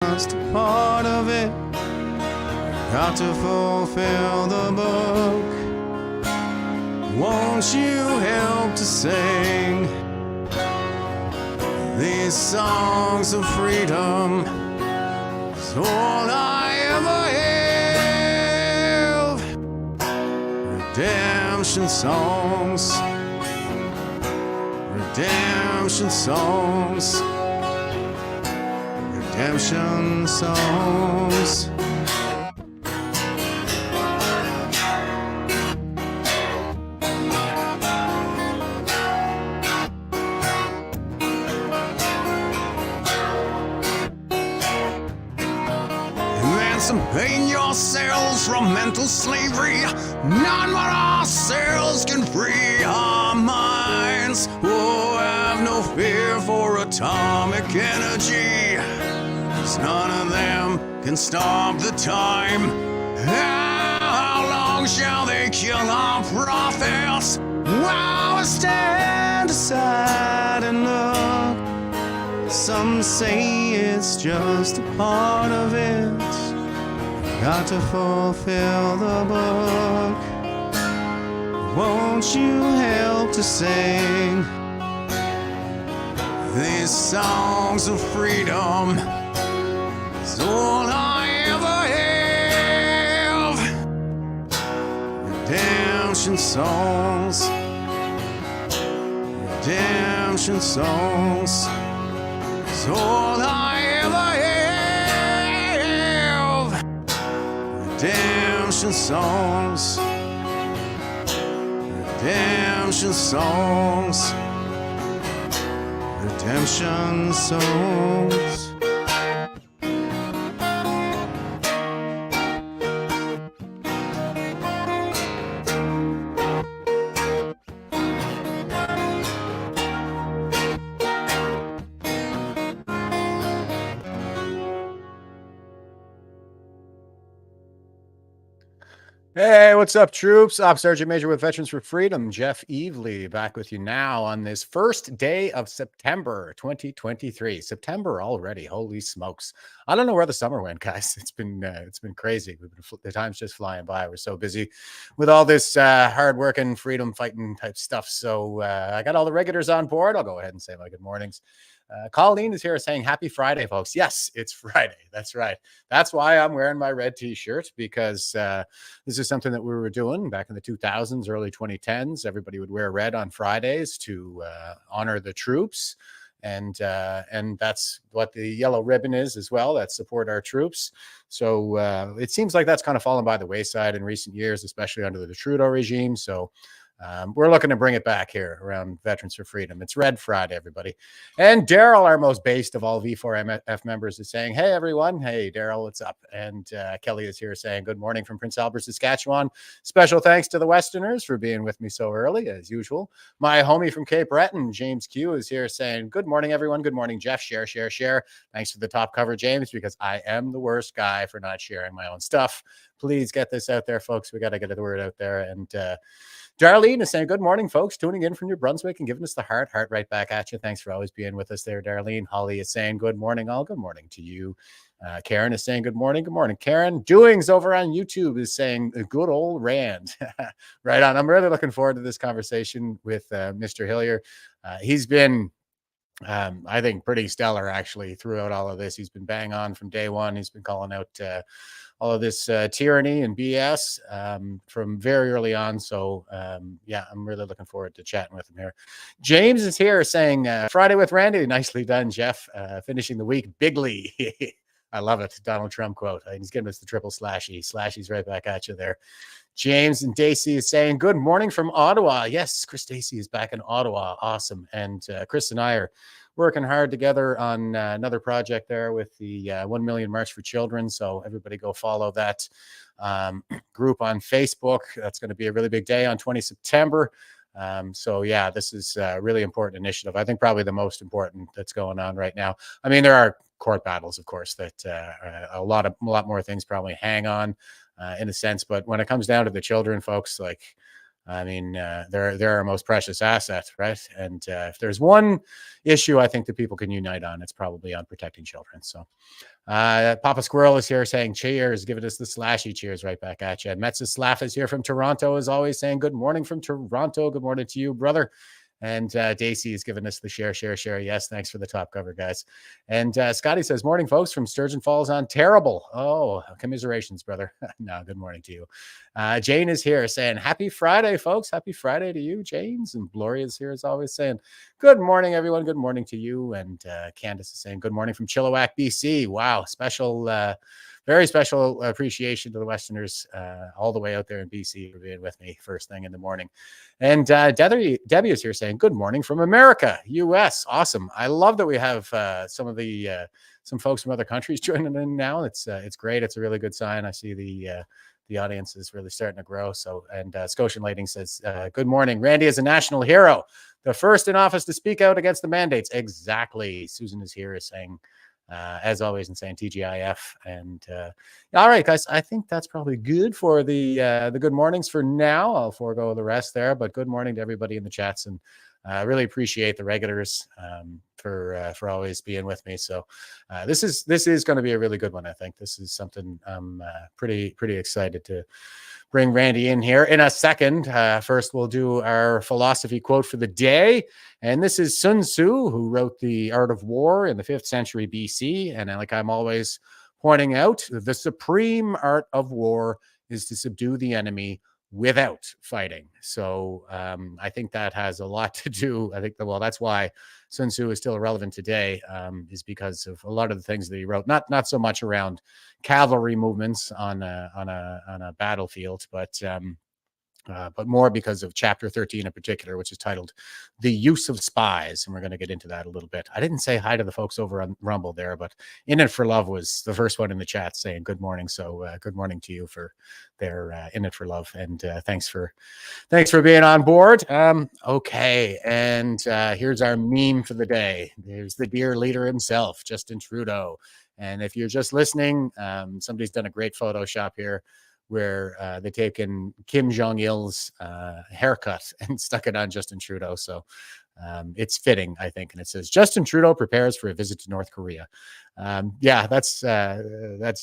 just a part of it. Got to fulfill the book. Won't you help to sing these songs of freedom? It's all I ever have. Redemption songs. Redemption songs. Redemption songs. Emancipate yourselves from mental slavery. None but ourselves can free our minds. Oh, have no fear for atomic energy, 'cause none of them can stop the time. How long shall they kill our prophets while we stand aside and look? Some say it's just a part of it. Got to fulfill the book. Won't you help to sing these songs of freedom? It's all I ever have. Redemption songs. Redemption songs. It's all I ever have. Redemption songs. Redemption songs. Redemption songs. Hey, what's up, troops? I'm Sergeant Major with Veterans for Freedom, Jeff Evely, back with you now on this first day of September 2023. September already, holy smokes! I don't know where the summer went, guys. It's been crazy. The time's just flying by. We're so busy with all this hard-working, freedom-fighting type stuff. So I got all the regulars on board. I'll go ahead and say my good mornings. Colleen is here saying happy Friday, folks. Yes, it's Friday. That's right. That's why I'm wearing my red t-shirt, because this is something that we were doing back in the 2000s, early 2010s. Everybody would wear red on Fridays to honor the troops. And that's what the yellow ribbon is as well, that support our troops. So it seems like that's kind of fallen by the wayside in recent years, especially under the Trudeau regime. So we're looking to bring it back here around Veterans for Freedom. It's Red Friday, everybody. And Daryl, our most based of all V4F members, is saying, hey, everyone. Hey, Daryl, what's up? And Kelly is here saying, good morning from Prince Albert, Saskatchewan. Special thanks to the Westerners for being with me so early, as usual. My homie from Cape Breton, James Q, is here saying, good morning, everyone. Good morning, Jeff. Share, share, share. Thanks for the top cover, James, because I am the worst guy for not sharing my own stuff. Please get this out there, folks. We got to get the word out there. And Darlene is saying, good morning, folks. Tuning in from New Brunswick and giving us the heart right back at you. Thanks for always being with us there, Darlene. Holly is saying, good morning, all. Good morning to you. Karen is saying, good morning. Good morning, Karen. Doings over on YouTube is saying, good old Rand. Right on. I'm really looking forward to this conversation with Mr. Hillier. He's been, I think, pretty stellar, actually, throughout all of this. He's been bang on from day one. He's been calling out all of this tyranny and BS from very early on. So, yeah, I'm really looking forward to chatting with him here. James is here saying, Friday with Randy. Nicely done, Jeff. Finishing the week bigly. I love it. Donald Trump quote. He's giving us the triple slashy. Slashy's right back at you there. James and Daisy is saying, good morning from Ottawa. Yes, Chris Daisy is back in Ottawa. Awesome. And Chris and I are working hard together on another project there with the 1 Million March for Children. So everybody go follow that group on Facebook. That's going to be a really big day on 20 September. So yeah, this is a really important initiative. I think probably the most important that's going on right now. I mean, there are court battles, of course, that a lot more things probably hang on in a sense. But when it comes down to the children, folks, like I mean, they're our most precious asset, right? And if there's one issue I think that people can unite on, it's probably on protecting children. So Papa Squirrel is here saying cheers, giving us the slashy cheers right back at you. And Metz's Slaff is here from Toronto, as always, saying good morning from Toronto. Good morning to you, brother. And Daisy is giving us the share. Yes, thanks for the top cover, guys. And Scotty says, morning, folks, from Sturgeon Falls on Terrible. Oh, commiserations, brother. No, good morning to you. Jane is here saying, happy Friday, folks. Happy Friday to you, James. And Gloria's here, as always, saying, good morning, everyone. Good morning to you. And Candace is saying, good morning from Chilliwack, BC. Wow, very special appreciation to the Westerners all the way out there in BC for being with me first thing in the morning. And Debbie is here saying, good morning from America, US. Awesome. I love that we have some folks from other countries joining in now. It's great. It's a really good sign. I see the audience is really starting to grow. So, and Scotian Lighting says, good morning. Randy is a national hero, the first in office to speak out against the mandates. Exactly. Susan is here is saying, as always, and saying TGIF. And all right, guys, I think that's probably good for the good mornings for now. I'll forego the rest there, but good morning to everybody in the chats, and I really appreciate the regulars for always being with me. So this is going to be a really good one. I think this is something I'm pretty excited to bring Randy in here in a second. First, we'll do our philosophy quote for the day. And this is Sun Tzu, who wrote The Art of War in the 5th century BC. And like I'm always pointing out, the supreme art of war is to subdue the enemy without fighting. So I think that has a lot to do. I think that's why Sun Tzu is still relevant today, is because of a lot of the things that he wrote. Not so much around cavalry movements on a battlefield, but more because of chapter 13 in particular, which is titled The Use of Spies. And we're going to get into that a little bit. I didn't say hi to the folks over on Rumble there, but In It for Love was the first one in the chat saying good morning. So good morning to you for their In It for Love. And thanks for being on board. Okay. And here's our meme for the day. There's the dear leader himself, Justin Trudeau. And if you're just listening, somebody's done a great Photoshop here where they've taken Kim Jong-il's haircut and stuck it on Justin Trudeau. So it's fitting, I think. And it says, Justin Trudeau prepares for a visit to North Korea. Yeah, that's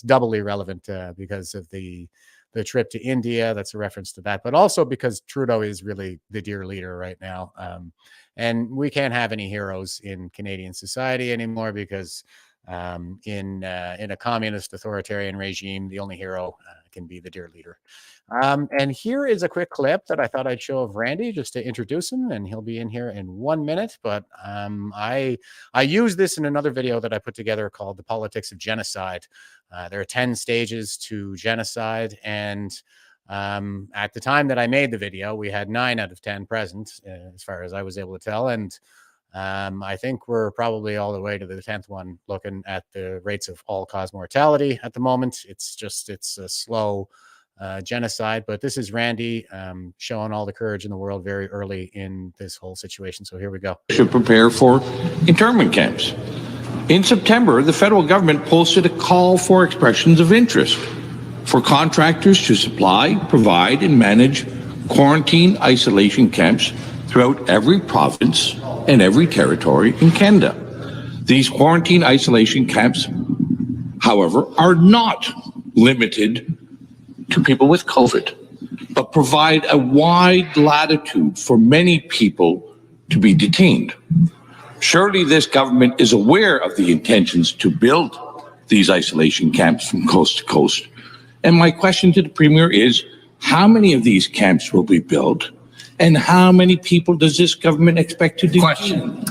doubly relevant because of the trip to India. That's a reference to that, but also because Trudeau is really the dear leader right now. And we can't have any heroes in Canadian society anymore because in a communist authoritarian regime, the only hero can be the dear leader. And here is a quick clip that I thought I'd show of Randy just to introduce him, and he'll be in here in 1 minute. But I use this in another video that I put together called The Politics of Genocide. There are 10 stages to genocide, and at the time that I made the video, we had 9 out of 10 present, as far as I was able to tell. And I think we're probably all the way to the 10th one, looking at the rates of all-cause mortality at the moment. It's a slow genocide, but this is Randy showing all the courage in the world very early in this whole situation. So here we go. Should prepare for internment camps. In September, the federal government posted a call for expressions of interest for contractors to supply, provide, and manage quarantine isolation camps throughout every province and every territory in Canada. These quarantine isolation camps, however, are not limited to people with COVID, but provide a wide latitude for many people to be detained. Surely this government is aware of the intentions to build these isolation camps from coast to coast. And my question to the Premier is, how many of these camps will be built? And how many people does this government expect to detain? Question.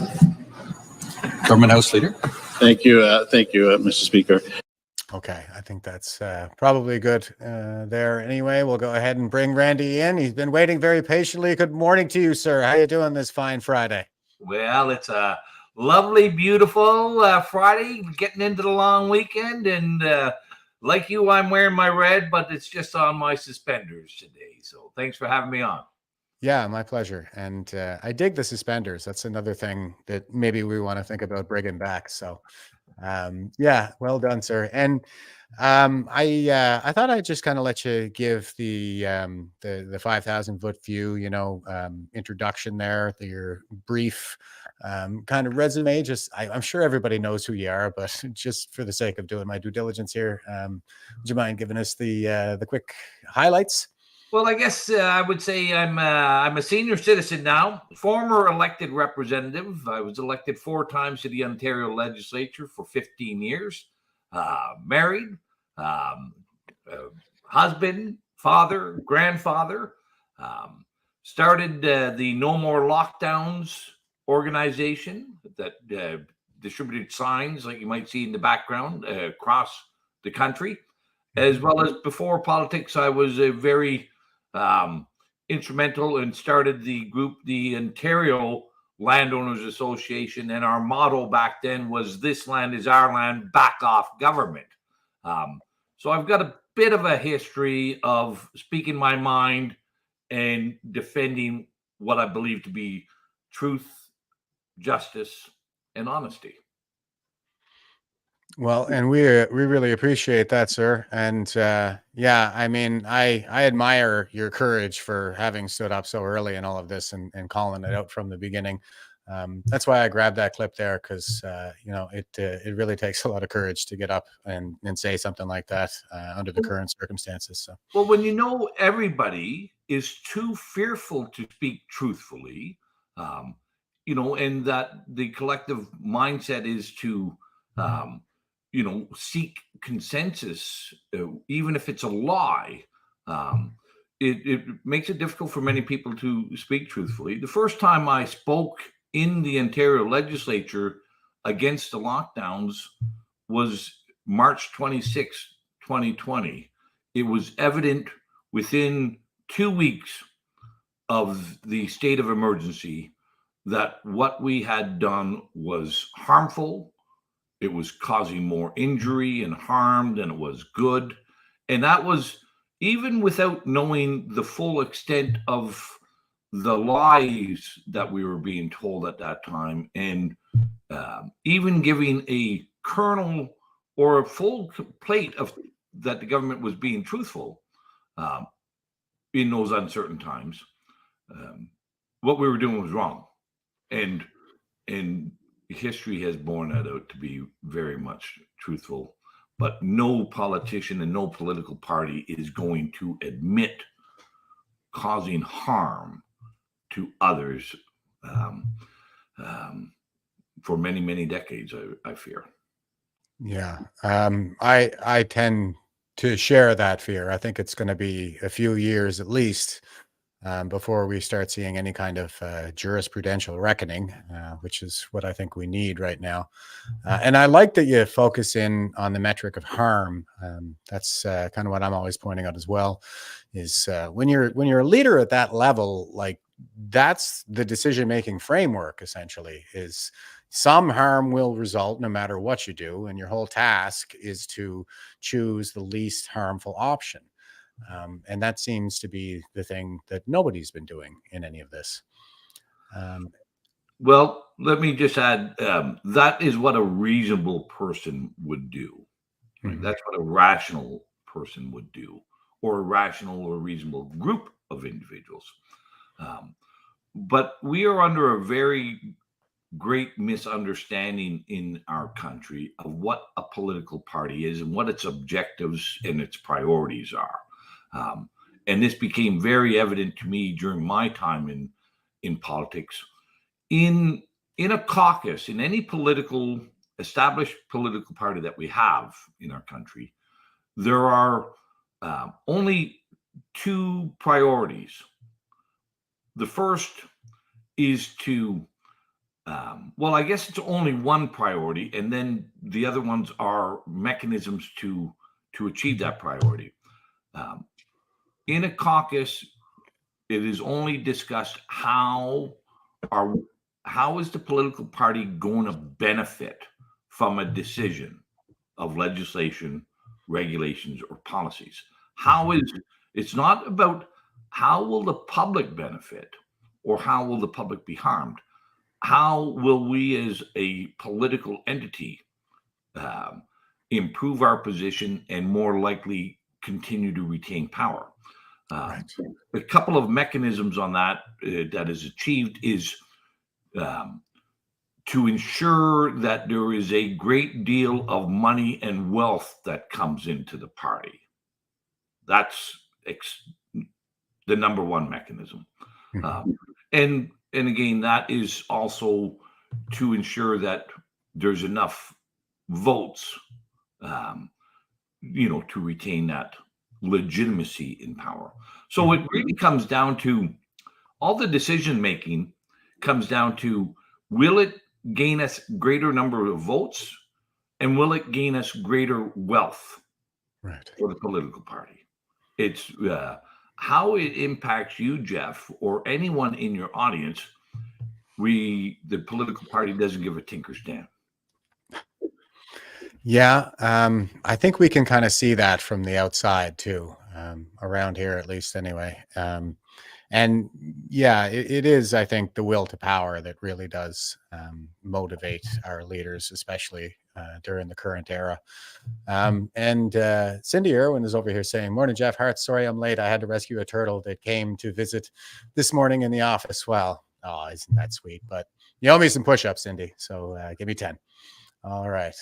Government House Leader. Thank you, Mr. Speaker. Okay, I think that's probably good there. Anyway, we'll go ahead and bring Randy in. He's been waiting very patiently. Good morning to you, sir. How you doing this fine Friday? Well, it's a lovely, beautiful Friday, getting into the long weekend. And like you, I'm wearing my red, but it's just on my suspenders today. So thanks for having me on. Yeah, my pleasure. And I dig the suspenders. That's another thing that maybe we want to think about bringing back. So Yeah, well done, sir. And I thought I'd just kind of let you give the 5,000 foot view, introduction there, your brief kind of resume. Just I'm sure everybody knows who you are, but just for the sake of doing my due diligence here, would you mind giving us the quick highlights? Well, I guess I would say I'm a senior citizen now, former elected representative. I was elected 4 times to the Ontario legislature for 15 years. Married, um, husband, father, grandfather. Started the No More Lockdowns organization that distributed signs like you might see in the background across the country. As well as before politics, I was a very instrumental and started the group, the Ontario Landowners Association. And our motto back then was "This land is our land, back off government." So I've got a bit of a history of speaking my mind and defending what I believe to be truth, justice, and honesty. Well, and we really appreciate that, sir. And yeah, I mean, I admire your courage for having stood up so early in all of this and calling it out from the beginning. That's why I grabbed that clip there, because it really takes a lot of courage to get up and say something like that under the current circumstances. So Well, when you know everybody is too fearful to speak truthfully, and that the collective mindset is to, seek consensus, even if it's a lie, it makes it difficult for many people to speak truthfully. The first time I spoke in the Ontario legislature against the lockdowns was March 26, 2020. It was evident within 2 weeks of the state of emergency that what we had done was harmful. It was causing more injury and harm than it was good. And that was even without knowing the full extent of the lies that we were being told at that time. And even giving a kernel or a full plate of that the government was being truthful in those uncertain times, what we were doing was wrong, and history has borne that out to be very much truthful. But no politician and no political party is going to admit causing harm to others for many, many decades, I fear. yeah, I tend to share that fear. I think it's going to be a few years at least before we start seeing any kind of jurisprudential reckoning, which is what I think we need right now. And I like that you focus in on the metric of harm. That's kind of what I'm always pointing out as well. Is when you're a leader at that level, like that's the decision-making framework. Essentially, is some harm will result no matter what you do, and your whole task is to choose the least harmful option. And that seems to be the thing that nobody's been doing in any of this. Well, let me just add that is what a reasonable person would do. Right? That's what a rational person would do, or a rational or reasonable group of individuals. But we are under a very great misunderstanding in our country of what a political party is and what its objectives and its priorities are. And this became very evident to me during my time in politics. In a caucus, in any established political party that we have in our country, there are only 2 priorities. The first is to, I guess it's only one priority, and then the other ones are mechanisms to achieve that priority. In a caucus, it is only discussed how is the political party going to benefit from a decision of legislation, regulations, or policies. It's not about how will the public benefit or how will the public be harmed. How will we as a political entity improve our position and more likely continue to retain power. Right. A couple of mechanisms on that that is achieved is to ensure that there is a great deal of money and wealth that comes into the party. That's the number one mechanism. And again, that is also to ensure that there's enough votes, to retain that legitimacy in power. So it really comes down to all the decision making comes down to, will it gain us greater number of votes, and will it gain us greater wealth for the political party? It's how it impacts you, Jeff, or anyone in your audience. The political party doesn't give a tinker's damn. Yeah, I think we can kind of see that from the outside too, around here at least anyway. And yeah, it is, I think, the will to power that really does motivate our leaders, especially during the current era. And Cindy Irwin is over here saying, "Morning, Jeff Hart. Sorry I'm late. I had to rescue a turtle that came to visit this morning in the office." Well, oh, isn't that sweet? But you owe me some push-ups, Cindy. So give me 10. All right.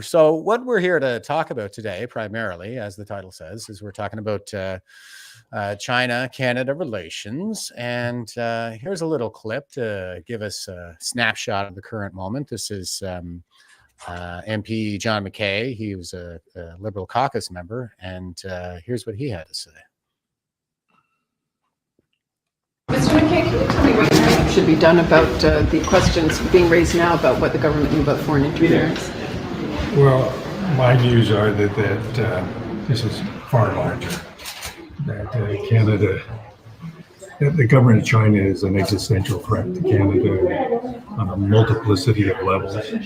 So what we're here to talk about today, primarily, as the title says, is we're talking about China-Canada relations. And here's a little clip to give us a snapshot of the current moment. This is MP John McKay. He was a Liberal caucus member. And here's what he had to say. Mr. McKay, can you tell me what you think should be done about the questions being raised now about what the government knew about foreign interference? Well, my views are that this is far larger. That Canada, that the government of China is an existential threat to Canada on a multiplicity of levels, and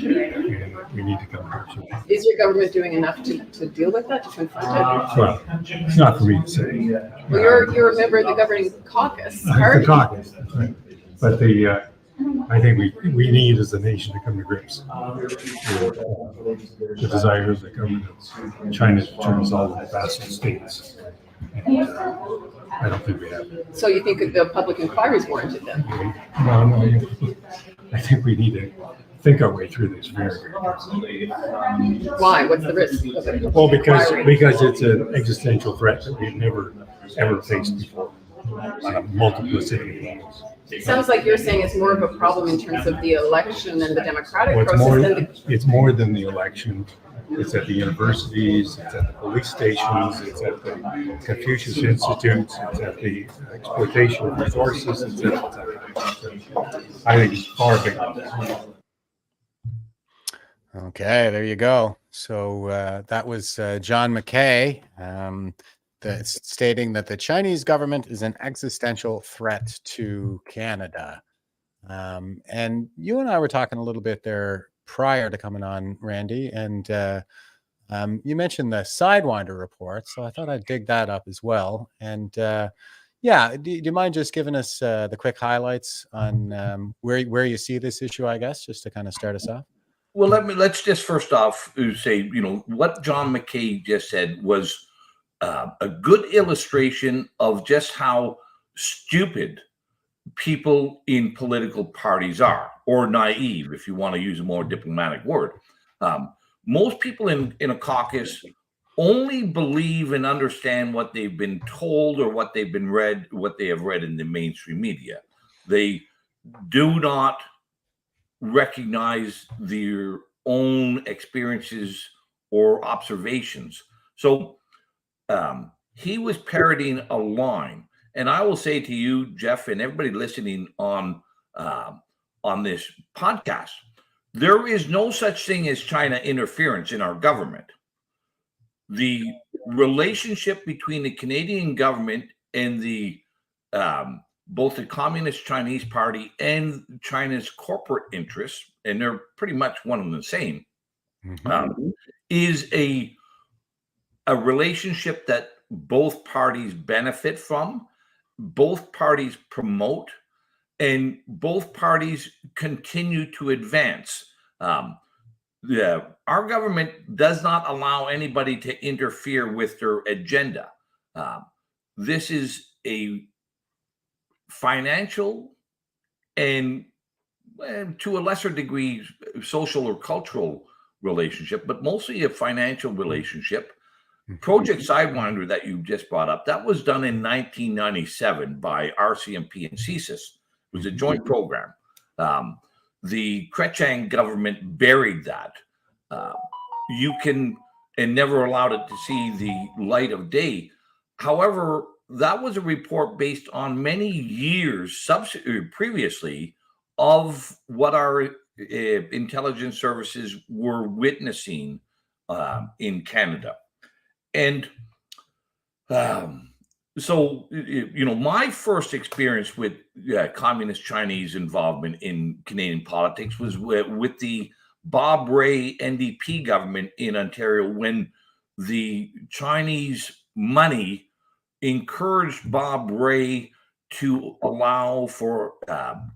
we need to come to terms with it. Is your government doing enough to deal with that, to confront it? Well, it's not for me to say. Well, you're a member of the governing caucus. The caucus, right. But I think we need as a nation to come to grips with the desire of the government of China to turn us all into vassal states. And I don't think we have it. So you think the public inquiry is warranted then? No, I think we need to think our way through this very, very carefully. Why? What's the risk of it? Well, because it's an existential threat that we've never ever faced before on a multiplicity of levels. It sounds like you're saying it's more of a problem in terms of the election and the democratic process. It's more than the election. It's at the universities, it's at the police stations, it's at the Confucius Institutes, it's at the exploitation of resources, I think it's far bigger. Okay, there you go. So that was John McKay stating that the Chinese government is an existential threat to Canada. And you and I were talking a little bit there prior to coming on, Randy, and you mentioned the Sidewinder report, so I thought I'd dig that up as well. And do you mind just giving us the quick highlights on where you see this issue, I guess, just to kind of start us off? Well, let's just first off say, what John McKay just said was a good illustration of just how stupid people in political parties are, or naive, if you want to use a more diplomatic word. Most people in a caucus only believe and understand what they've been told or what they have read in the mainstream media. They do not recognize their own experiences or observations. So he was parodying a line. And I will say to you, Jeff, and everybody listening on this podcast, there is no such thing as China interference in our government. The relationship between the Canadian government and the both the Communist Chinese Party and China's corporate interests, and they're pretty much one and the same, is a relationship that both parties benefit from, both parties promote, and both parties continue to advance. our government does not allow anybody to interfere with their agenda. This is a financial and to a lesser degree social or cultural relationship, but mostly a financial relationship. Project Sidewinder that you just brought up, that was done in 1997 by RCMP and CSIS. It was a joint program. The Chrétien government buried that. And never allowed it to see the light of day. However, that was a report based on many years previously of what our intelligence services were witnessing in Canada. And so, my first experience with communist Chinese involvement in Canadian politics was with the Bob Rae NDP government in Ontario, when the Chinese money encouraged Bob Rae to allow for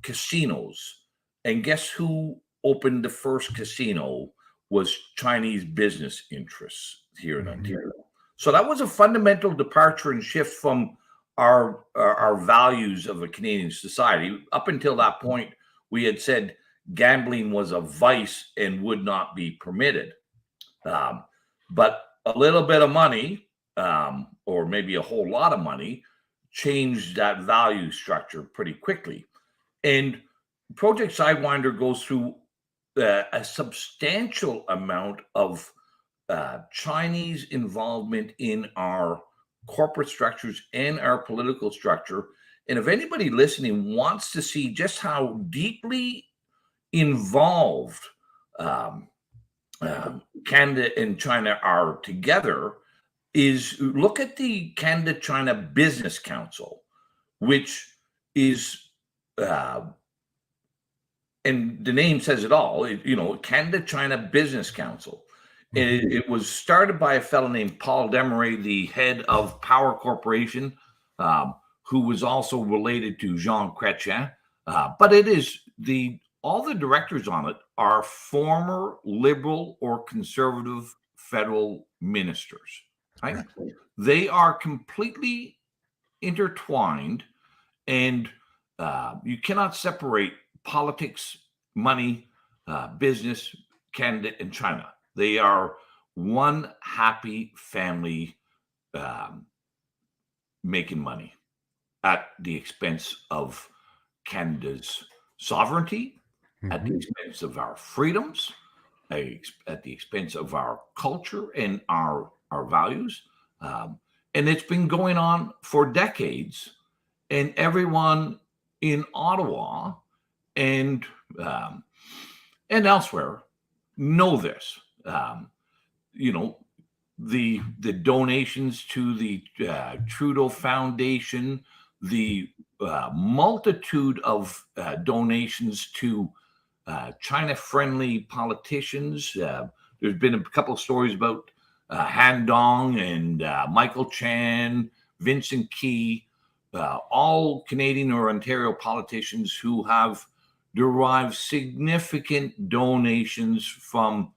casinos. And guess who opened the first casino? Was Chinese business interests here in Ontario. So that was a fundamental departure and shift from our values of a Canadian society. Up until that point, we had said gambling was a vice and would not be permitted. But a little bit of money, or maybe a whole lot of money, changed that value structure pretty quickly. And Project Sidewinder goes through a substantial amount of Chinese involvement in our corporate structures and our political structure. And if anybody listening wants to see just how deeply involved Canada and China are together, is look at the Canada-China Business Council, which is, and the name says it all, Canada-China Business Council. It was started by a fellow named Paul Desmarais, the head of Power Corporation, who was also related to Jean Chrétien. But it is all the directors on it are former Liberal or conservative federal ministers. Right? They are completely intertwined, and you cannot separate politics, money, business, Canada, and China. They are one happy family making money at the expense of Canada's sovereignty, at the expense of our freedoms, at the expense of our culture and our values. And it's been going on for decades. And everyone in Ottawa and elsewhere know this. The donations to the Trudeau Foundation, the multitude of donations to China-friendly politicians. There's been a couple of stories about Han Dong and Michael Chan, Vincent Key, all Canadian or Ontario politicians who have derived significant donations from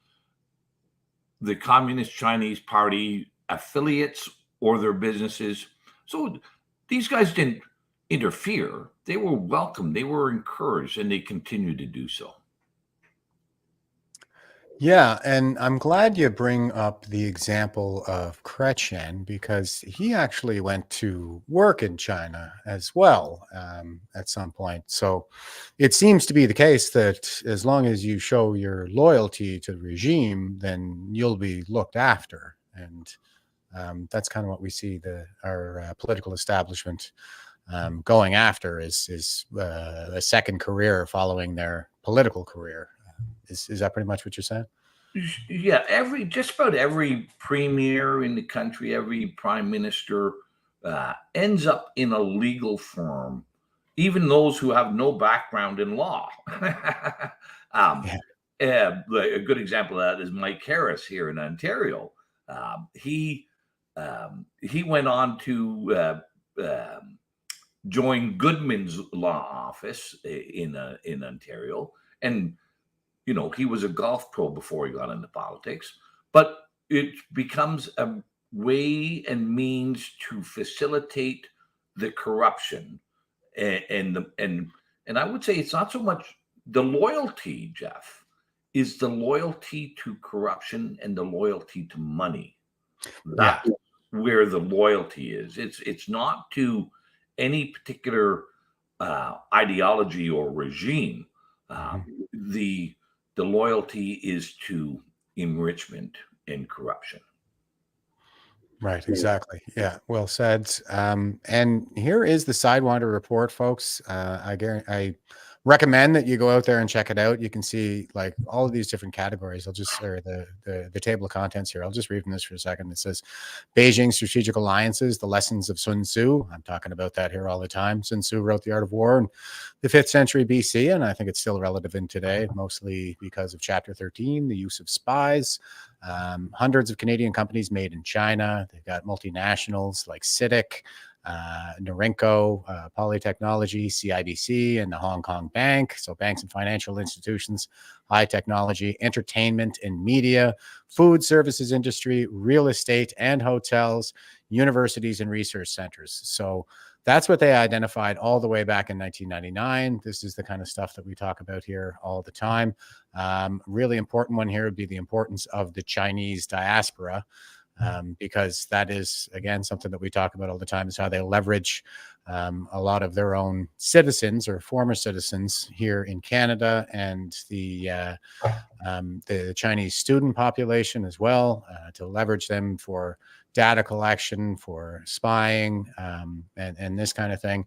the Communist Chinese Party affiliates or their businesses. So these guys didn't interfere. They were welcome. They were encouraged, and they continue to do so. Yeah, and I'm glad you bring up the example of Chrétien, because he actually went to work in China as well at some point. So it seems to be the case that as long as you show your loyalty to the regime, then you'll be looked after. And that's kind of what we see our political establishment going after is a second career following their political career. Is that pretty much what you're saying? Yeah, just about every premier in the country, every prime minister ends up in a legal firm, even those who have no background in law. A good example of that is Mike Harris here in Ontario. He went on to join Goodman's law office in Ontario, and he was a golf pro before he got into politics, but it becomes a way and means to facilitate the corruption and I would say it's not so much the loyalty, Jeff, is the loyalty to corruption and the loyalty to money. That's where the loyalty is. It's not to any particular ideology or regime. The loyalty is to enrichment and corruption. Right, exactly. Yeah, well said. And here is the Sidewinder report, folks. I recommend that you go out there and check it out. You can see like all of these different categories. Or the table of contents here. I'll just read from this for a second. It says Beijing strategic alliances, the lessons of Sun Tzu. I'm talking about that here all the time. Sun Tzu wrote The Art of War in the 5th century BC, and I think it's still relevant today, mostly because of chapter 13, the use of spies. Hundreds of Canadian companies made in China. They've got multinationals like CITIC, Norinco, Polytechnology, CIBC, and the Hong Kong Bank. So banks and financial institutions, high technology, entertainment and media, food services industry, real estate and hotels, universities and research centers. So that's what they identified all the way back in 1999. This is the kind of stuff that we talk about here all the time. Really important one here would be the importance of the Chinese diaspora, because that is, again, something that we talk about all the time, is how they leverage a lot of their own citizens or former citizens here in Canada, and the Chinese student population as well, to leverage them for data collection, for spying, and this kind of thing,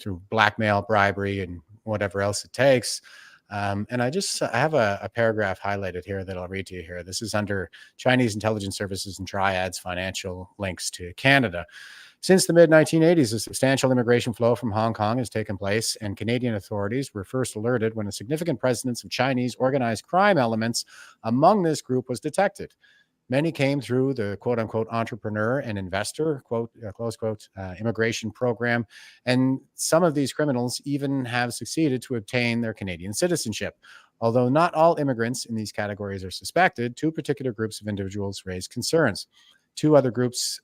through blackmail, bribery, and whatever else it takes. And I have a paragraph highlighted here that I'll read to you here. This is under Chinese intelligence services and triads financial links to Canada. Since the mid-1980s, a substantial immigration flow from Hong Kong has taken place, and Canadian authorities were first alerted when a significant presence of Chinese organized crime elements among this group was detected. Many came through the quote-unquote entrepreneur and investor, close quote, immigration program, and some of these criminals even have succeeded to obtain their Canadian citizenship. Although not all immigrants in these categories are suspected, two particular groups of individuals raise concerns. Two other groups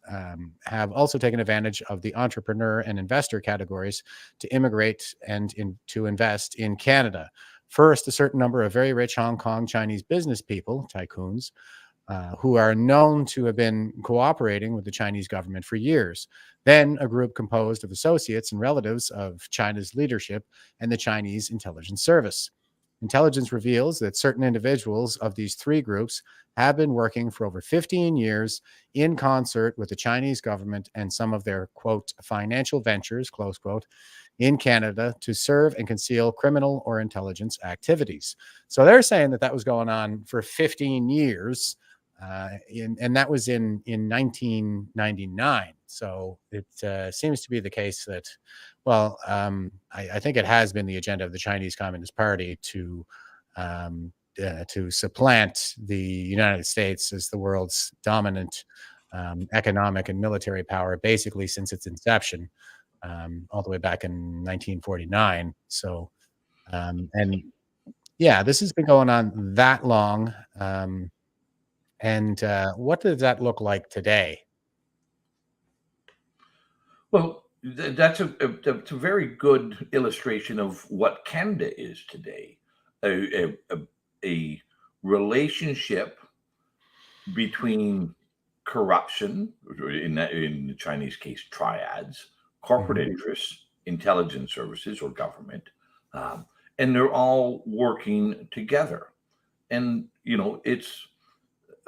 have also taken advantage of the entrepreneur and investor categories to immigrate and to invest in Canada. First, a certain number of very rich Hong Kong Chinese business people, tycoons, who are known to have been cooperating with the Chinese government for years. Then a group composed of associates and relatives of China's leadership and the Chinese intelligence service. Intelligence reveals that certain individuals of these three groups have been working for over 15 years in concert with the Chinese government and some of their, quote, financial ventures, close quote, in Canada to serve and conceal criminal or intelligence activities. So they're saying that was going on for 15 years. And that was in 1999. So it seems to be the case that, well, I think it has been the agenda of the Chinese Communist Party to supplant the United States as the world's dominant economic and military power, basically since its inception, all the way back in 1949. So, and yeah, this has been going on that long. And what does that look like today? Well, that's a very good illustration of what Canada is today. A relationship between corruption, in the Chinese case, triads, corporate interests, intelligence services or government, and they're all working together. And,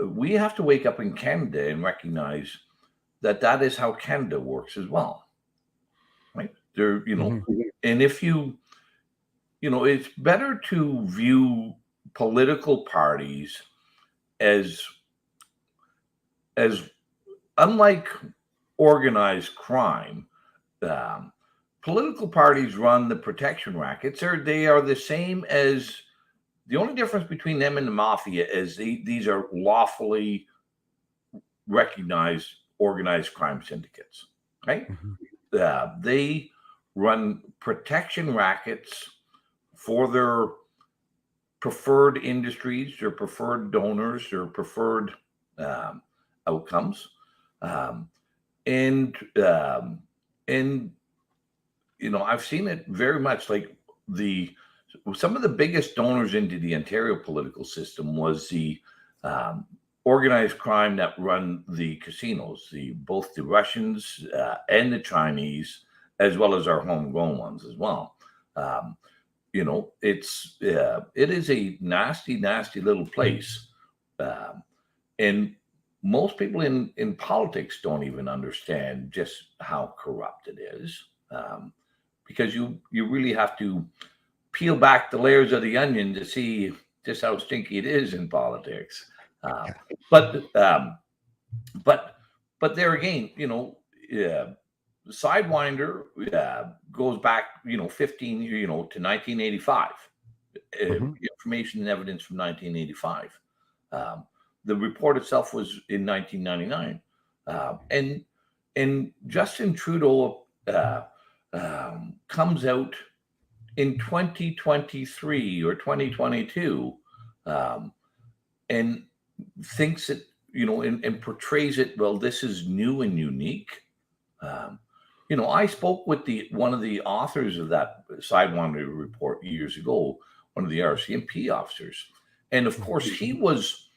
we have to wake up in Canada and recognize that is how Canada works as well, right? There, and if it's better to view political parties as unlike organized crime. Political parties run the protection rackets. They are the same as. The only difference between them and the mafia is these are lawfully recognized organized crime syndicates, right? They run protection rackets for their preferred industries, their preferred donors, their preferred outcomes, and I've seen it very much like some of the biggest donors into the Ontario political system was the organized crime that run the casinos, both the Russians and the Chinese, as well as our homegrown ones as well. It is a nasty, nasty little place, and most people in politics don't even understand just how corrupt it is, because you really have to peel back the layers of the onion to see just how stinky it is in politics. But there again, Sidewinder goes back, 15, to 1985. Information and evidence from 1985. The report itself was in 1999, and Justin Trudeau comes out in 2023 or 2022, and thinks it, and portrays it, well, this is new and unique. I spoke with one of the authors of that Sidewinder report years ago, one of the RCMP officers. And of course, he was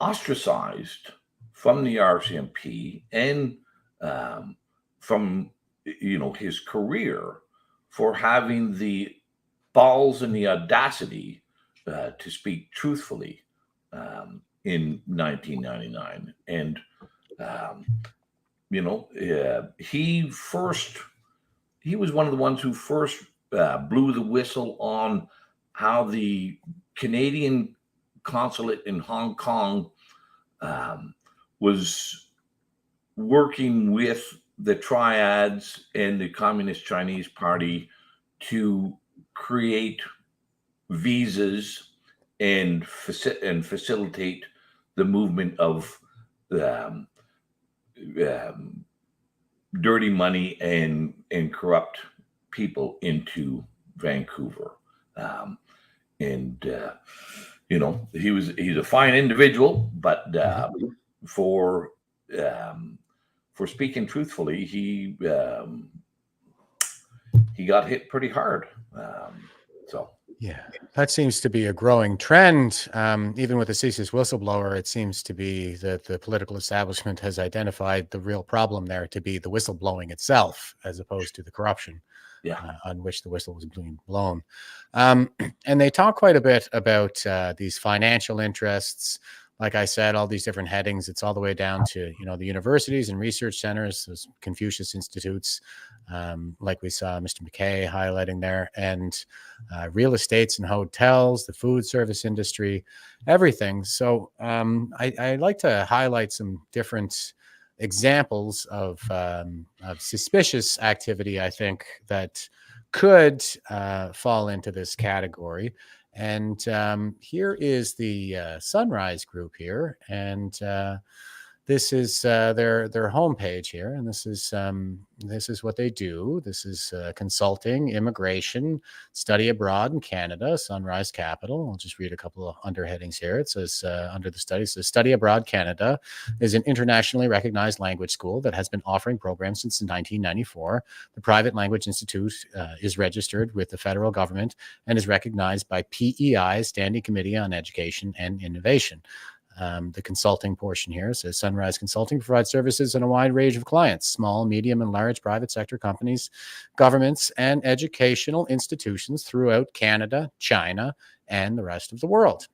ostracized from the RCMP and from, his career for having the balls and the audacity to speak truthfully in 1999. And, he was one of the ones who first blew the whistle on how the Canadian consulate in Hong Kong was working with the triads and the Communist Chinese Party to create visas and facilitate the movement of dirty money and corrupt people into Vancouver. He's a fine individual, but for speaking truthfully, he got hit pretty hard. Yeah, that seems to be a growing trend. Even with the CSIS whistleblower, it seems to be that the political establishment has identified the real problem there to be the whistleblowing itself, as opposed to the corruption on which the whistle was being blown. And they talk quite a bit about these financial interests. Like I said, all these different headings, it's all the way down to, the universities and research centers, those Confucius Institutes, like we saw Mr. McKay highlighting there, and real estates and hotels, the food service industry, everything. So I like to highlight some different examples of suspicious activity, I think, that could fall into this category. And here is the Sunrise Group here, and this is their homepage here, and this is what they do. This is consulting, immigration, study abroad in Canada, Sunrise Capital. I'll just read a couple of underheadings here. It says under the study, it says Study Abroad Canada is an internationally recognized language school that has been offering programs since 1994. The Private Language Institute is registered with the federal government and is recognized by PEI, Standing Committee on Education and Innovation. The consulting portion here says Sunrise Consulting provides services in a wide range of clients, small, medium, and large private sector companies, governments, and educational institutions throughout Canada, China, and the rest of the world.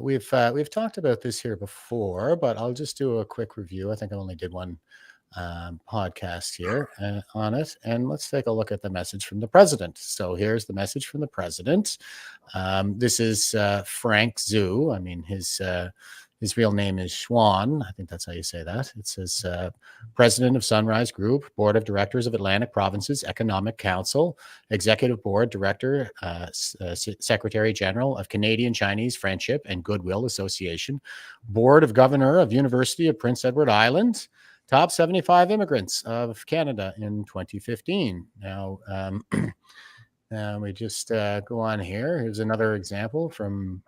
We've talked about this here before, but I'll just do a quick review. I think I only did one podcast here on it, and let's take a look at the message from the president. So here's the message from the president. This is Frank Zhu. I mean, his real name is Schwan. I think that's how you say that. It says President of Sunrise Group, Board of Directors of Atlantic Provinces Economic Council, Executive Board Director, Secretary General of Canadian Chinese Friendship and Goodwill Association, Board of Governor of University of Prince Edward Island, Top 75 immigrants of Canada in 2015. Now, We just go on here. Here's another example from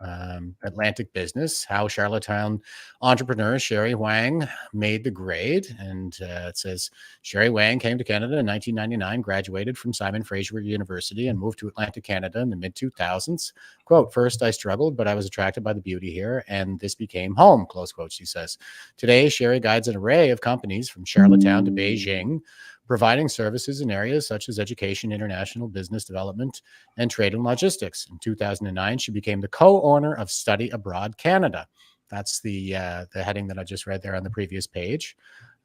Atlantic Business, how Charlottetown entrepreneur Sherry Wang made the grade. And it says, Sherry Wang came to Canada in 1999, graduated from Simon Fraser University and moved to Atlantic Canada in the mid-2000s. Quote, first I struggled, but I was attracted by the beauty here, and this became home, close quote, she says. Today, Sherry guides an array of companies from Charlottetown to Beijing, providing services in areas such as education, international business development, and trade and logistics. In 2009, she became the co-owner of Study Abroad Canada. That's the heading that I just read there on the previous page.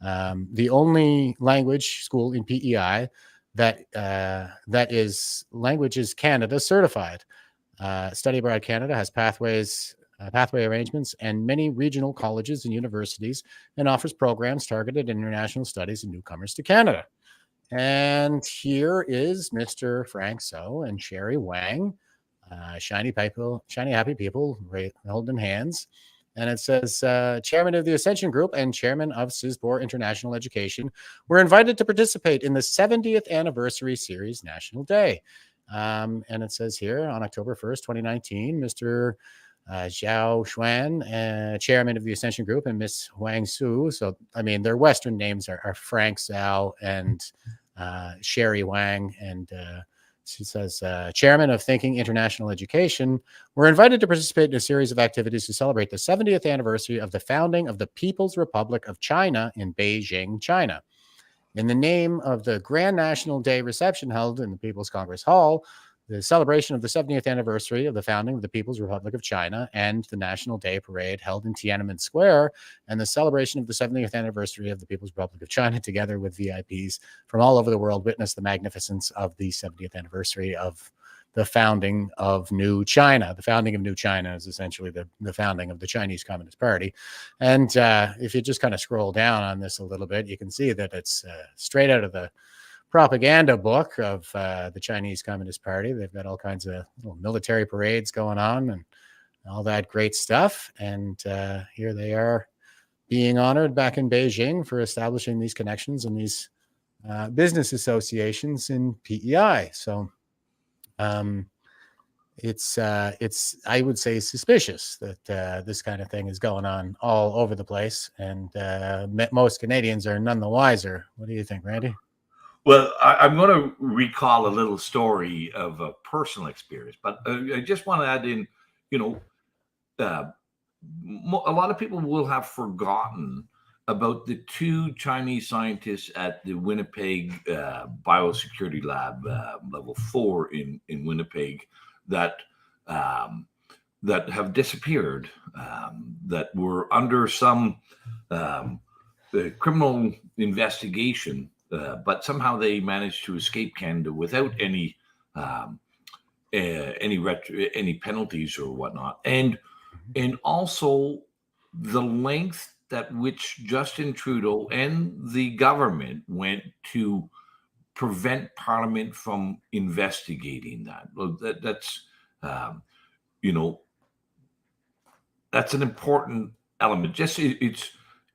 The only language school in PEI that is Languages Canada certified. Study Abroad Canada has pathway arrangements and many regional colleges and universities, and offers programs targeted at international studies and newcomers to Canada. And here is Mr. Frank So and Sherry Wang, shiny happy people, holding hands. And it says, chairman of the Ascension Group and chairman of CISBOR International Education were invited to participate in the 70th anniversary series National Day. And it says here on October 1st, 2019, Mr. Zhao Xuan, chairman of the Ascension Group, and Miss Wang Su. So, I mean, their Western names are Frank Zhao and Sherry Wang. And she says, chairman of Thinking International Education, were invited to participate in a series of activities to celebrate the 70th anniversary of the founding of the People's Republic of China in Beijing, China. In the name of the Grand National Day reception held in the People's Congress Hall, the celebration of the 70th anniversary of the founding of the People's Republic of China, and the National Day Parade held in Tiananmen Square, and the celebration of the 70th anniversary of the People's Republic of China, together with VIPs from all over the world, witnessed the magnificence of the 70th anniversary of the founding of New China. The founding of New China is essentially the founding of the Chinese Communist Party. And if you just kind of scroll down on this a little bit, you can see that it's straight out of the propaganda book of the Chinese Communist Party. They've got all kinds of little military parades going on and all that great stuff. And here they are being honored back in Beijing for establishing these connections and these business associations in PEI. So it's I would say suspicious that this kind of thing is going on all over the place, and most Canadians are none the wiser. What do you think, Randy? Well, I'm going to recall a little story of a personal experience, but I just want to add in, a lot of people will have forgotten about the two Chinese scientists at the Winnipeg Biosecurity Lab, level 4 in Winnipeg, that have disappeared, that were under some criminal investigation. But somehow they managed to escape Canada without any penalties or whatnot, and also the length at which Justin Trudeau and the government went to prevent Parliament from investigating that. Well, that's that's an important element. Just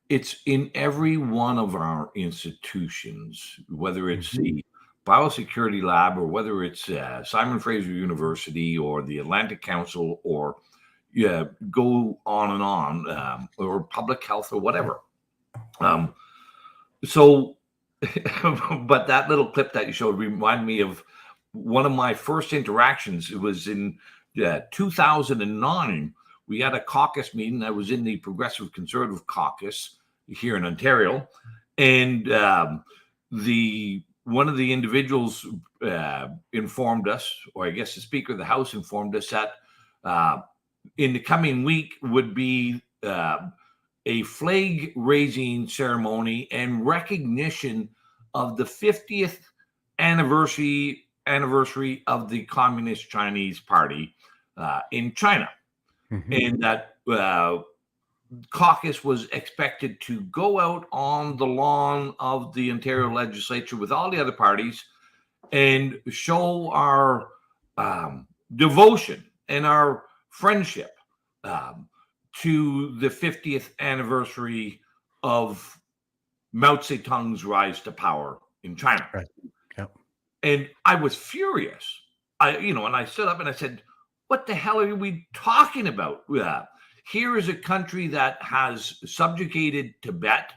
it's in every one of our institutions, whether it's the Biosecurity Lab or whether it's Simon Fraser University or the Atlantic Council or go on and on, or public health or whatever. But that little clip that you showed reminded me of one of my first interactions. It was in 2009. We had a caucus meeting. I was in the Progressive Conservative Caucus here in Ontario, and one of the individuals informed us, or I guess the Speaker of the House informed us, that in the coming week would be a flag-raising ceremony and recognition of the 50th anniversary of the Communist Chinese Party in China. And that caucus was expected to go out on the lawn of the Ontario legislature with all the other parties and show our devotion and our friendship to the 50th anniversary of Mao Zedong's rise to power in China. Right. Yep. And I was furious and I stood up and I said, what the hell are we talking about? Here is a country that has subjugated Tibet,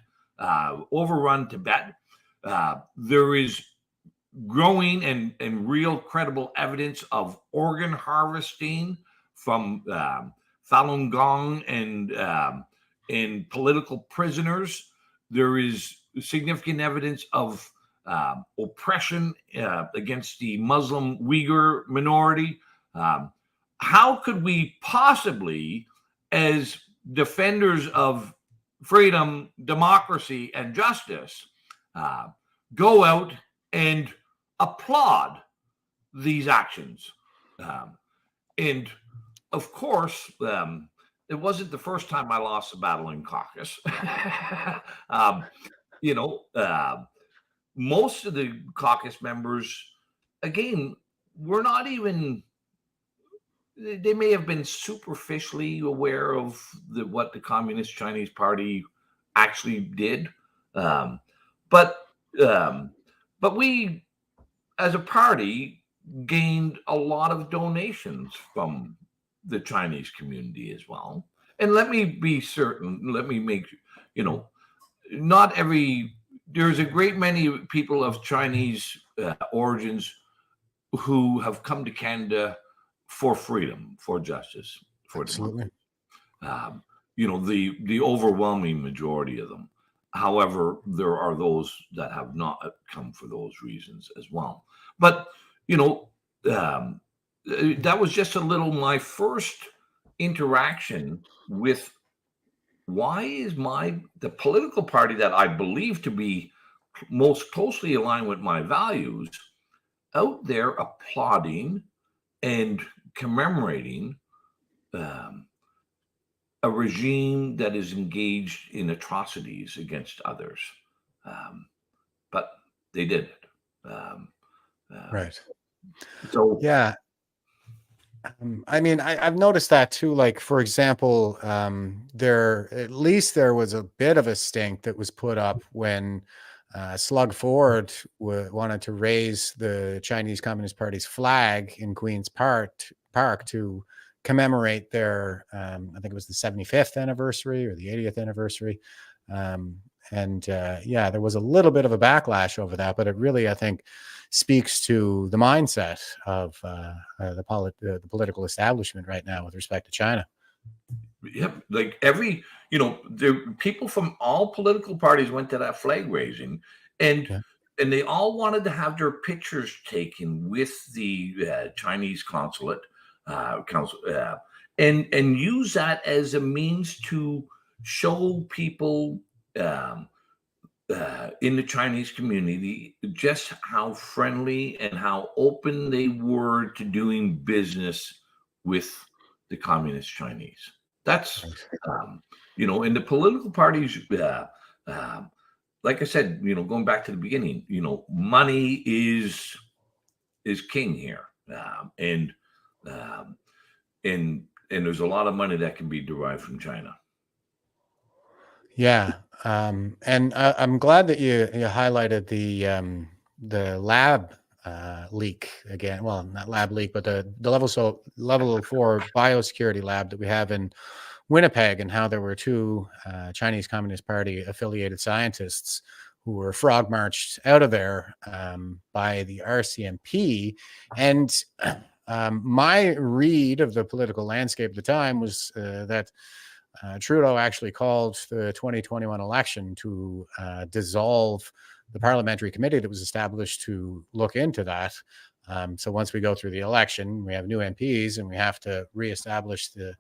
overrun Tibet. There is growing and real credible evidence of organ harvesting from Falun Gong and political prisoners. There is significant evidence of oppression against the Muslim Uyghur minority. How could we possibly, as defenders of freedom, democracy, and justice, go out and applaud these actions? And of course, it wasn't the first time I lost a battle in caucus. Most of the caucus members, again, were not even, they may have been superficially aware of what the Communist Chinese Party actually did. But we, as a party, gained a lot of donations from the Chinese community as well. And let me be certain, let me make, not every, there's a great many people of Chinese origins who have come to Canada for freedom, for justice, for Absolutely. democracy. The overwhelming majority of them. However, there are those that have not come for those reasons as well. But that was just a little my first interaction with why is the political party that I believe to be most closely aligned with my values out there applauding and commemorating a regime that is engaged in atrocities against others. But they did it. Right. So Yeah. I mean, I've noticed that too. Like, for example, there was a bit of a stink that was put up when Slug Ford wanted to raise the Chinese Communist Party's flag in Queen's Park to commemorate their, I think it was the 75th anniversary or the 80th anniversary. There was a little bit of a backlash over that, but it really, I think, speaks to the mindset of the political establishment right now with respect to China. Yep, like people from all political parties went to that flag raising, and they all wanted to have their pictures taken with the Chinese consulate and use that as a means to show people in the Chinese community just how friendly and how open they were to doing business with the communist Chinese. That's in the political parties, like I said, going back to the beginning, money is king here, and there's a lot of money that can be derived from China. Yeah. And I'm glad that you highlighted the lab leak again. Well, not lab leak, but the level 4 biosecurity lab that we have in Winnipeg, and how there were two Chinese Communist Party affiliated scientists who were frog marched out of there by the RCMP. And my read of the political landscape at the time was that Trudeau actually called the 2021 election to dissolve the parliamentary committee that was established to look into that. So once we go through the election, we have new MPs and we have to reestablish the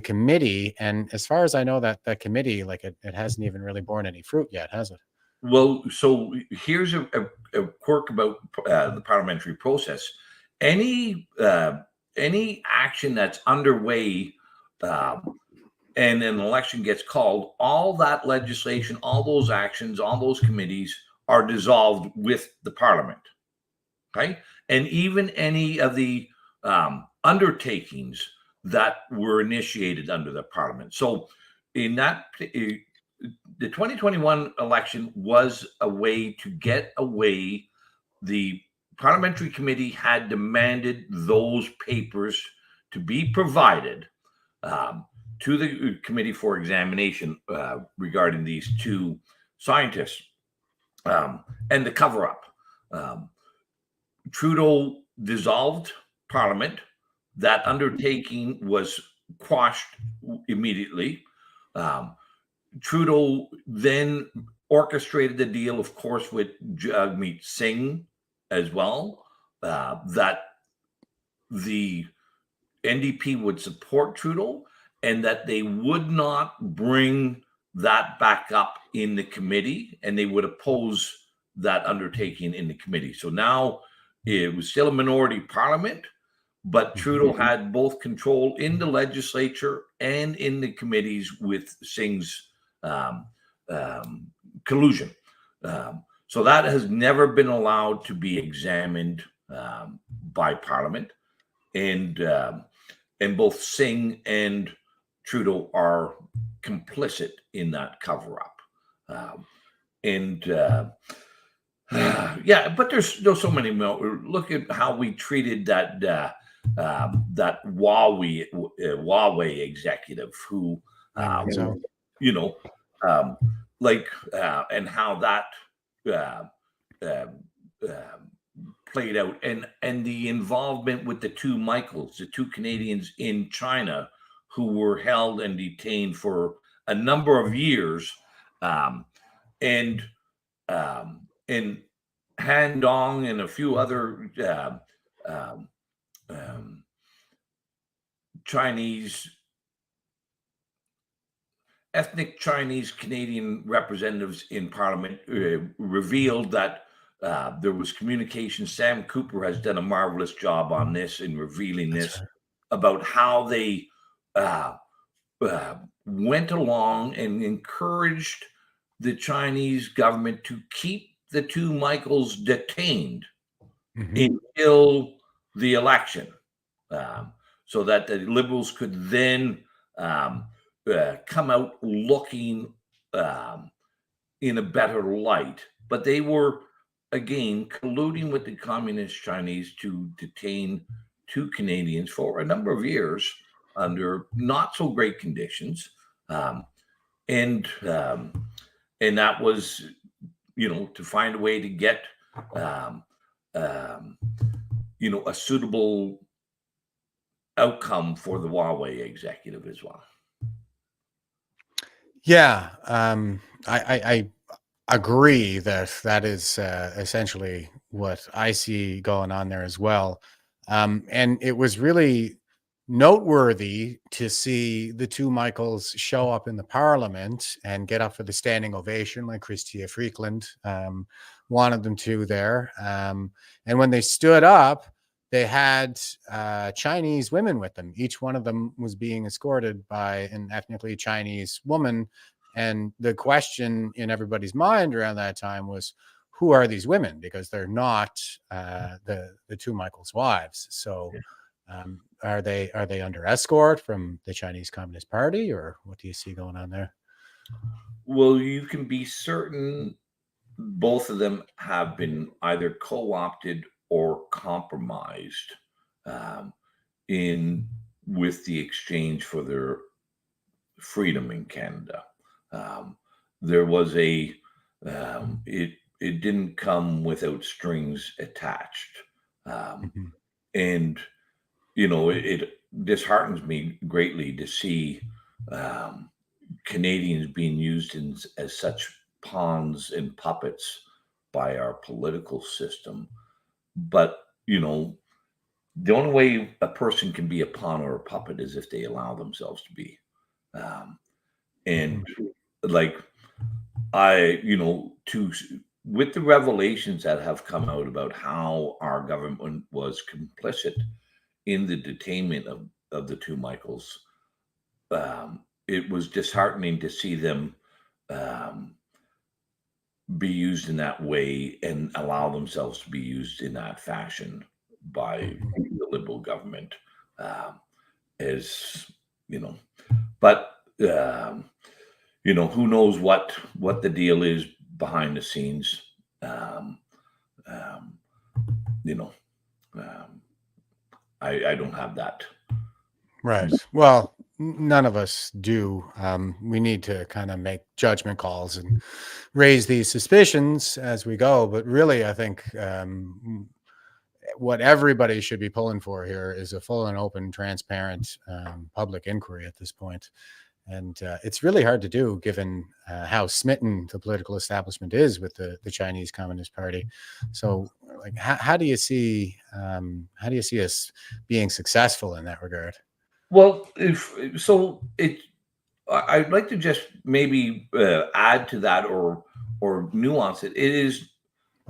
committee. And as far as I know, that committee, like it hasn't even really borne any fruit yet, has it? Well, so here's a quirk about the parliamentary process. Any action that's underway and an election gets called, all that legislation, all those actions, all those committees are dissolved with the parliament. Okay. And even any of the undertakings that were initiated under the parliament. So in that, the 2021 election was a way to get away the parliamentary committee had demanded those papers to be provided to the committee for examination regarding these two scientists and the cover-up. Trudeau dissolved Parliament. That undertaking was quashed immediately. Trudeau then orchestrated the deal, of course, with Jagmeet Singh as well, that the NDP would support Trudeau and that they would not bring that back up in the committee, and they would oppose that undertaking in the committee. So now it was still a minority parliament, but Trudeau had both control in the legislature and in the committees with Singh's collusion. So that has never been allowed to be examined by Parliament, and both Singh and Trudeau are complicit in that cover-up. Yeah, but there's so many more. Look at how we treated that Huawei executive who, you know, and how that played out, and the involvement with the two Michaels, the two Canadians in China who were held and detained for a number of years, and Han Dong and a few other ethnic Chinese Canadian representatives in Parliament revealed that there was communication. Sam Cooper has done a marvelous job on this in revealing this about how they went along and encouraged the Chinese government to keep the two Michaels detained until the election, so that the Liberals could then come out looking in a better light. But they were, again, colluding with the communist Chinese to detain two Canadians for a number of years under not so great conditions. And that was, to find a way to get, a suitable outcome for the Huawei executive as well. Yeah, I agree that is essentially what I see going on there as well. And it was really noteworthy to see the two Michaels show up in the Parliament and get up for the standing ovation like Chrystia Freeland wanted them to there. And when they stood up, they had Chinese women with them. Each one of them was being escorted by an ethnically Chinese woman. And the question in everybody's mind around that time was, who are these women? Because they're not the two Michaels' wives. So are they under escort from the Chinese Communist Party, or what do you see going on there? Well, you can be certain both of them have been either co-opted or compromised with the exchange for their freedom in Canada. There was it didn't come without strings attached. And, it disheartens me greatly to see Canadians being used as such pawns and puppets by our political system. But, the only way a person can be a pawn or a puppet is if they allow themselves to be. With the revelations that have come out about how our government was complicit in the detainment of the two Michaels, it was disheartening to see them be used in that way and allow themselves to be used in that fashion by the Liberal government, but who knows what the deal is behind the scenes. you know, I don't have that. Right. Well, none of us do. We need to kind of make judgment calls and raise these suspicions as we go. But really, I think what everybody should be pulling for here is a full and open, transparent public inquiry at this point. And it's really hard to do given how smitten the political establishment is with the Chinese Communist Party. So, like, how do you see us being successful in that regard? Well, I'd like to just maybe add to that or nuance it. It is,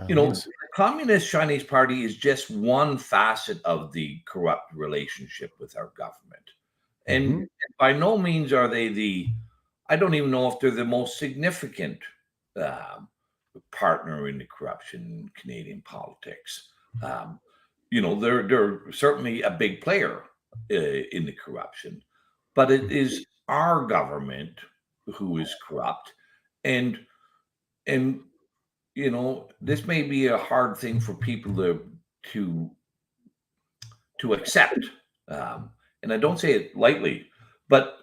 Yes. the Communist Chinese Party is just one facet of the corrupt relationship with our government. And by no means are they I don't even know if they're the most significant partner in the corruption in Canadian politics. They're certainly a big player in the corruption, but it is our government who is corrupt. And this may be a hard thing for people to accept. And I don't say it lightly, but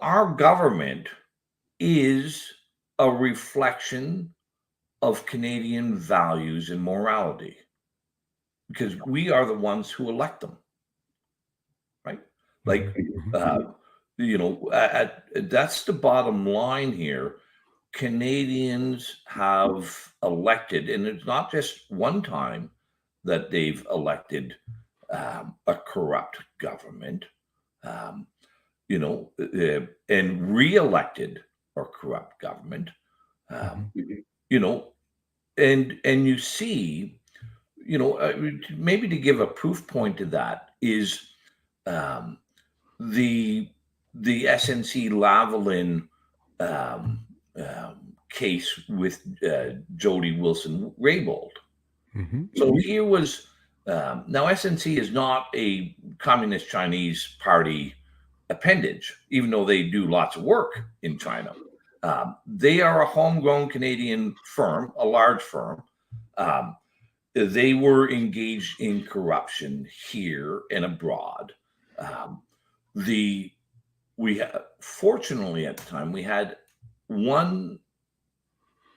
our government is a reflection of Canadian values and morality because we are the ones who elect them, right? Like, that's the bottom line here. Canadians have elected, and it's not just one time that they've elected a corrupt government, and re-elected a corrupt government, and you see, maybe to give a proof point to that is the SNC Lavalin case with Jody Wilson-Raybould. So here was now SNC is not a Communist Chinese Party appendage, even though they do lots of work in China. They are a homegrown Canadian firm, a large firm. They were engaged in corruption here and abroad. Fortunately at the time, we had one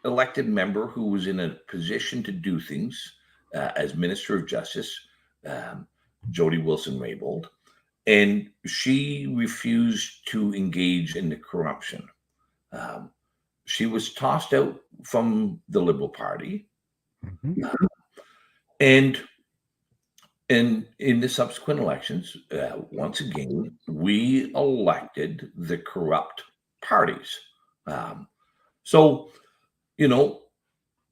elected member who was in a position to do things as Minister of Justice, Jody Wilson-Raybould, and she refused to engage in the corruption. She was tossed out from the Liberal Party, and in the subsequent elections, once again, we elected the corrupt parties. So,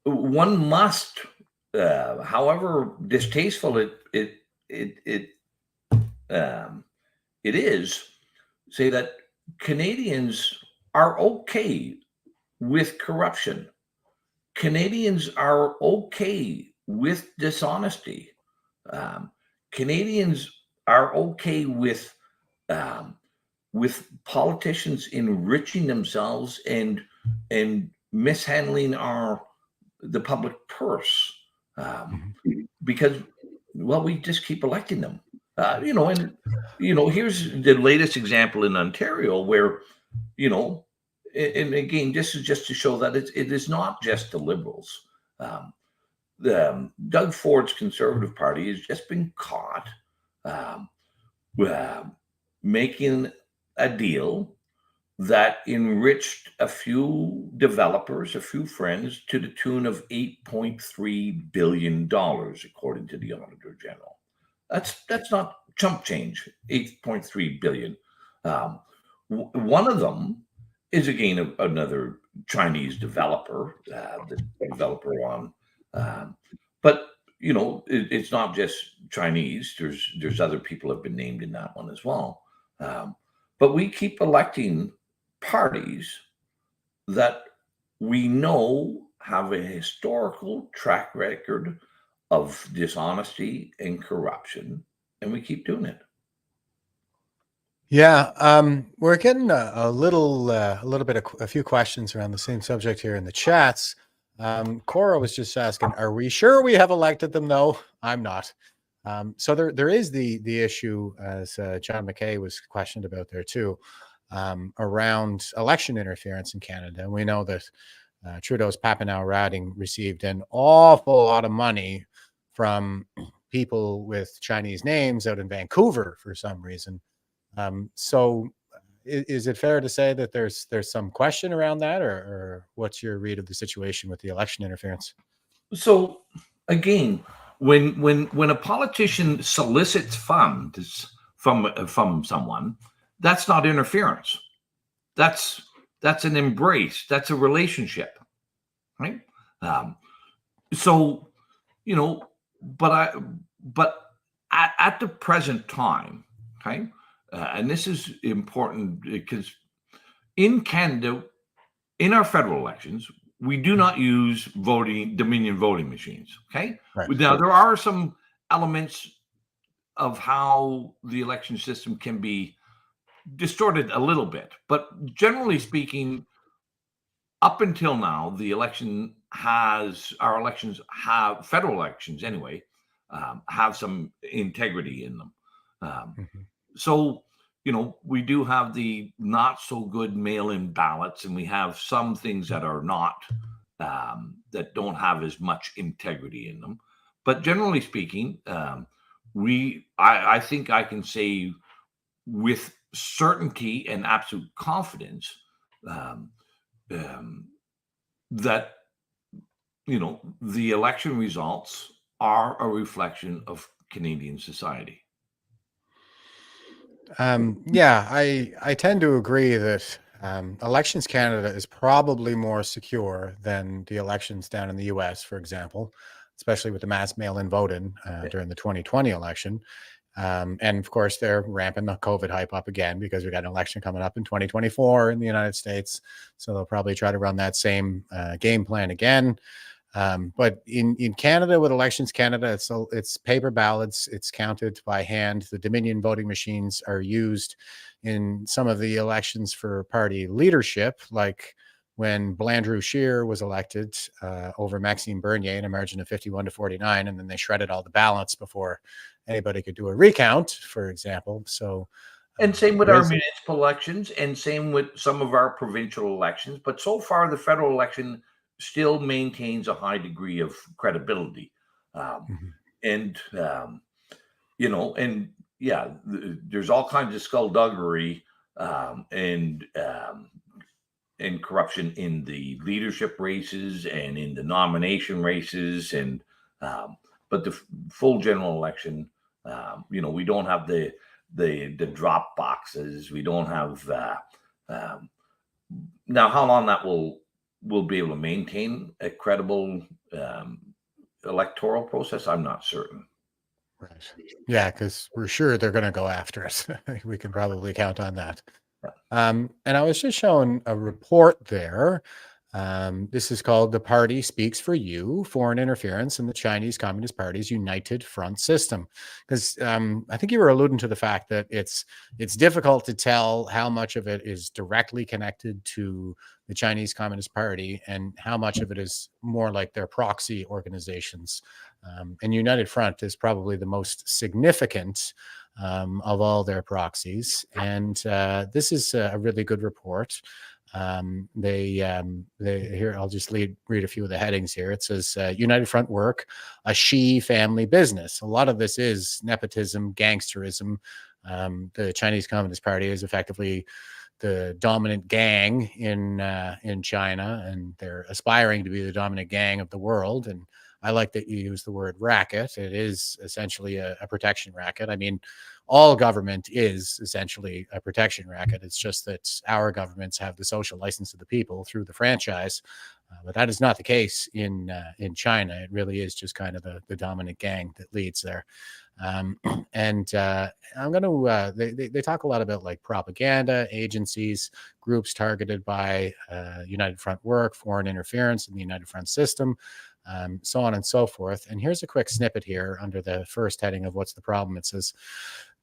one must, however distasteful it is, say that Canadians are okay with corruption. Canadians are okay with dishonesty. Canadians are okay with politicians enriching themselves and mishandling the public purse, because, well, we just keep electing them. Here's the latest example in Ontario where, and again, this is just to show that it is not just the Liberals. Doug Ford's Conservative Party has just been caught making a deal that enriched a few developers, a few friends, to the tune of $8.3 billion, according to the Auditor General. That's not chump change, $8.3 billion. One of them is, again, another Chinese developer, the developer on, but it's not just Chinese. There's other people have been named in that one as well. But we keep electing parties that we know have a historical track record of dishonesty and corruption, and we keep doing it. Yeah, we're getting a few questions around the same subject here in the chats. Cora was just asking, are we sure we have elected them? No, I'm not. So there is the issue, as John McKay was questioned about there too, around election interference in Canada. And we know that Trudeau's Papineau routing received an awful lot of money from people with Chinese names out in Vancouver for some reason. So is it fair to say that there's some question around that, or what's your read of the situation with the election interference? So again, when a politician solicits funds from someone, that's not interference. That's an embrace. That's a relationship, right? So but at the present time, okay, and this is important because in Canada, in our federal elections, we do not use Dominion voting machines. Okay. Right. Now there are some elements of how the election system can be distorted a little bit, but generally speaking, up until now, our elections have, federal elections anyway, have some integrity in them. So, we do have the not so good mail-in ballots, and we have some things that are not, that don't have as much integrity in them. But generally speaking, I think I can say with certainty and absolute confidence that the election results are a reflection of Canadian society. Yeah, I tend to agree that Elections Canada is probably more secure than the elections down in the US, for example, especially with the mass mail-in voting during the 2020 election. And of course, they're ramping the COVID hype up again because we got an election coming up in 2024 in the United States. So they'll probably try to run that same game plan again. But in Canada, with Elections Canada, it's paper ballots. It's counted by hand. The Dominion voting machines are used in some of the elections for party leadership, like when Blandrew Scheer was elected over Maxime Bernier in a margin of 51-49, and then they shredded all the ballots before anybody could do a recount, for example. So, and same with our municipal elections, and same with some of our provincial elections. But so far, the federal election still maintains a high degree of credibility. And there's all kinds of skullduggery and corruption in the leadership races and in the nomination races, and but the full general election, we don't have the drop boxes. We don't have now. How long that will be able to maintain a credible electoral process, I'm not certain. Right. Yeah, because we're sure they're going to go after us. We can probably count on that. And I was just showing a report there. This is called "The Party Speaks for You: Foreign Interference in the Chinese Communist Party's United Front System." Because I think you were alluding to the fact that it's difficult to tell how much of it is directly connected to the Chinese Communist Party and how much of it is more like their proxy organizations. And United Front is probably the most significant of all their proxies. And this is a really good report. Here, I'll just read a few of the headings here. It says United Front work, a Xi family business. A lot of this is nepotism, gangsterism. The Chinese Communist Party is effectively the dominant gang in China, and they're aspiring to be the dominant gang of the world. And I like that you use the word racket. It is essentially a protection racket. I mean, all government is essentially a protection racket. It's just that our governments have the social license of the people through the franchise. But that is not the case in China. It really is just kind of the dominant gang that leads there. I'm going to, they talk a lot about like propaganda, agencies, groups targeted by United Front work, foreign interference in the United Front system, so on and so forth. And here's a quick snippet here under the first heading of what's the problem. It says,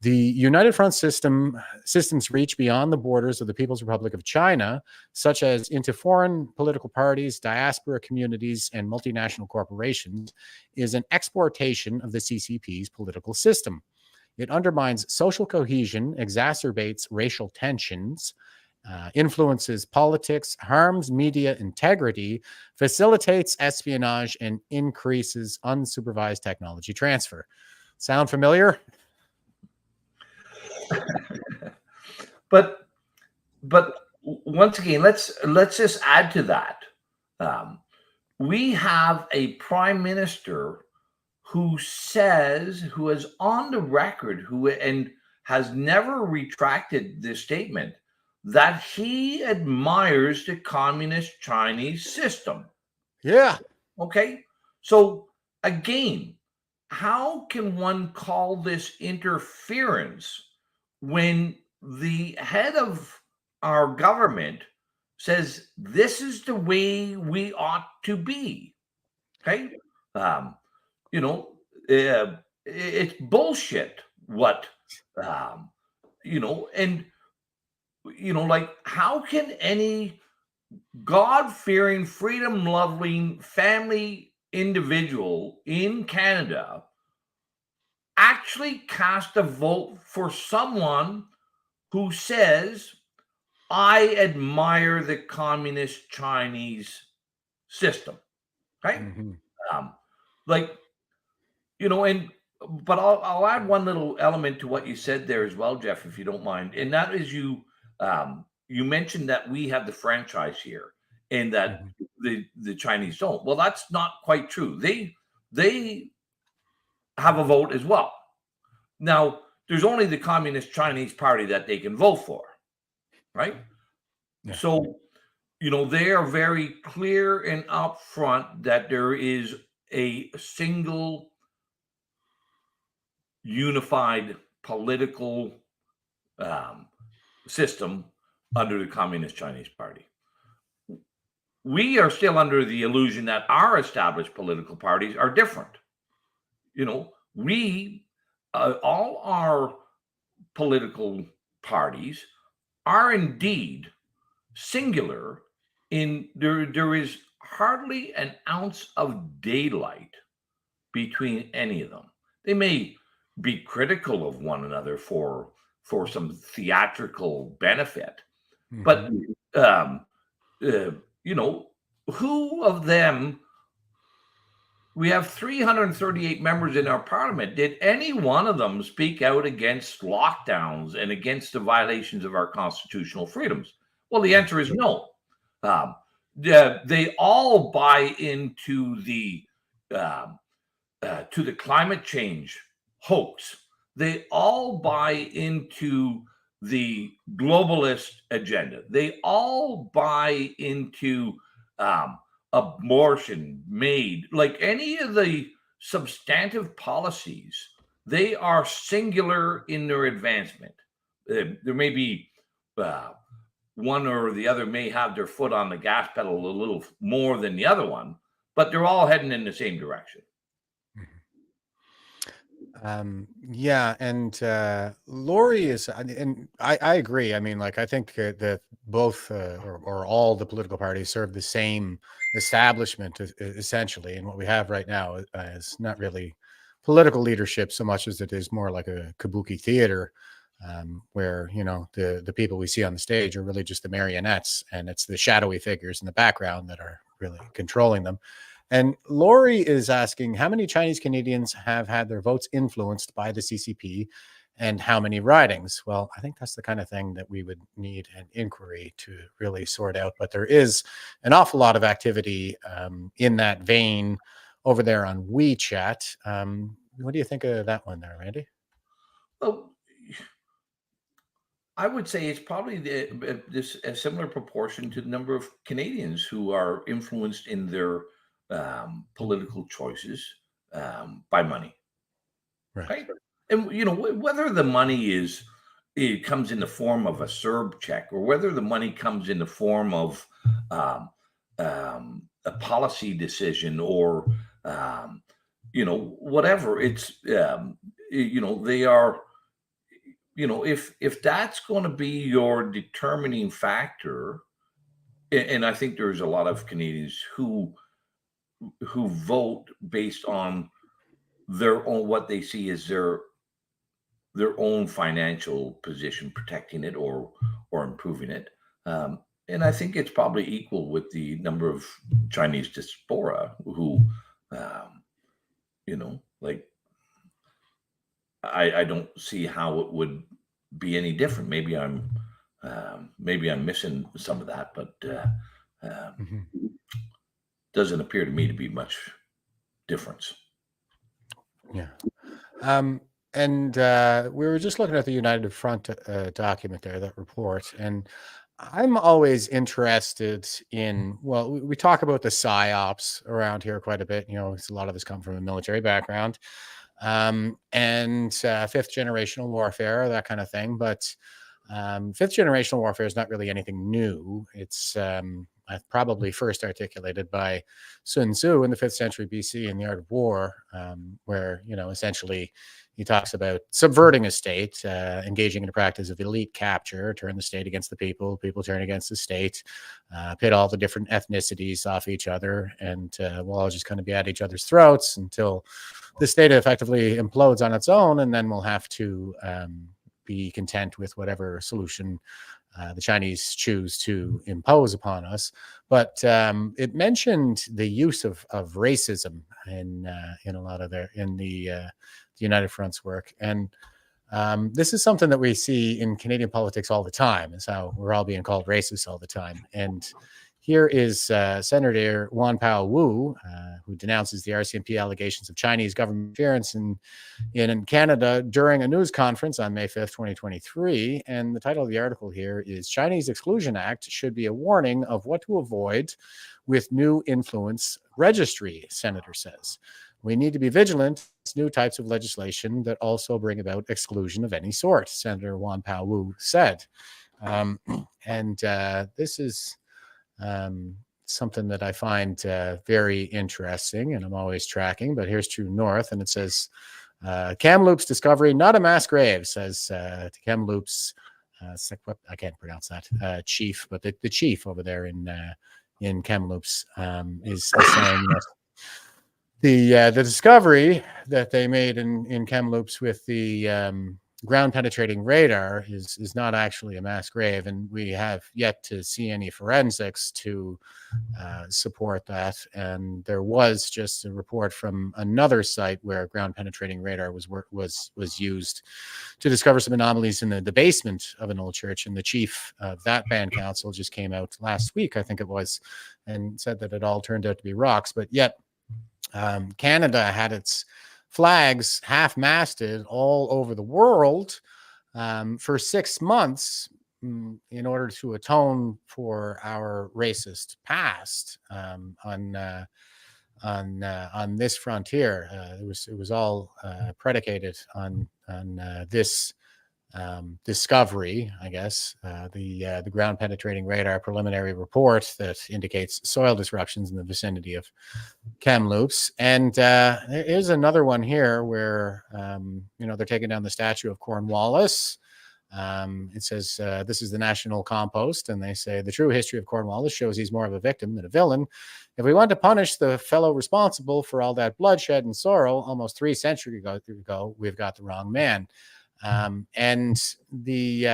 The United Front systems reach beyond the borders of the People's Republic of China, such as into foreign political parties, diaspora communities, and multinational corporations, is an exportation of the CCP's political system. It undermines social cohesion, exacerbates racial tensions, influences politics, harms media integrity, facilitates espionage, and increases unsupervised technology transfer. Sound familiar? But once again, let's just add to that. We have a prime minister who is on the record, and has never retracted this statement, that he admires the communist Chinese system. Yeah. Okay. So again, how can one call this interference when the head of our government says this is the way we ought to be? Okay. You know, it's bullshit what, and, like, how can any God-fearing, freedom-loving family individual in Canada actually cast a vote for someone who says, I admire the communist Chinese system, right? Like, but I'll add one little element to what you said there as well, Jeff, if you don't mind. And that is you mentioned that we have the franchise here and that the Chinese don't. Well, that's not quite true. They have a vote as well. Now, there's only the Communist Chinese Party that they can vote for, right? Yeah. So, they are very clear and upfront that there is a single unified political system under the Communist Chinese Party. We are still under the illusion that our established political parties are different. All our political parties are indeed singular in there is hardly an ounce of daylight between any of them. They may be critical of one another for some theatrical benefit, but who of them? We have 338 members in our parliament. Did any one of them speak out against lockdowns and against the violations of our constitutional freedoms? Well, the answer is no. They all buy into the climate change hoax. They all buy into the globalist agenda. They all buy into abortion, like any of the substantive policies. They are singular in their advancement. There may be one or the other may have their foot on the gas pedal a little more than the other one, but they're all heading in the same direction. Yeah, and Lori is, and I agree. I mean, like, I think that both or all the political parties serve the same establishment essentially, and what we have right now is not really political leadership so much as it is more like a kabuki theater, where the people we see on the stage are really just the marionettes, and it's the shadowy figures in the background that are really controlling them. And Lori is asking, how many Chinese Canadians have had their votes influenced by the CCP and how many ridings? Well, I think that's the kind of thing that we would need an inquiry to really sort out. But there is an awful lot of activity in that vein over there on WeChat. What do you think of that one there, Randy? Well, I would say it's probably a similar proportion to the number of Canadians who are influenced in their political choices by money, right? And whether the money it comes in the form of a CERB check, or whether the money comes in the form of a policy decision, or whatever, it's they are. if that's going to be your determining factor, and I think there's a lot of Canadians who vote based on their own, what they see as their own financial position, protecting it or improving it. And I think it's probably equal with the number of Chinese diaspora who, like, I don't see how it would be any different. Maybe I'm missing some of that, but doesn't appear to me to be much difference. Yeah. And we were just looking at the United Front document there, that report, and I'm always interested in, well, we talk about the psyops around here quite a bit. A lot of us come from a military background, and fifth generational warfare, that kind of thing. But fifth generational warfare is not really anything new. It's probably first articulated by Sun Tzu in the 5th century BC in The Art of War, where, essentially he talks about subverting a state, engaging in a practice of elite capture, turn the state against the people turn against the state, pit all the different ethnicities off each other, and we'll all just kind of be at each other's throats until the state effectively implodes on its own, and then we'll have to be content with whatever solution the Chinese choose to impose upon us. But it mentioned the use of racism in a lot of the United Front's work, and this is something that we see in Canadian politics all the time. Is how we're all being called racist all the time. And here is Senator Wanpao Wu, who denounces the RCMP allegations of Chinese government interference in Canada during a news conference on May 5th, 2023. And the title of the article here is "Chinese Exclusion Act Should Be a Warning of What to Avoid with New Influence Registry," Senator says. "We need to be vigilant against new types of legislation that also bring about exclusion of any sort," Senator Wanpao Wu said. And this is something that I find very interesting, and I'm always tracking. But here's True North, and it says, "Kamloops discovery, not a mass grave," says Kamloops, I can't pronounce that, chief, but the chief over there in Kamloops is saying that the discovery that they made in Kamloops with the ground penetrating radar is not actually a mass grave, and we have yet to see any forensics to support that. And there was just a report from another site where ground penetrating radar was used to discover some anomalies in the basement of an old church, and the chief of that band council just came out last week, I think it was, and said that it all turned out to be rocks. But yet Canada had its flags half-masted all over the world for 6 months in order to atone for our racist past on this frontier. It was all predicated on this discovery, I guess, the ground penetrating radar preliminary report that indicates soil disruptions in the vicinity of Kamloops. And here's another one here where they're taking down the statue of Cornwallis. It says this is the National Compost, and they say the true history of Cornwallis shows he's more of a victim than a villain. If we want to punish the fellow responsible for all that bloodshed and sorrow almost 3 centuries ago, we've got the wrong man. And the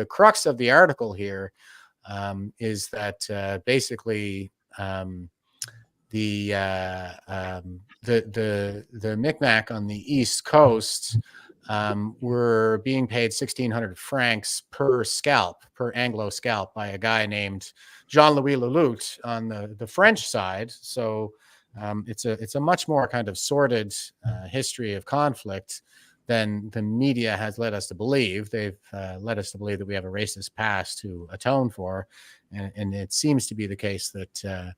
crux of the article here is that basically the Micmac on the East Coast were being paid 1,600 francs per Anglo scalp by a guy named Jean-Louis Lelouch on the French side. So it's a much more kind of sordid history of conflict than the media has led us to believe. They've led us to believe that we have a racist past to atone for, and it seems to be the case that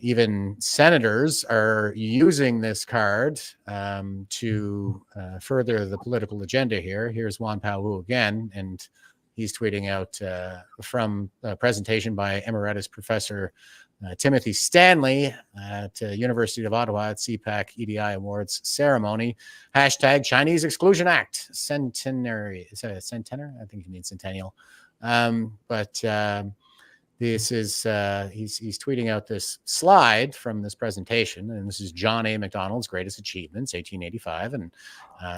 even senators are using this card to further the political agenda here. Here's Wanpao Wu again, and he's tweeting out from a presentation by Emeritus Professor Timothy Stanley at University of Ottawa at CPAC EDI Awards ceremony. Hashtag Chinese Exclusion Act centenary. Is that a centenary? I think you mean centennial. This is he's tweeting out this slide from this presentation, and this is John A. Macdonald's greatest achievements, 1885, and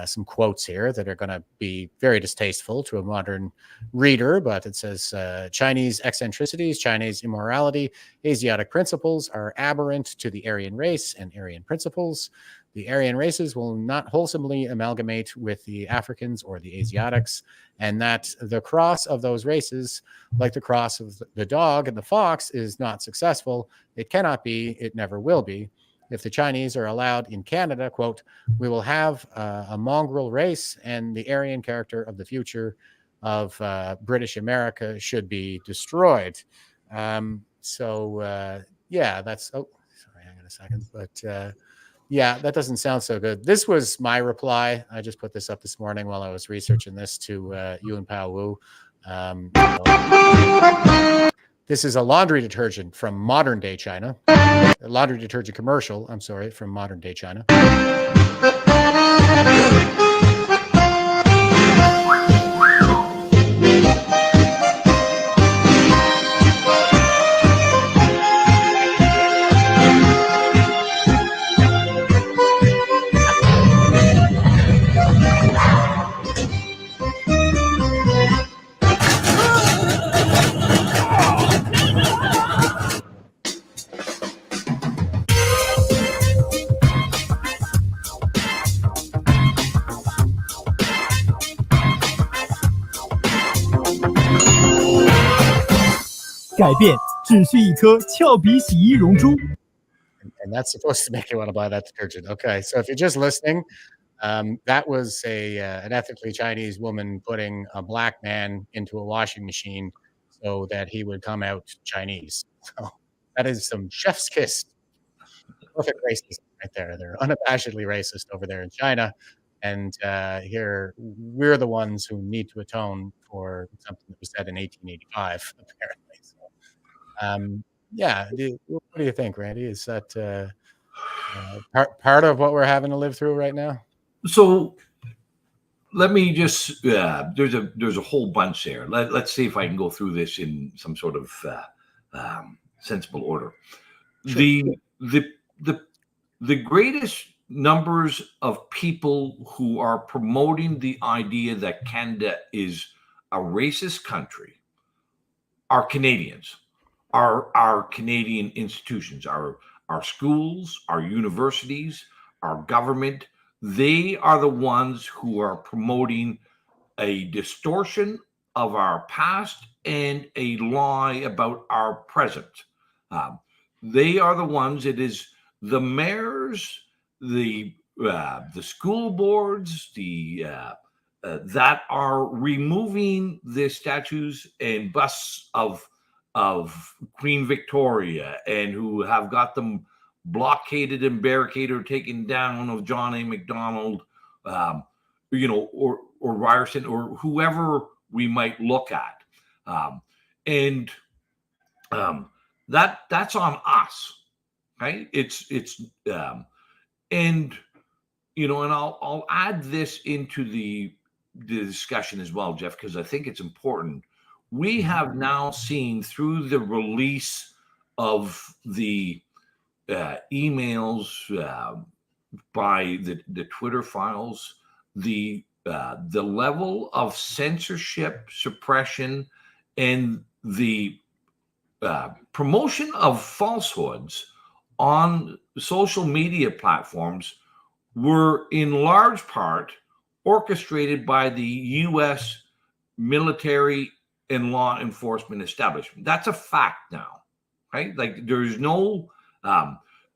some quotes here that are going to be very distasteful to a modern reader, but it says Chinese eccentricities, Chinese immorality, Asiatic principles are aberrant to the Aryan race and Aryan principles. The Aryan races will not wholesomely amalgamate with the Africans or the Asiatics, and that the cross of those races, like the cross of the dog and the fox, is not successful. It cannot be, it never will be. If the Chinese are allowed in Canada, quote, we will have a mongrel race, and the Aryan character of the future of British America should be destroyed. Yeah, that's, oh, sorry, hang on a second, but yeah, that doesn't sound so good. This was my reply. I just put this up this morning while I was researching this to Yun Pao Wu. This is a laundry detergent from modern day China. A laundry detergent commercial, I'm sorry, from modern day China. 改变只需一颗俏皮洗衣溶珠。 And that's supposed to make you want to buy that detergent. Okay, so if you're just listening, that was an ethnically Chinese woman putting a black man into a washing machine so that he would come out Chinese. So that is some chef's kiss. Perfect racism right there. They're unabashedly racist over there in China. And here we're the ones who need to atone for something that was said in 1885, apparently. So, yeah, what do you think, Randy? Is that part of what we're having to live through right now? So let me just there's a whole bunch there. Let's see if I can go through this in some sort of sensible order. Sure. The greatest numbers of people who are promoting the idea that Canada is a racist country are Canadians, our Canadian institutions, our schools, our universities, our government. They are the ones who are promoting a distortion of our past and a lie about our present. They are the ones, it is the mayors, the school boards, that are removing the statues and busts of Queen Victoria, and who have got them blockaded and barricaded or taken down, of John A. Macdonald, or Ryerson, or whoever we might look at, that's on us, right? And I'll add this into the discussion as well, Jeff, because I think it's important. We have now seen through the release of the emails by the Twitter files, the level of censorship, suppression, and the promotion of falsehoods on social media platforms were in large part orchestrated by the U.S. military and law enforcement establishment. That's a fact now, right? Like, there's no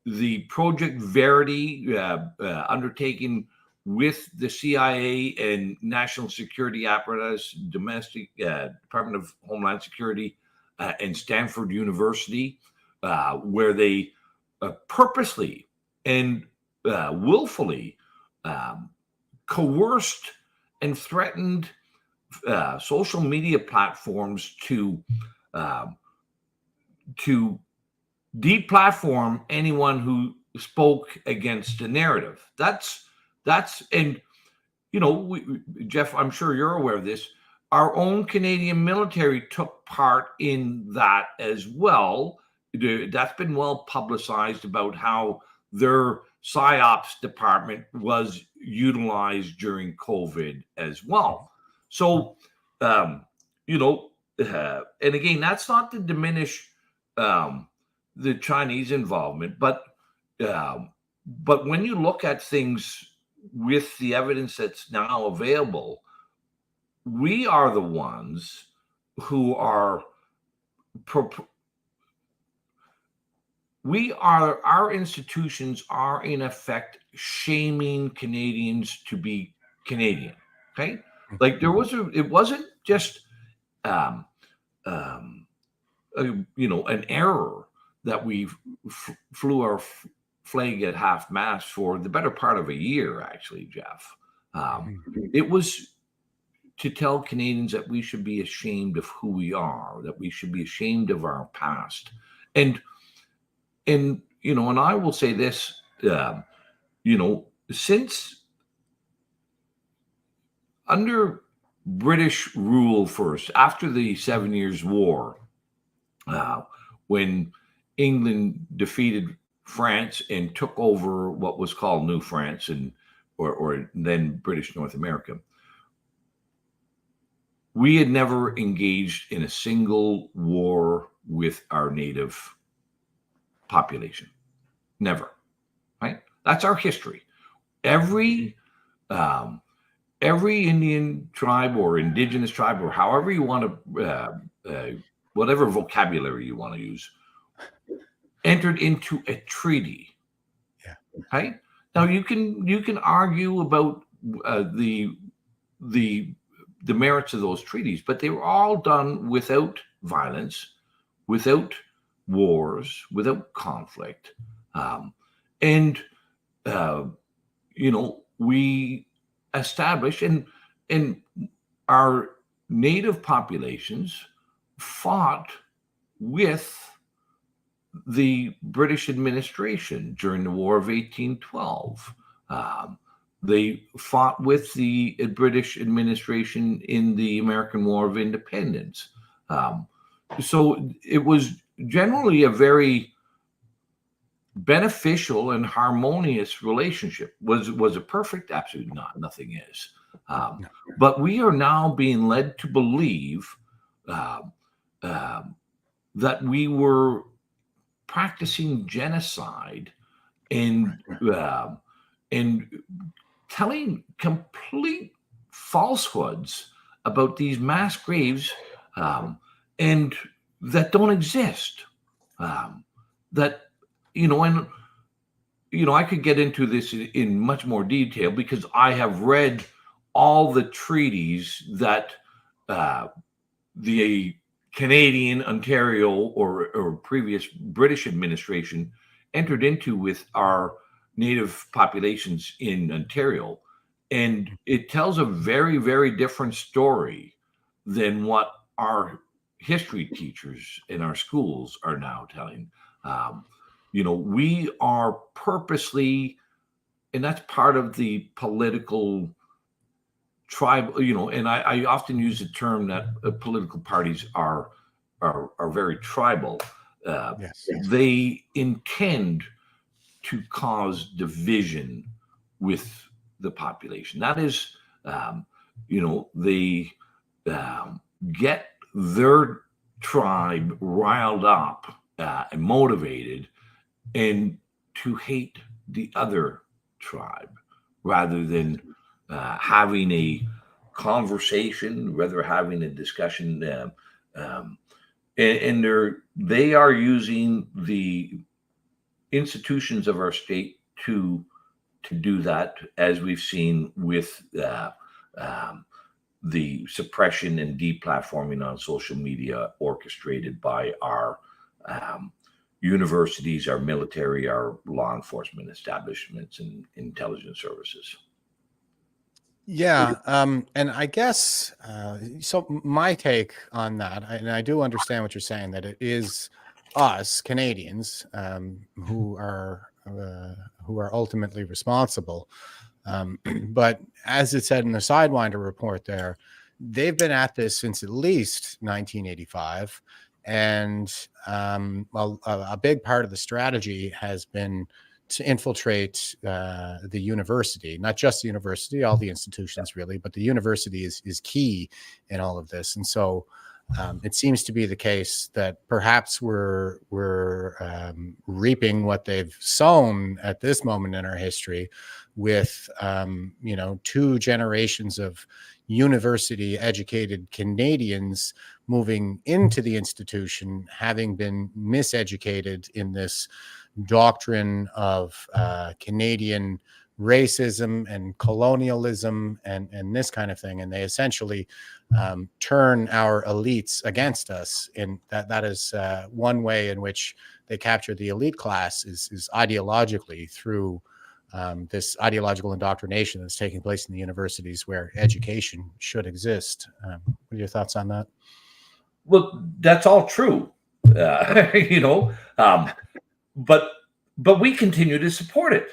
the Project Verity undertaken with the CIA and national security apparatus, domestic Department of Homeland Security, and Stanford University, where they purposely and willfully coerced and threatened social media platforms to deplatform anyone who spoke against the narrative. That's and Jeff, I'm sure you're aware of this. Our own Canadian military took part in that as well. That's been well publicized about how their PSYOPs department was utilized during COVID as well. So, and again, that's not to diminish the Chinese involvement, but when you look at things with the evidence that's now available, we are the ones who are our institutions are in effect shaming Canadians to be Canadian. Okay, like it wasn't just an error that we flew our flag at half mast for the better part of a year, actually, Jeff. It was to tell Canadians that we should be ashamed of who we are, that we should be ashamed of our past. And I will say this, since under British rule first, after the 7 Years' War, when England defeated France and took over what was called New France or then British North America, we had never engaged in a single war with our native population. Never. Right? That's our history. Every Indian tribe or indigenous tribe, or however you want to, whatever vocabulary you want to use, entered into a treaty. Yeah. Right? Now you can argue about the merits of those treaties, but they were all done without violence, without wars, without conflict, and we established and our native populations fought with the British administration during the War of 1812. They fought with the British administration in the American War of Independence. So it was generally a very beneficial and harmonious relationship. Was it perfect? Absolutely not. Nothing is. But we are now being led to believe that we were practicing genocide and telling complete falsehoods about these mass graves and that don't exist. I could get into this in much more detail because I have read all the treaties that the Canadian, Ontario, or previous British administration entered into with our native populations in Ontario. And it tells a very, very different story than what our history teachers in our schools are now telling. We are purposely, and that's part of the political tribe, and I often use the term that political parties are very tribal. Yes. They intend to cause division with the population. That is, they get their tribe riled up and motivated and to hate the other tribe rather than having a conversation, rather having a discussion. And they are using the institutions of our state to do that, as we've seen with the suppression and deplatforming on social media orchestrated by our universities, our military, our law enforcement establishments, and intelligence services. Yeah, and I guess so. My take on that, and I do understand what you're saying, that it is us Canadians who are ultimately responsible. But as it said in the Sidewinder report there, they've been at this since at least 1985. And well, a big part of the strategy has been to infiltrate the university, not just the university, all the institutions really, but the university is key in all of this. And so it seems to be the case that perhaps we're reaping what they've sown at this moment in our history, with 2 generations of university educated Canadians moving into the institution, having been miseducated in this doctrine of Canadian racism and colonialism and this kind of thing. And they essentially turn our elites against us. And that is one way in which they capture the elite class is ideologically through this ideological indoctrination that's taking place in the universities where education should exist. What are your thoughts on that? Well, that's all true, but we continue to support it.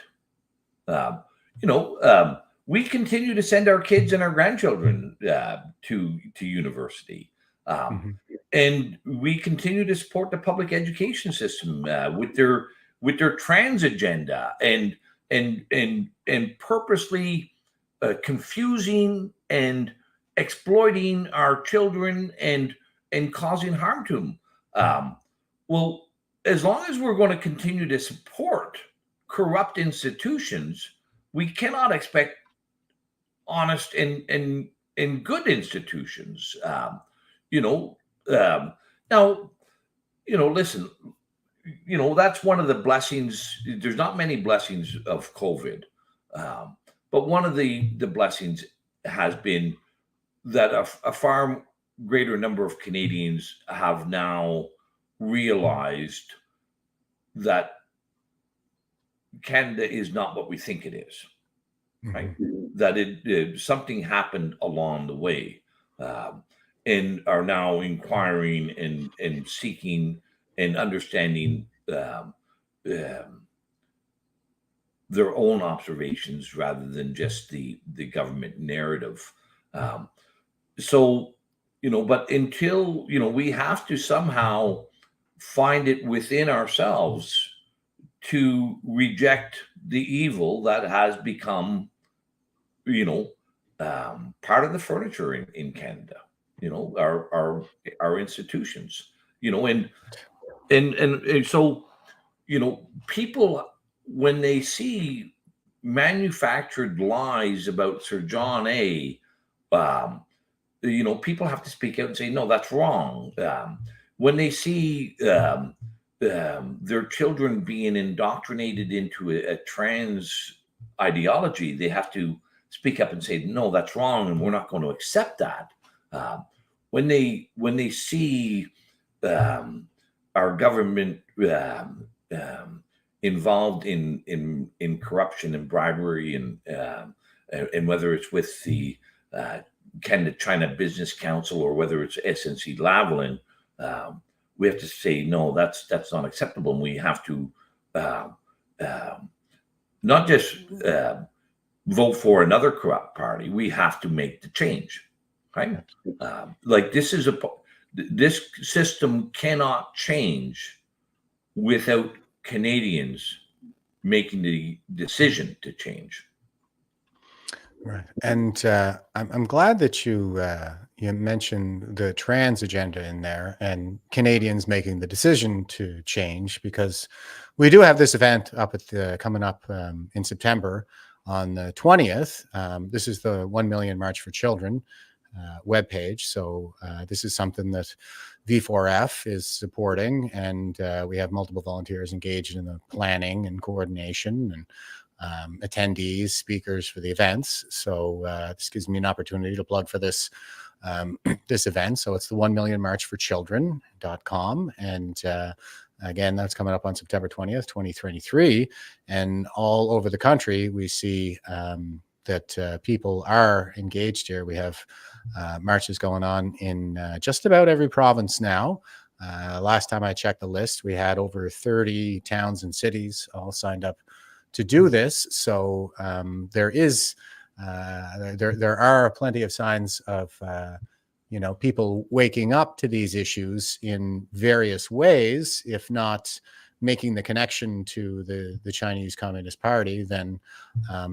We continue to send our kids and our grandchildren to university, and we continue to support the public education system with their trans agenda and purposely confusing and exploiting our children and causing harm to them. Well, as long as we're going to continue to support corrupt institutions, we cannot expect honest and good institutions. Listen, that's one of the blessings. There's not many blessings of COVID, but one of the blessings has been that a far greater number of Canadians have now realized that Canada is not what we think it is, right? That it something happened along the way, and are now inquiring and seeking and understanding their own observations rather than just the government narrative. But until we have to somehow find it within ourselves to reject the evil that has become, part of the furniture in Canada. Our institutions. So people, when they see manufactured lies about Sir John A., people have to speak out and say, no, that's wrong. When they see their children being indoctrinated into a trans ideology, they have to speak up and say, no, that's wrong, and we're not going to accept that. When they see our government involved in corruption and bribery and whether it's with the Canada-China Business Council or whether it's SNC-Lavalin, we have to say, no, that's not acceptable. And we have to not just vote for another corrupt party. We have to make the change, right? This system cannot change without Canadians making the decision to change. Right, and I'm glad that you mentioned the trans agenda in there and Canadians making the decision to change, because we do have this event coming up in September on the 20th. This is the 1 Million March for Children webpage. So this is something that V4F is supporting, and we have multiple volunteers engaged in the planning and coordination and attendees, speakers for the events. So this gives me an opportunity to plug for this this event. So it's the 1 Million March for Children.com. And again, that's coming up on September 20th, 2023. And all over the country, we see that people are engaged here. We have marches going on in just about every province now. Last time I checked the list, we had over 30 towns and cities all signed up to do this. So there are plenty of signs of people waking up to these issues in various ways. If not making the connection to the Chinese Communist Party, then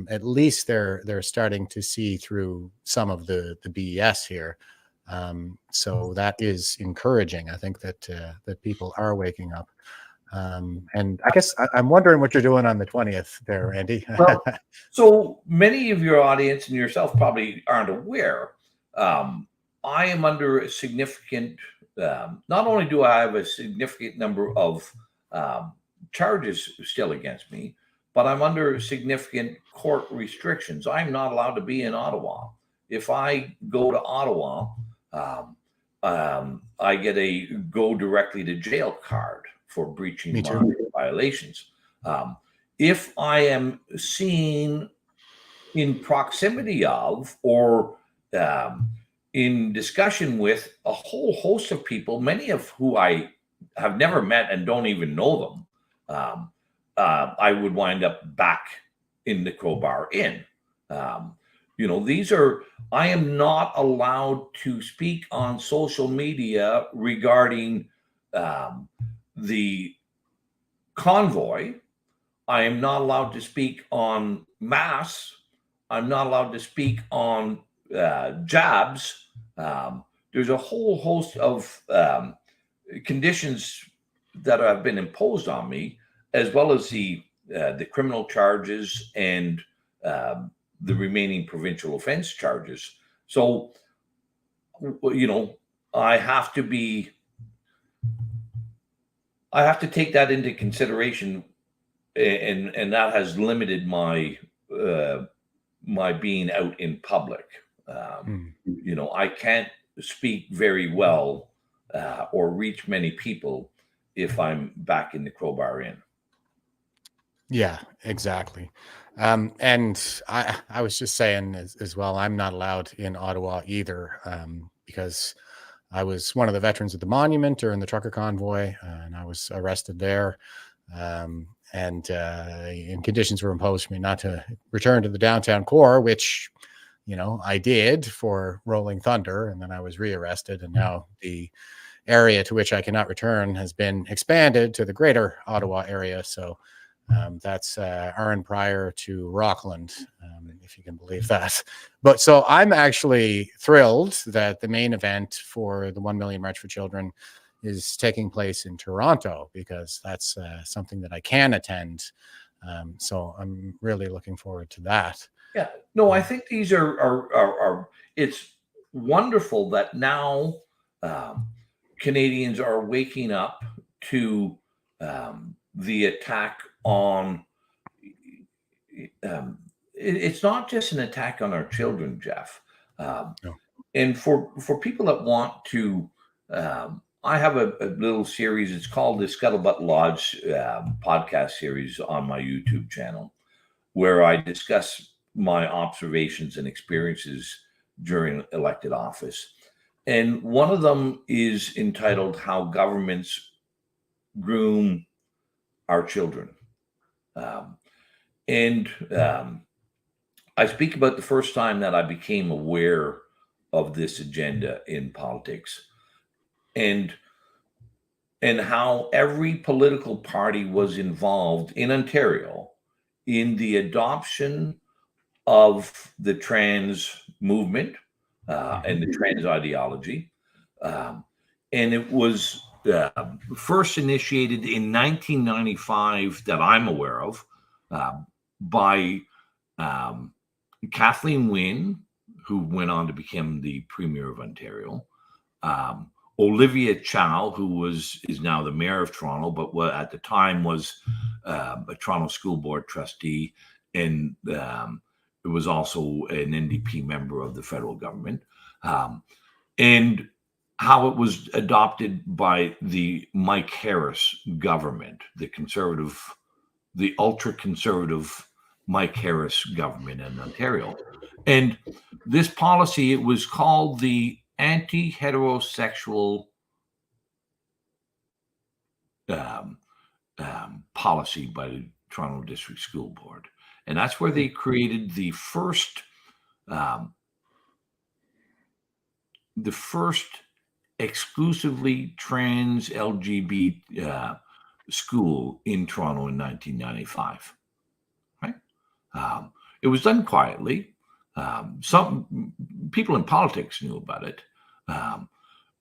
at least they're starting to see through some of the BS here. So that is encouraging. I think that people are waking up. And I guess I'm wondering what you're doing on the 20th there, Andy. Well, so many of your audience and yourself probably aren't aware. I am under a significant, not only do I have a significant number of charges still against me, but I'm under significant court restrictions. I'm not allowed to be in Ottawa. If I go to Ottawa, I get a go directly to jail card for breaching my violations. If I am seen in proximity of or in discussion with a whole host of people, many of who I have never met and don't even know them, I would wind up back in the Crowbar Inn. I am not allowed to speak on social media regarding the convoy. I am not allowed to speak on masks. I'm not allowed to speak on jabs. There's a whole host of conditions that have been imposed on me, as well as the criminal charges and the remaining provincial offense charges. So, I have to take that into consideration, and that has limited my my being out in public. I can't speak very well or reach many people if I'm back in the Crowbar Inn. Yeah, exactly. And I was just saying as well, I'm not allowed in Ottawa either, because I was one of the veterans at the monument during the trucker convoy, and I was arrested there. And conditions were imposed for me not to return to the downtown core, which, I did for Rolling Thunder, and then I was rearrested, and now the area to which I cannot return has been expanded to the greater Ottawa area. So that's Aaron Pryor to Rockland, if you can believe that. But so I'm actually thrilled that the main event for the 1 Million March for Children is taking place in Toronto, because that's something that I can attend. So I'm really looking forward to that. Yeah, no, I think these are it's wonderful that now Canadians are waking up to the attack on. It's not just an attack on our children, Jeff. No. And for people that want to, I have a little series. It's called the Scuttlebutt Lodge podcast series on my YouTube channel, where I discuss my observations and experiences during elected office. And one of them is entitled How Governments Groom Our Children. And I speak about the first time that I became aware of this agenda in politics, and how every political party was involved in Ontario in the adoption of the trans movement and the trans ideology. And it was first initiated in 1995 that I'm aware of by Kathleen Wynne, who went on to become the Premier of Ontario, Olivia Chow, who is now the Mayor of Toronto, but at the time was a Toronto School Board trustee, and it was also an NDP member of the federal government, and how it was adopted by the Mike Harris government, the ultra-conservative Mike Harris government in Ontario. And this policy, it was called the Anti-Heterosexual um, policy by the Toronto District School Board, and that's where they created um, the first exclusively trans LGBT school in Toronto in 1995. Right? It was done quietly. Some people in politics knew about it,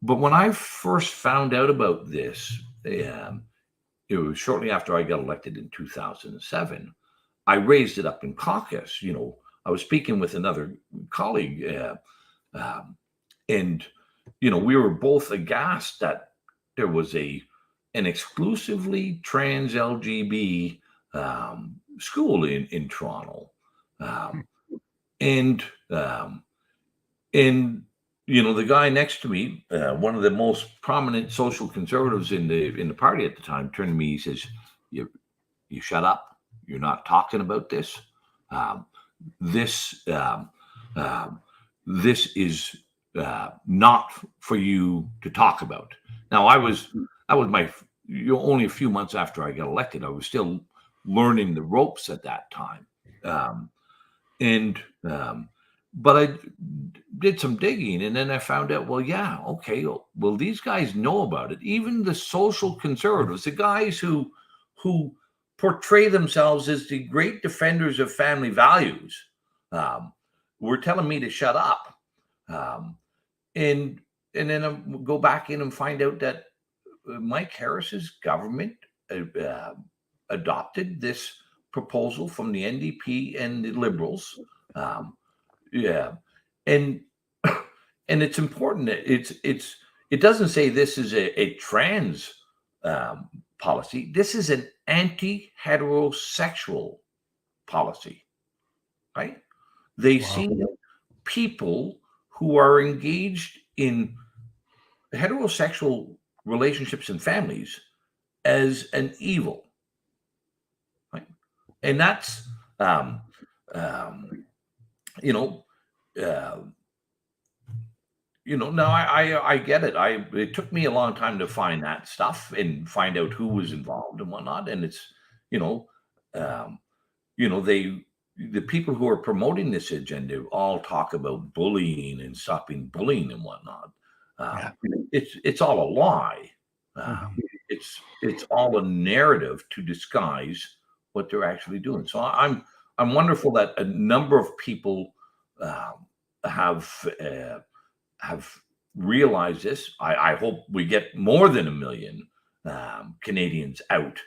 but when I first found out about this, it was shortly after I got elected in 2007. I raised it up in caucus. I was speaking with another colleague, and we were both aghast that there was an exclusively trans LGBT school in Toronto, and the guy next to me, one of the most prominent social conservatives in the party at the time, turned to me. He says, "You shut up. You're not talking about this. This is not for you to talk about." Now, that was my only a few months after I got elected. I was still learning the ropes at that time, but I did some digging, and then I found out, well, yeah, okay, well, these guys know about it. Even the social conservatives, the guys who portray themselves as the great defenders of family values, were telling me to shut up. And then I go back in and find out that Mike Harris's government adopted this proposal from the NDP and the Liberals. And it's important that it doesn't say this is a trans policy. This is an anti-heterosexual policy, right? They see people who are engaged in heterosexual relationships and families as an evil, right? And that's now I get it. It took me a long time to find that stuff and find out who was involved and whatnot. And it's, the people who are promoting this agenda all talk about bullying and stopping bullying and whatnot. It's all a lie. It's all a narrative to disguise what they're actually doing. So I'm wonderful that a number of people have realized this. I hope we get more than 1 million Canadians out.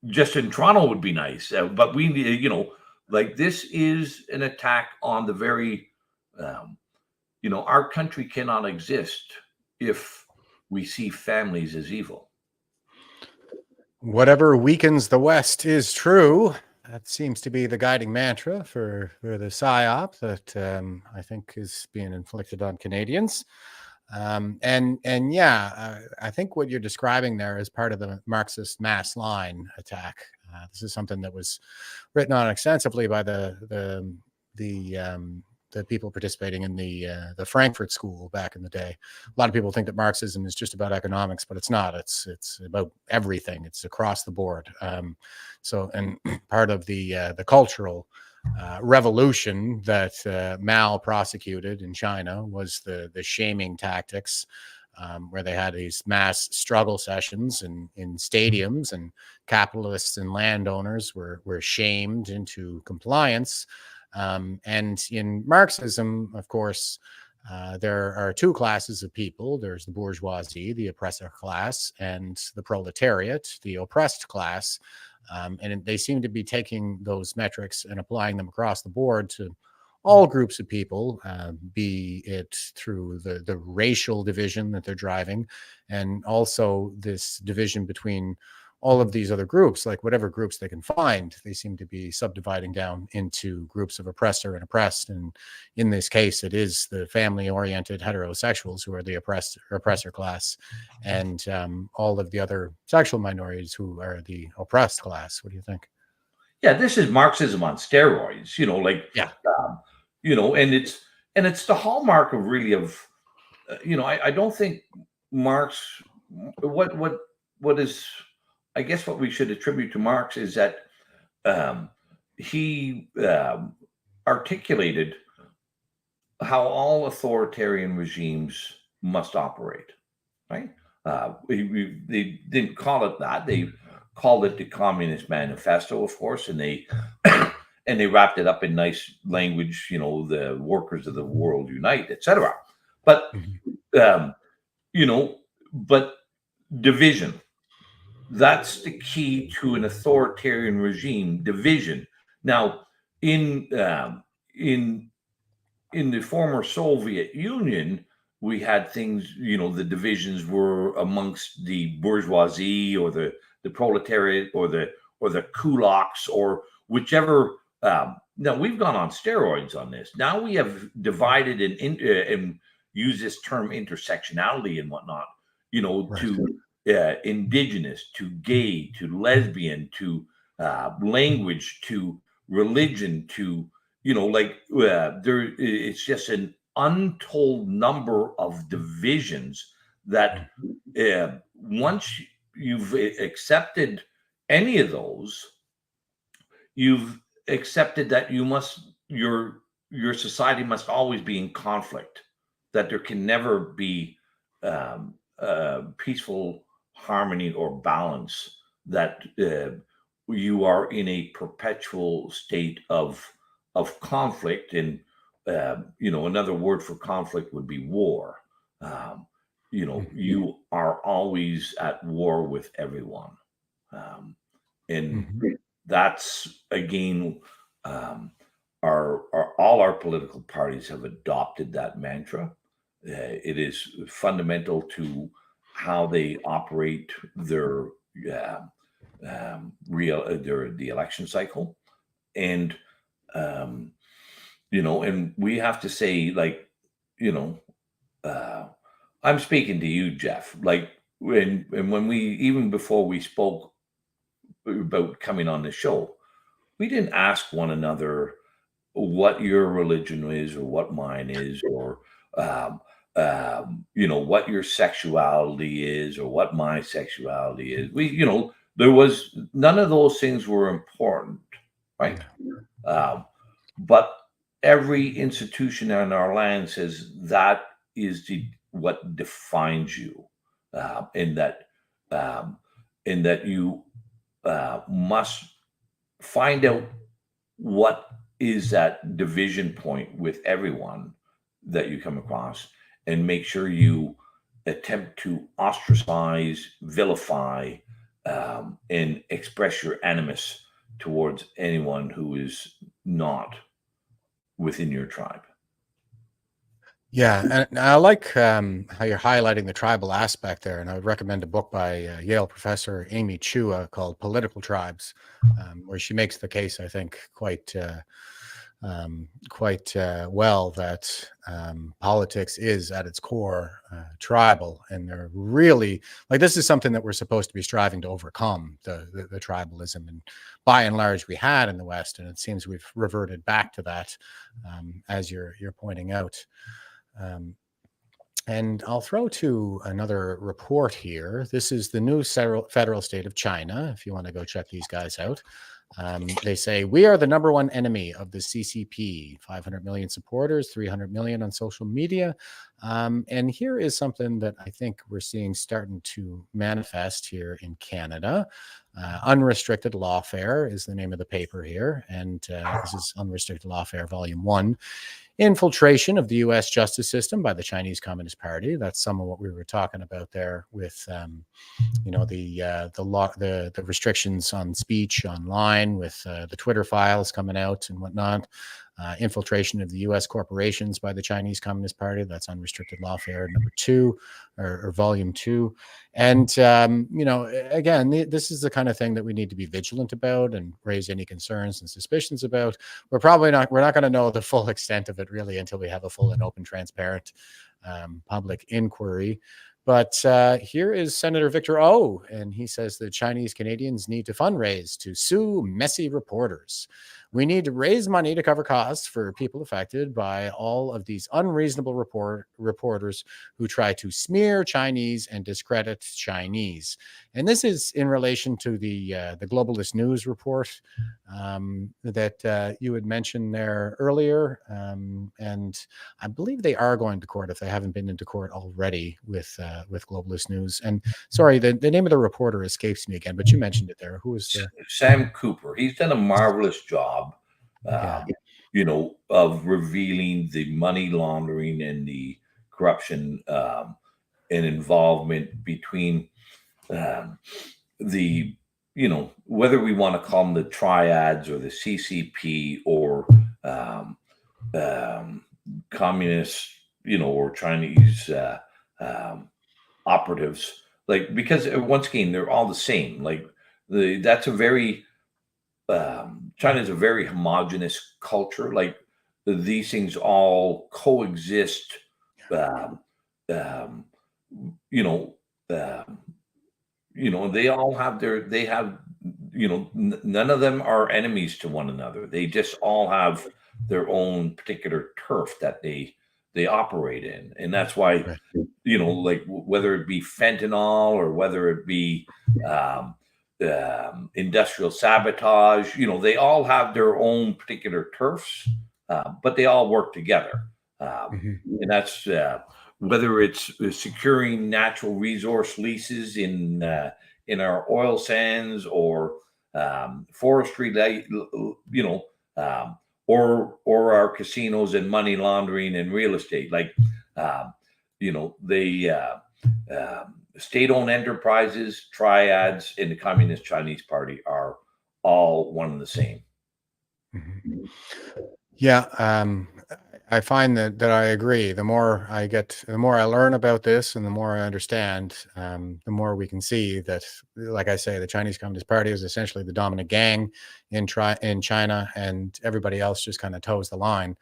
Just in Toronto would be nice, but we need, this is an attack on the very, our country cannot exist if we see families as evil. Whatever weakens the West is true. That seems to be the guiding mantra for the PSYOP that I think is being inflicted on Canadians. I think what you're describing there is part of the Marxist mass line attack. This is something that was written on extensively by the people participating in the Frankfurt School back in the day. A lot of people think that Marxism is just about economics, but it's not. It's about everything. It's across the board. And part of the cultural revolution that Mao prosecuted in China was the shaming tactics, where they had these mass struggle sessions in stadiums, and capitalists and landowners were shamed into compliance. And in Marxism, of course, there are two classes of people. There's the bourgeoisie, the oppressor class, and the proletariat, the oppressed class. And they seem to be taking those metrics and applying them across the board to all groups of people, be it through the racial division that they're driving, and also this division between all of these other groups. Like whatever groups they can find, they seem to be subdividing down into groups of oppressor and oppressed. And in this case, it is the family-oriented heterosexuals who are the oppressor class, and all of the other sexual minorities who are the oppressed class. What do you think? Yeah, this is Marxism on steroids. And it's the hallmark of really I don't think Marx what is, I guess what we should attribute to Marx is that he articulated how all authoritarian regimes must operate, right? They didn't call it that. They called it the Communist Manifesto, of course, and they and they wrapped it up in nice language, the workers of the world unite, etc. But but division. That's the key to an authoritarian regime, division. Now, in the former Soviet Union, we had things, the divisions were amongst the bourgeoisie or the proletariat or the kulaks or whichever. Now we've gone on steroids on this. Now we have divided and use this term intersectionality and whatnot, Right. to indigenous, to gay, to lesbian, to language, to religion, to it's just an untold number of divisions that once you've accepted any of those, you've accepted that your society must always be in conflict, that there can never be peaceful harmony or balance, that you are in a perpetual state of conflict. And another word for conflict would be war. You are always at war with everyone, and that's again all our political parties have adopted that mantra. It is fundamental to how they operate the election cycle, and and we have to say, I'm speaking to you, Jeff. Like when we, even before we spoke about coming on the show, we didn't ask one another what your religion is or what mine is, or what your sexuality is or what my sexuality is. There was none of those things were important, right? But every institution in our land says that is what defines you, in that you must find out what is that division point with everyone that you come across, and make sure you attempt to ostracize, vilify, and express your animus towards anyone who is not within your tribe. Yeah, and I like how you're highlighting the tribal aspect there, and I would recommend a book by Yale professor Amy Chua called "Political Tribes," where she makes the case, I think, quite well, that politics is at its core tribal, and they're really, like, this is something that we're supposed to be striving to overcome, the tribalism, and by and large we had in the West, and it seems we've reverted back to that, as you're pointing out. And I'll throw to another report here. This is the new federal state of China, if you want to go check these guys out. They say, we are the #1 enemy of the CCP, 500 million supporters, 300 million on social media. And here is something that I think we're seeing starting to manifest here in Canada. Unrestricted Lawfare is the name of the paper here. And this is Unrestricted Lawfare Volume 1. Infiltration of the U.S. justice system by the Chinese Communist Party. That's some of what we were talking about there with, the restrictions on speech online, with the Twitter files coming out and whatnot. Infiltration of the U.S. corporations by the Chinese Communist Party. That's Unrestricted Lawfare #2 or Volume 2. And, again, this is the kind of thing that we need to be vigilant about and raise any concerns and suspicions about. We're not going to know the full extent of it really until we have a full and open, transparent public inquiry. But here is Senator Victor O, and he says that Chinese Canadians need to fundraise to sue messy reporters. We need to raise money to cover costs for people affected by all of these unreasonable reporters who try to smear Chinese and discredit Chinese. And this is in relation to the Globalist News report that you had mentioned there earlier. And I believe they are going to court if they haven't been into court already with Globalist News. And sorry, the name of the reporter escapes me again, but you mentioned it there. Who was the Sam Cooper? He's done a marvelous job, Yeah. of revealing the money laundering and the corruption and involvement between the, whether we want to call them the triads or the CCP or communist, or Chinese operatives, like, because once again, they're all the same. Like that's a very, China is a very homogenous culture. Like these things all coexist. They all have none of them are enemies to one another. They just all have their own particular turf that they operate in. And that's why, Right. like whether it be fentanyl or whether it be industrial sabotage, they all have their own particular turfs, but they all work together. And that's whether it's securing natural resource leases in our oil sands or forestry, or our casinos and money laundering and real estate. Like, state-owned enterprises, triads, and the Communist Chinese Party are all one and the same. Yeah, I find that I agree. The more I learn about this, and the more I understand, the more we can see that, like I say, the Chinese Communist Party is essentially the dominant gang in China, and everybody else just kind of toes the line,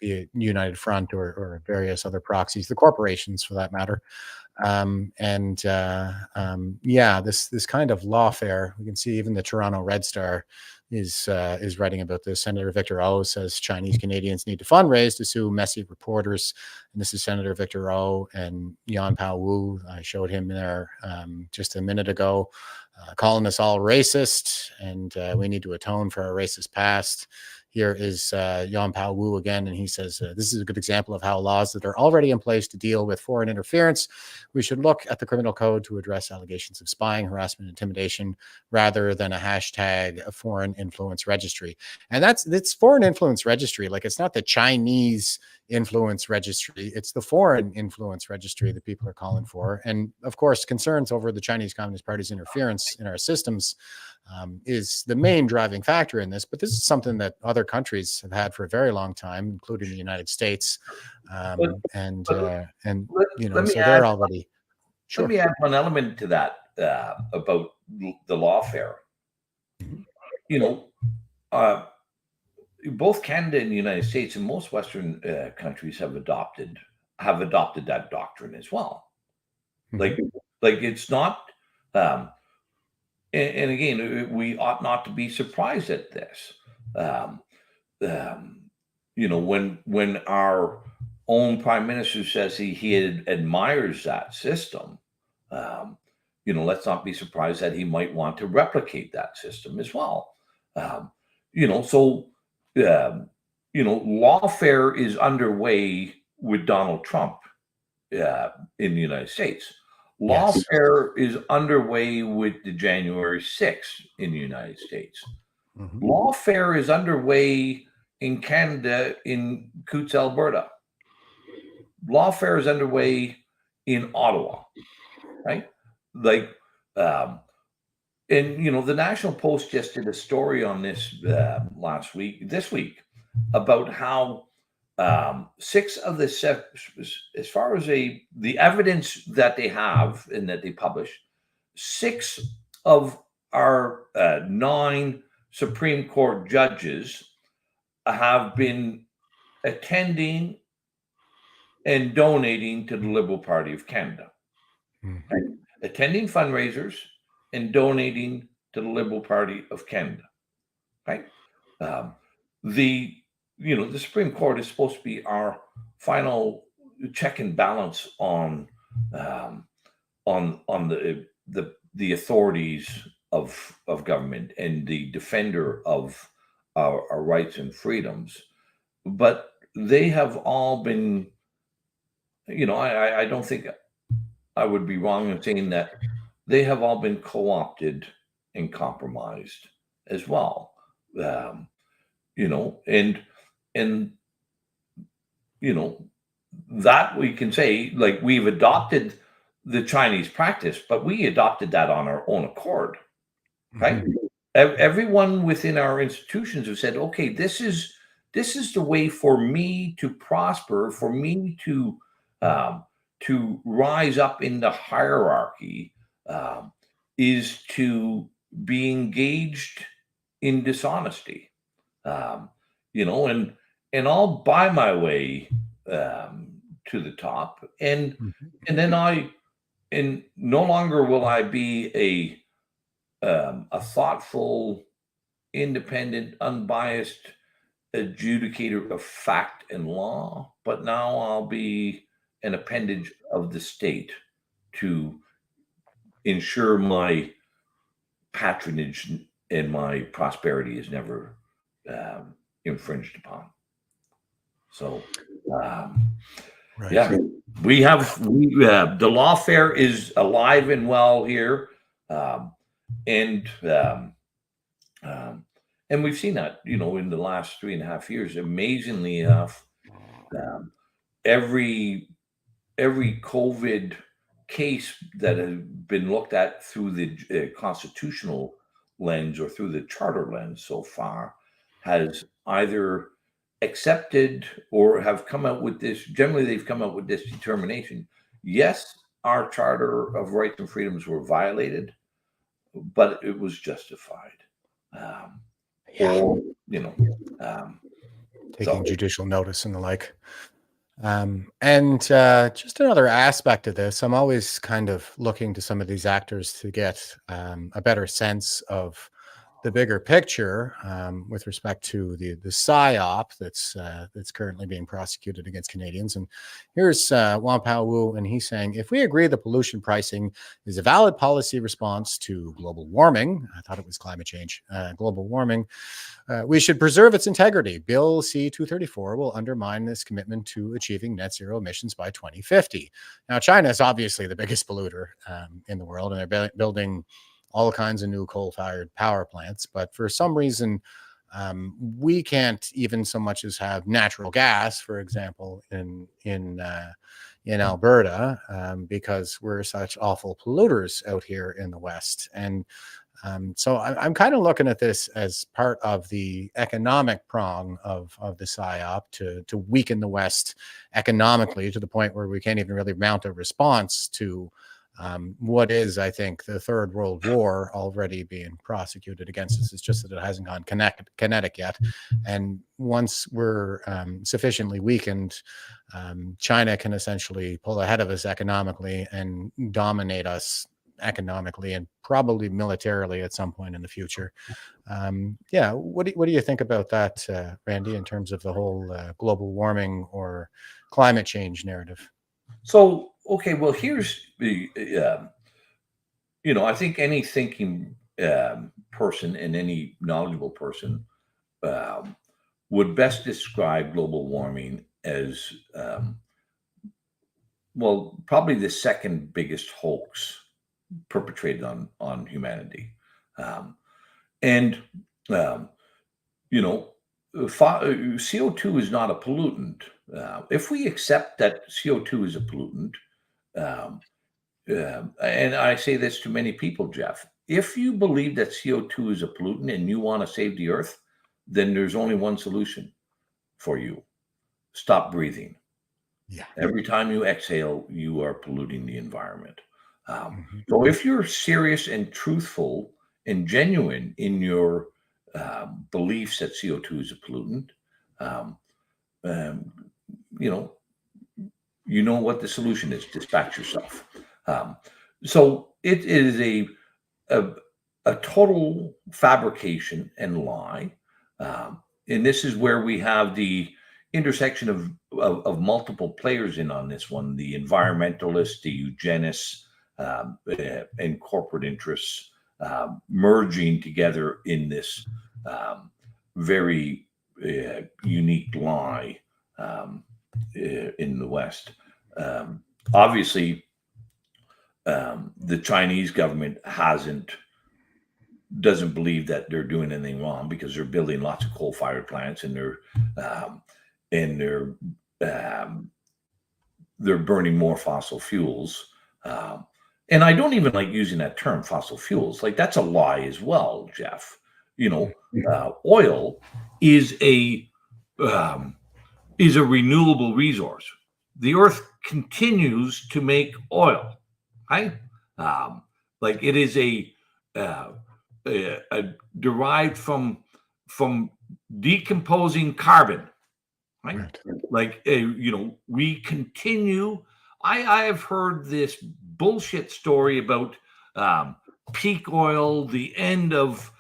be it United Front or various other proxies, the corporations for that matter. This kind of lawfare, we can see even the Toronto Red Star is writing about this. Senator Victor O says Chinese Canadians need to fundraise to sue messy reporters. And this is Senator Victor O and Yan Pao Wu. I showed him there just a minute ago, calling us all racist, and we need to atone for our racist past. Here is Yan Pao Wu again, and he says, this is a good example of how laws that are already in place to deal with foreign interference. We should look at the criminal code to address allegations of spying, harassment, intimidation, rather than a hashtag foreign influence registry. And it's foreign influence registry. Like, it's not the Chinese influence registry, it's the foreign influence registry that people are calling for. And of course, concerns over the Chinese Communist Party's interference in our systems is the main driving factor in this. But this is something that other countries have had for a very long time, including the United States. So they're already. Sure. Let me add one element to that about the lawfare. Both Canada and the United States and most Western countries have adopted that doctrine as well. Like it's not. And again, we ought not to be surprised at this. When our own prime minister says he admires that system, let's not be surprised that he might want to replicate that system as well. Lawfare is underway with Donald Trump in the United States. Lawfare is underway with the January 6th in the United States. Lawfare is underway in Canada, in Coutts, Alberta. Lawfare is underway in Ottawa, right? The National Post just did a story on this this week, about how 6 of the 7, as far as the evidence that they have and that they publish, 6 of our 9 Supreme Court judges have been attending and donating to the Liberal Party of Canada, right? Attending fundraisers and donating to the Liberal Party of Canada, right? Um, the the Supreme Court is supposed to be our final check and balance um, on the authorities of government and the defender of our rights and freedoms, but they have all been, I don't think I would be wrong in saying that they have all been co-opted and compromised as well. Um, and you know that we can say, like, we've adopted the Chinese practice, but we adopted that on our own accord, right? Mhm. Everyone within our institutions have said, okay, this is the way for me to prosper, for me um, to rise up in the hierarchy, um, is to be engaged in dishonesty, um, and I'll buy my way to the top, Mhm. and then and no longer will I be a thoughtful, independent, unbiased adjudicator of fact and law, but now I'll be an appendage of the state to ensure my patronage and my prosperity is never um, infringed upon. So, um, Right. yeah, the lawfare is alive and well here, um, and um, and we've seen that, in the last 3.5 years. Amazingly enough, um, every every COVID case that has been looked at through the constitutional lens or through the charter lens so far has either accepted or have come out with this. Generally, they've come out with this determination. Yes, our charter of rights and freedoms were violated, but it was justified. Um, Yeah. or, you know, um, Taking so judicial notice and the like. And just another aspect of this, I'm always kind of looking to some of these actors to get a better sense of the bigger picture with respect to the psyop that's currently being prosecuted against Canadians. And here's Wampao Wu, and he's saying, if we agree that pollution pricing is a valid policy response to global warming, I thought it was climate change, global warming, we should preserve its integrity. Bill C-234 will undermine this commitment to achieving net zero emissions by 2050. Now, China is obviously the biggest polluter in the world, and they're building all kinds of new coal-fired power plants. But for some reason, we can't even so much as have natural gas, for example, in Alberta, because we're such awful polluters out here in the West. And so I'm kind of looking at this as part of the economic prong of the PSYOP to weaken the West economically to the point where we can't even really mount a response to what is, I think, the Third World War already being prosecuted against us. It's just that it hasn't gone kinetic yet. And once we're sufficiently weakened, China can essentially pull ahead of us economically and dominate us economically and probably militarily at some point in the future. Yeah, what do you think about that, Randy, in terms of the whole global warming or climate change narrative? So, okay, well, here's the, I think any thinking person and any knowledgeable person um, would best describe global warming as, well, probably the second biggest hoax perpetrated on humanity. And, um, you know, CO2 is not a pollutant. If we accept that CO2 is a pollutant, um, and I say this to many people, Jeff, if you believe that CO2 is a pollutant and you want to save the earth, then there's only one solution for you: stop breathing. Yeah. Every time you exhale, you are polluting the environment. Mhm. So if you're serious and truthful and genuine in your beliefs that CO2 is a pollutant, um, um, you know, what the solution is. Dispatch yourself. Um, so it is a total fabrication and lie. And this is where we have the intersection of multiple players in on this one: the environmentalists, the eugenists, and corporate interests merging together in this very unique lie in the West. Obviously, the Chinese government doesn't believe that they're doing anything wrong, because they're building lots of coal-fired plants, and they're burning more fossil fuels. And I don't even like using that term, fossil fuels. Like, that's a lie as well, Jeff. Oil is a renewable resource. The Earth continues to make oil, right? Like, it is derived from decomposing carbon, right? Like, we continue. I have heard this bullshit story about peak oil, the end of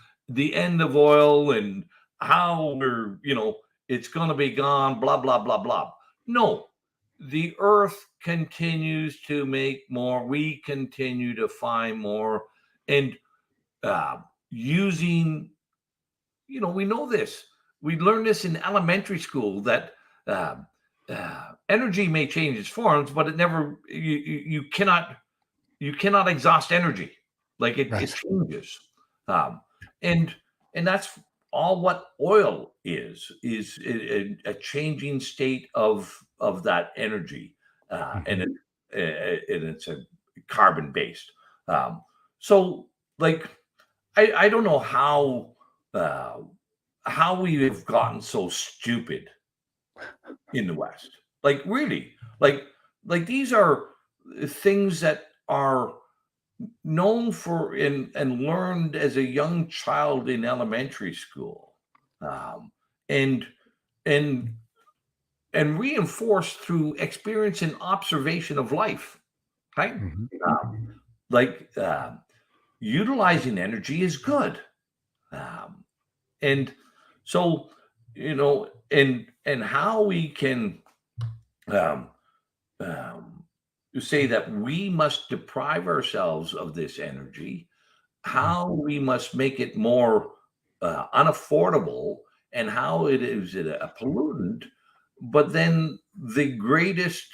oil, and how it's going to be gone, blah blah blah blah. No, the Earth continues to make more. We continue to find more, and using, we know this. We learned this in elementary school, that energy may change its forms, but it never. You cannot exhaust energy. Like, it changes, and that's all what oil is a changing state of that energy, and it's a carbon based. So, like, I don't know how we have gotten so stupid in the West. Like, really, like these are things that are known for and learned as a young child in elementary school, and reinforced through experience and observation of life, right? Utilizing energy is good, and so, and how we can say that we must deprive ourselves of this energy, how we must make it more unaffordable, and how it is a pollutant. But then the greatest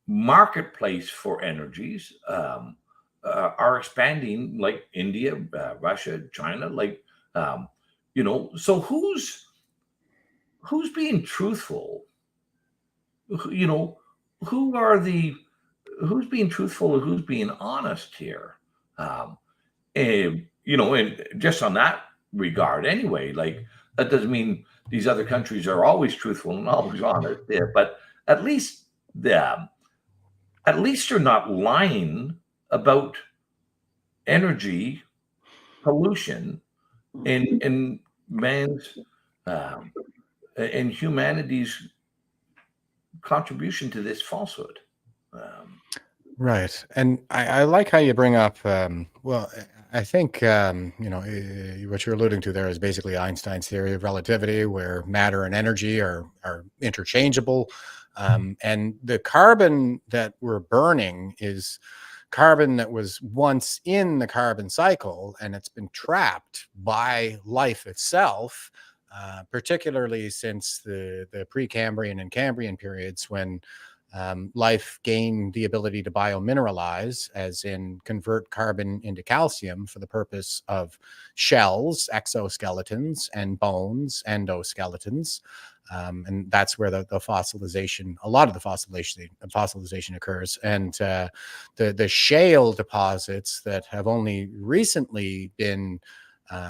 marketplace for energies are expanding, like India, Russia, China. Like, so who's being truthful? Who's being truthful, and who's being honest here? And just on that regard, anyway, like, that doesn't mean these other countries are always truthful and always honest. Yeah, but at least they're not lying about energy pollution and man's and humanity's contribution to this falsehood. Right. And I like how you bring up, well, I think, what you're alluding to there is basically Einstein's theory of relativity, where matter and energy are interchangeable. And the carbon that we're burning is carbon that was once in the carbon cycle, and it's been trapped by life itself, particularly since the Precambrian and Cambrian periods, when life gained the ability to biomineralize, as in convert carbon into calcium for the purpose of shells, exoskeletons, and bones, endoskeletons. And that's where the fossilization, a lot of the fossilization occurs. And the shale deposits that have only recently been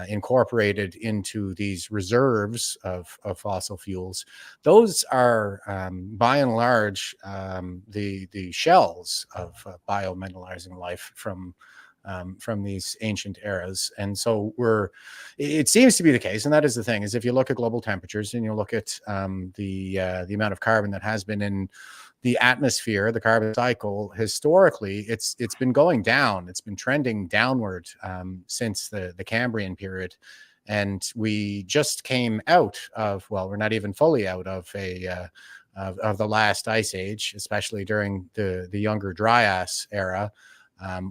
incorporated into these reserves of fossil fuels, those are by and large the shells of biomineralizing life from these ancient eras. And so it seems to be the case, and that is the thing, is if you look at global temperatures and you look at the amount of carbon that has been in the atmosphere, the carbon cycle, historically, it's been going down. It's been trending downward since the Cambrian period. And we just came out of, well, we're not even fully out of of the last ice age, especially during the Younger Dryas era,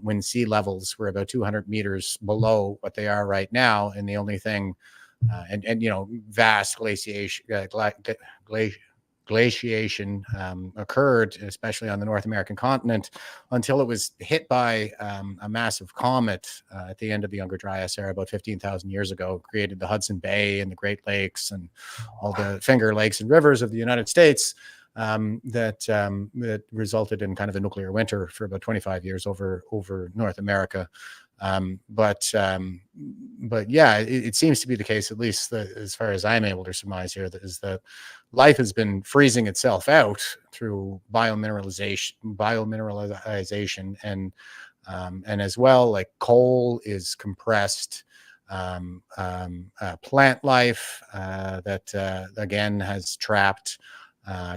when sea levels were about 200 meters below what they are right now. And the only thing, and vast glaciation occurred, especially on the North American continent, until it was hit by a massive comet at the end of the Younger Dryas era, about 15,000 years ago, created the Hudson Bay and the Great Lakes and all the Finger Lakes and rivers of the United States. That resulted in kind of a nuclear winter for about 25 years over North America. But yeah, it seems to be the case, at least as far as I'm able to surmise here, that life has been freezing itself out through biommineralization, and as well, like coal is compressed. Plant life that again has trapped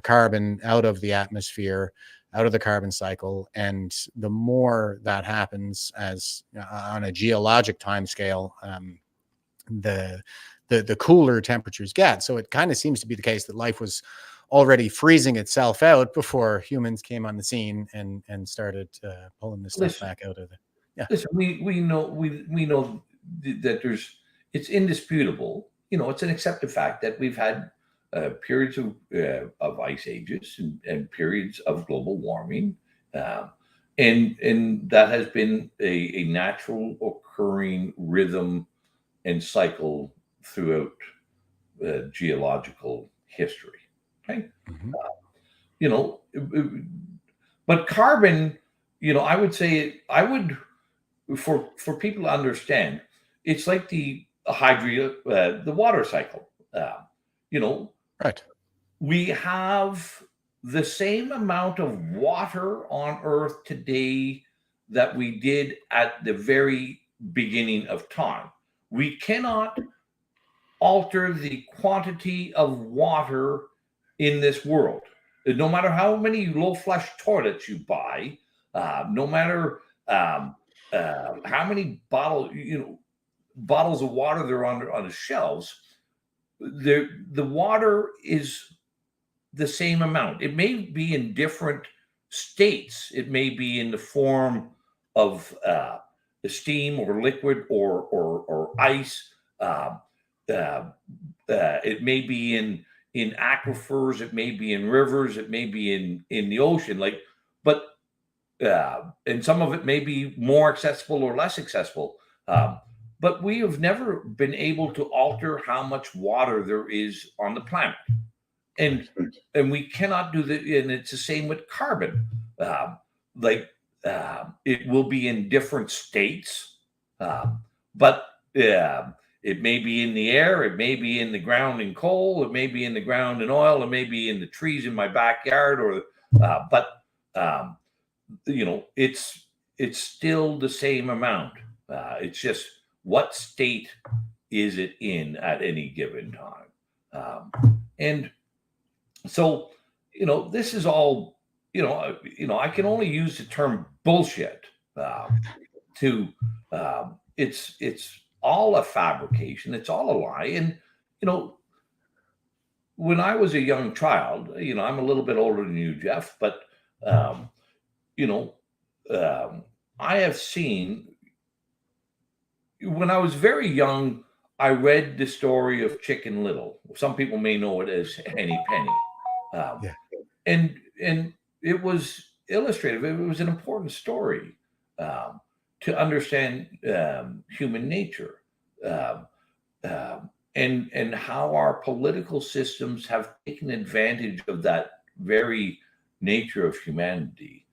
carbon out of the atmosphere, out of the carbon cycle. And the more that happens, as on a geologic timescale, the cooler temperatures get. So it kind of seems to be the case that life was already freezing itself out before humans came on the scene and started pulling this stuff back out of it. Yeah. Listen, we know that it's indisputable. It's an accepted fact that we've had periods of ice ages and periods of global warming, and that has been a natural occurring rhythm and cycle throughout geological history. Okay, but carbon, I would say for people to understand, it's like the water cycle. Right. We have the same amount of water on Earth today that we did at the very beginning of time. We cannot alter the quantity of water in this world. No matter how many low-flush toilets you buy, no matter how many bottles of water there are on the shelves, the water is the same amount. It may be in different states. It may be in the form of steam or liquid or ice. It may be in aquifers. It may be in rivers. It may be in the ocean. And some of it may be more accessible or less accessible. But we have never been able to alter how much water there is on the planet. And we cannot do that. And it's the same with carbon. It will be in different states, but it may be in the air, it may be in the ground in coal, it may be in the ground in oil, it may be in the trees in my backyard, it's still the same amount. It's just what state is it in at any given time. And so, this is all, I can only use the term bullshit it's all a fabrication. It's all a lie. And, when I was a young child, I'm a little bit older than you, Jeff, but, I have seen, when I was very young, I read the story of Chicken Little. Some people may know it as Henny Penny. And it was illustrative. It was an important story to understand human nature and how our political systems have taken advantage of that very nature of humanity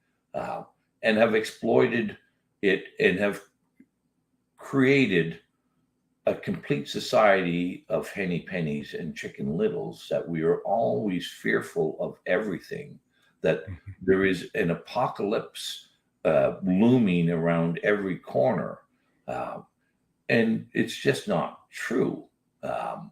and have exploited it and have created a complete society of Henny Pennies and Chicken Littles, that we are always fearful of everything, that there is an apocalypse looming around every corner. And it's just not true. I've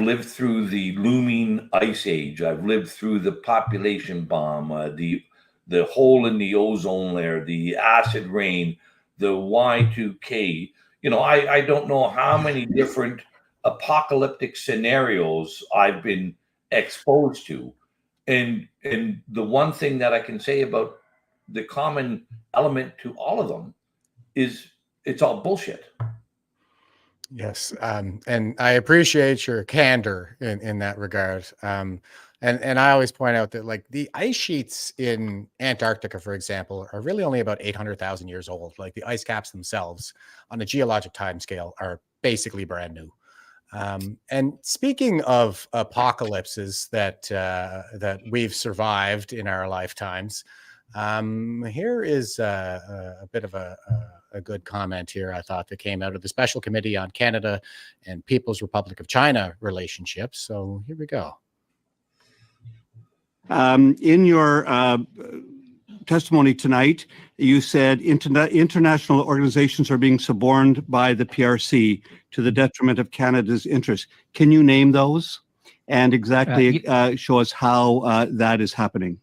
lived through the looming ice age. I've lived through the population bomb, the the hole in the ozone layer, the acid rain, the Y2K. I don't know how many different apocalyptic scenarios I've been exposed to. And the one thing that I can say about the common element to all of them is it's all bullshit. Yes, and I appreciate your candor in that regard. And I always point out that, like, the ice sheets in Antarctica, for example, are really only about 800,000 years old. Like, the ice caps themselves, on a geologic timescale, are basically brand new. And speaking of apocalypses that we've survived in our lifetimes, here is a bit of a good comment here, I thought, that came out of the Special Committee on Canada and People's Republic of China relationships. So here we go. In your testimony tonight, you said international organizations are being suborned by the PRC to the detriment of Canada's interests. Can you name those and exactly show us how that is happening?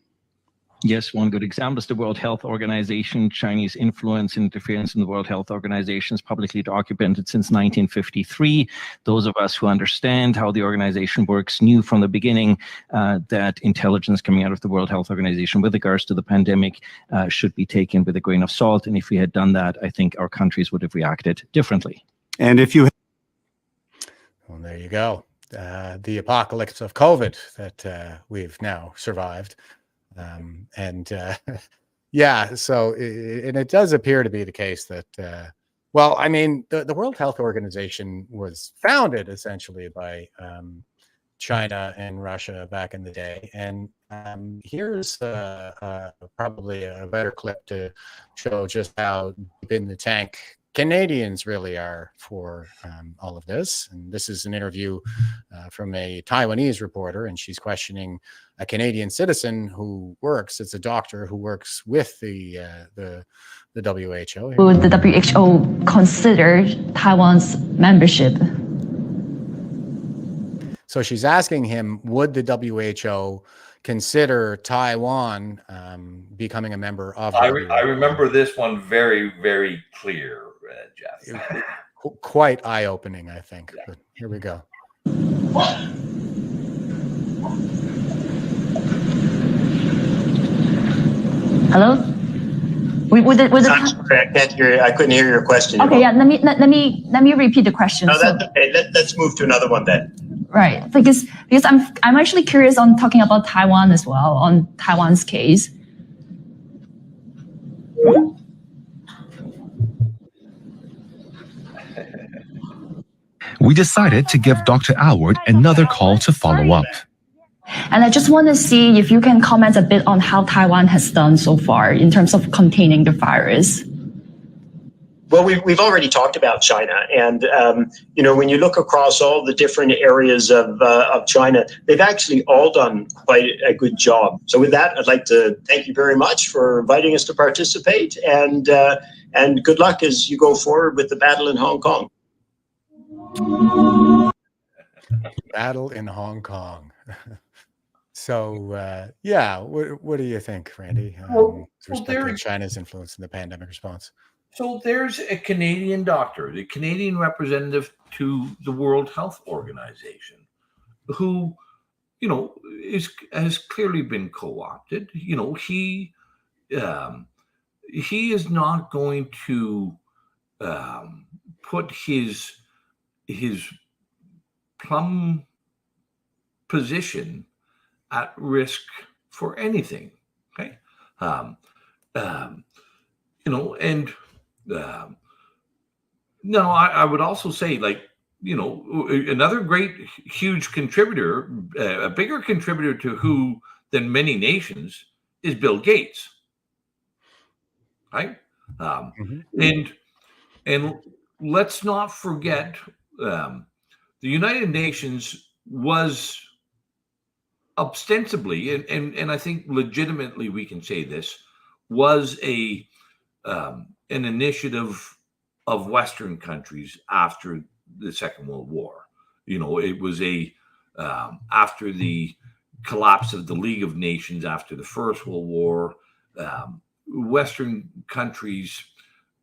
Yes, one good example is the World Health Organization. Chinese influence and interference in the World Health Organization is publicly documented since 1953. Those of us who understand how the organization works knew from the beginning that intelligence coming out of the World Health Organization with regards to the pandemic should be taken with a grain of salt. And if we had done that, I think our countries would have reacted differently. And if you... Well, there you go. The apocalypse of COVID that we've now survived. Yeah, so and it does appear to be the case that, well, I mean, the World Health Organization was founded essentially by China and Russia back in the day. And here's probably a better clip to show just how deep in the tank Canadians really are for all of this. And this is an interview from a Taiwanese reporter, and she's questioning a Canadian citizen who works. It's a doctor who works with the WHO. Would the WHO consider Taiwan's membership? So she's asking him, would the WHO consider Taiwan becoming a member of? I remember this one very, very clear, Jeff. Quite eye-opening, I think. Yeah. But here we go. Hello? I'm sorry, I can't hear you. I couldn't hear your question. Okay, yeah. Let me repeat the question. No, that's okay. Let's move to another one then. Right, because I'm actually curious on talking about Taiwan as well, on Taiwan's case. We decided to give Dr. Alward another call to follow up. And I just want to see if you can comment a bit on how Taiwan has done so far in terms of containing the virus. Well, we've already talked about China, and when you look across all the different areas of China, they've actually all done quite a good job. So with that, I'd like to thank you very much for inviting us to participate, and good luck as you go forward with the battle in Hong Kong. Battle in Hong Kong. So, yeah, what do you think, Randy, with respect to China's influence in the pandemic response? So there's a Canadian doctor, the Canadian representative to the World Health Organization, who, has clearly been co-opted. He is not going to put his plum position at risk for anything. Okay. No, I would also say, another great, huge contributor, a bigger contributor to WHO than many nations is Bill Gates. Right. And let's not forget, the United Nations was ostensibly, and I think legitimately we can say this, was an initiative of Western countries after the Second World War. It was after the collapse of the League of Nations after the First World War, Western countries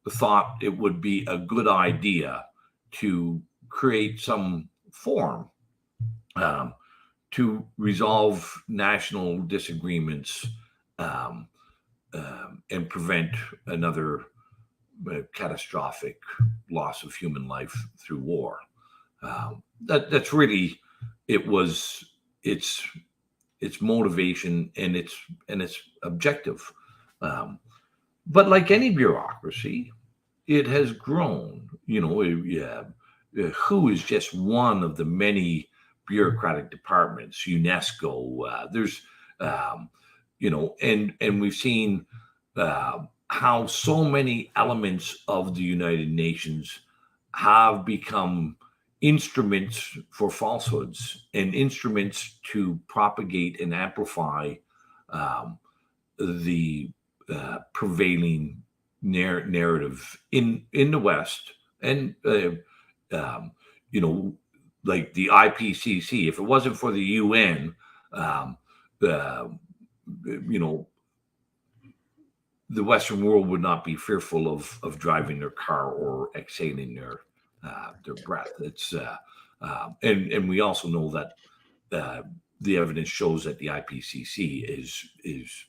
thought it would be a good idea to create some forum to resolve national disagreements and prevent another catastrophic loss of human life through war. That's really its motivation and its objective. But like any bureaucracy, it has grown. WHO is just one of the many bureaucratic departments. UNESCO, there's, and we've seen how so many elements of the United Nations have become instruments for falsehoods and instruments to propagate and amplify the prevailing narrative in the West. And like the IPCC, if it wasn't for the UN, the Western world would not be fearful of driving their car or exhaling their breath. It's and we also know that the evidence shows that the IPCC is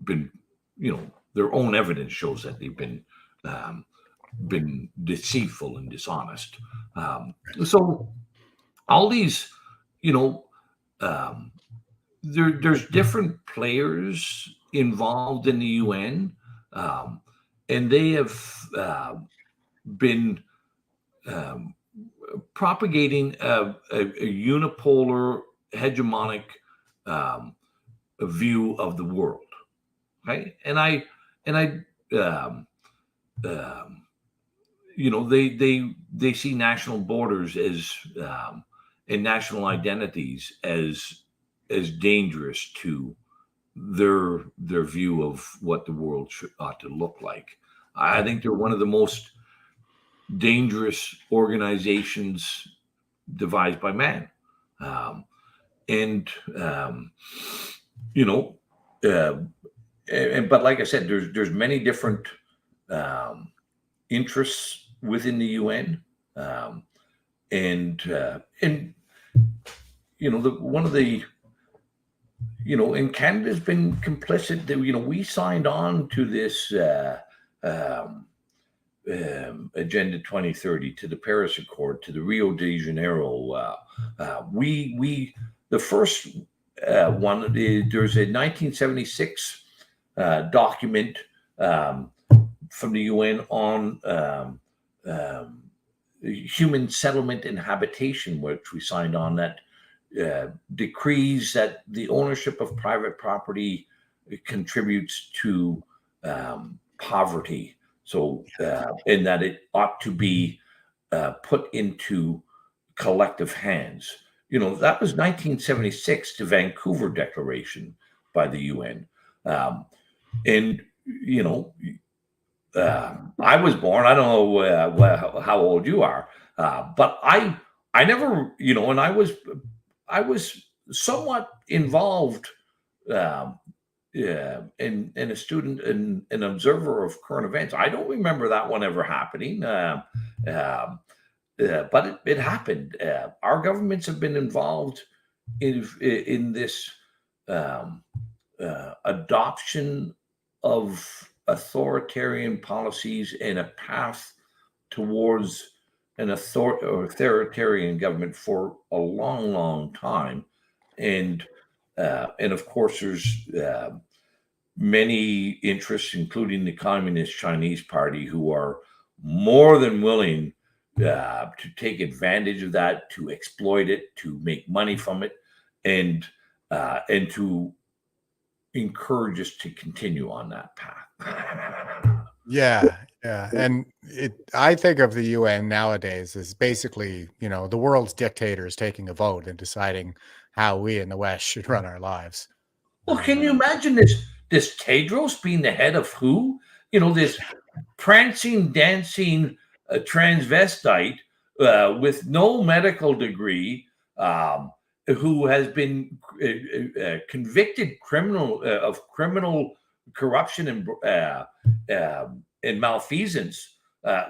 been, their own evidence shows that they've been deceitful and dishonest. So all these, there's different players involved in the UN, and they have been propagating a unipolar, hegemonic view of the world. Right, they see national borders as and national identities as dangerous to their view of what the world ought to look like. I think they're one of the most dangerous organizations devised by man, but like I said, there's many different interests within the UN, and Canada's been complicit. We signed on to this Agenda 2030, to the Paris Accord, to the Rio de Janeiro. The first one, there's a 1976 document from the UN on human settlement and habitation, which we signed on, that decrees that the ownership of private property contributes to poverty. So, and that it ought to be put into collective hands. That was 1976, the Vancouver Declaration by the UN. And I was born, I don't know how old you are, but I never, and I was somewhat involved and a student and an observer of current events. I don't remember that one ever happening, but it happened. Our governments have been involved in this adoption of authoritarian policies and a path towards an authoritarian government for a long, long time, and of course there's many interests, including the Communist Chinese Party, who are more than willing to take advantage of that, to exploit it, to make money from it, and to encourage us to continue on that path. Yeah. And I think of the UN nowadays as basically, the world's dictators taking a vote and deciding how we in the West should run our lives. Well, can you imagine this Tedros being the head of WHO? This prancing, dancing transvestite with no medical degree, who has been convicted of criminal corruption and malfeasance,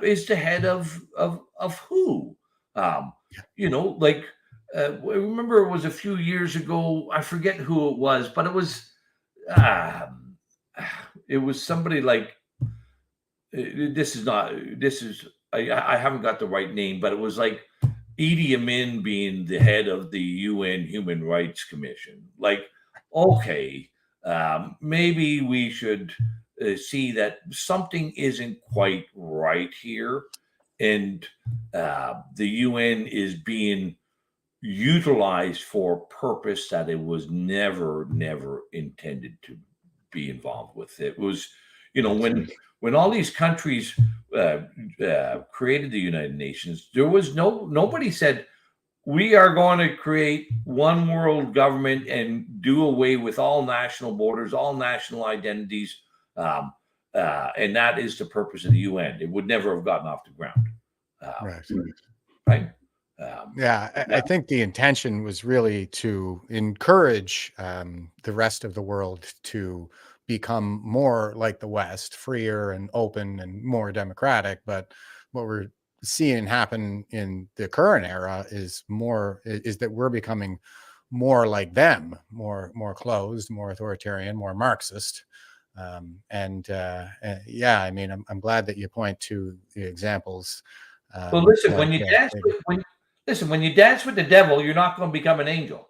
is the head of who? You know, like I remember it was a few years ago. I forget who it was, but it was somebody like I haven't got the right name, but it was like Idi Amin being the head of the UN Human Rights Commission. Like, okay, maybe we should see that something isn't quite right here, and the UN is being utilized for a purpose that it was never intended to be involved with. It was, you know, when all these countries created the United Nations, there was nobody said we are going to create one world government and do away with all national borders, all national identities, and that is the purpose of the UN. It would never have gotten off the ground. Right. I think the intention was really to encourage the rest of the world to become more like the West, freer and open and more democratic. But what we're seeing happen in the current era is that we're becoming more like them, more closed, more authoritarian, more Marxist. I mean, I'm glad that you point to the examples. Well, listen, when you dance with the devil, you're not going to become an angel.